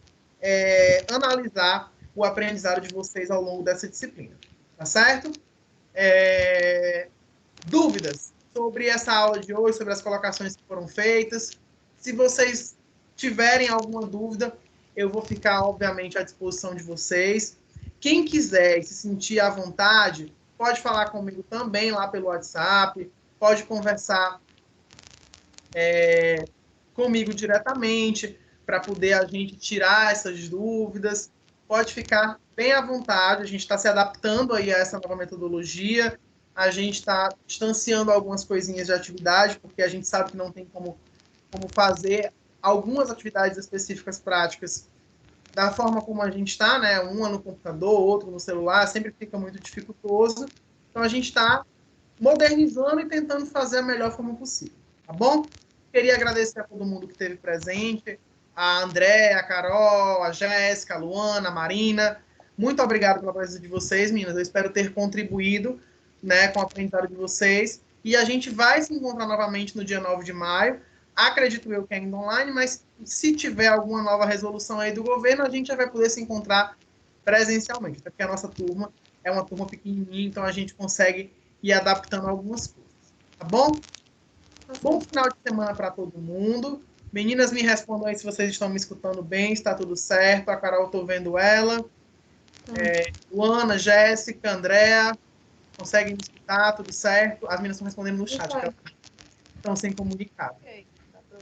analisar o aprendizado de vocês ao longo dessa disciplina. Tá certo? Dúvidas sobre essa aula de hoje, sobre as colocações que foram feitas? Se vocês tiverem alguma dúvida, eu vou ficar, obviamente, à disposição de vocês. Quem quiser se sentir à vontade, pode falar comigo também lá pelo WhatsApp, pode conversar comigo diretamente, para poder a gente tirar essas dúvidas. Pode ficar bem à vontade, a gente está se adaptando aí a essa nova metodologia, a gente está distanciando algumas coisinhas de atividade, porque a gente sabe que não tem como fazer algumas atividades específicas práticas da forma como a gente está, né? Uma no computador, outra no celular, sempre fica muito dificultoso. Então, a gente está modernizando e tentando fazer a melhor forma possível, tá bom? Queria agradecer a todo mundo que esteve presente, a André, a Carol, a Jéssica, a Luana, a Marina. Muito obrigado pela presença de vocês, meninas. Eu espero ter contribuído, né, com o aprendizado de vocês. E a gente vai se encontrar novamente no dia 9 de maio. Acredito eu que ainda online, mas se tiver alguma nova resolução aí do governo, a gente já vai poder se encontrar presencialmente, até porque a nossa turma é uma turma pequenininha, então a gente consegue ir adaptando algumas coisas, tá bom? Bom final de semana para todo mundo. Meninas, me respondam aí se vocês estão me escutando bem, está tudo certo. A Carol, estou vendo ela. Luana, Jéssica, Andréa, conseguem me escutar, tudo certo? As meninas estão respondendo no chat, porque estão sem comunicado.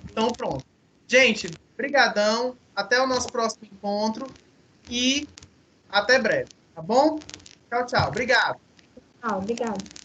Então, pronto. Gente, brigadão. Até o nosso próximo encontro. E até breve, tá bom? Tchau, tchau. Obrigado. Tchau, obrigado.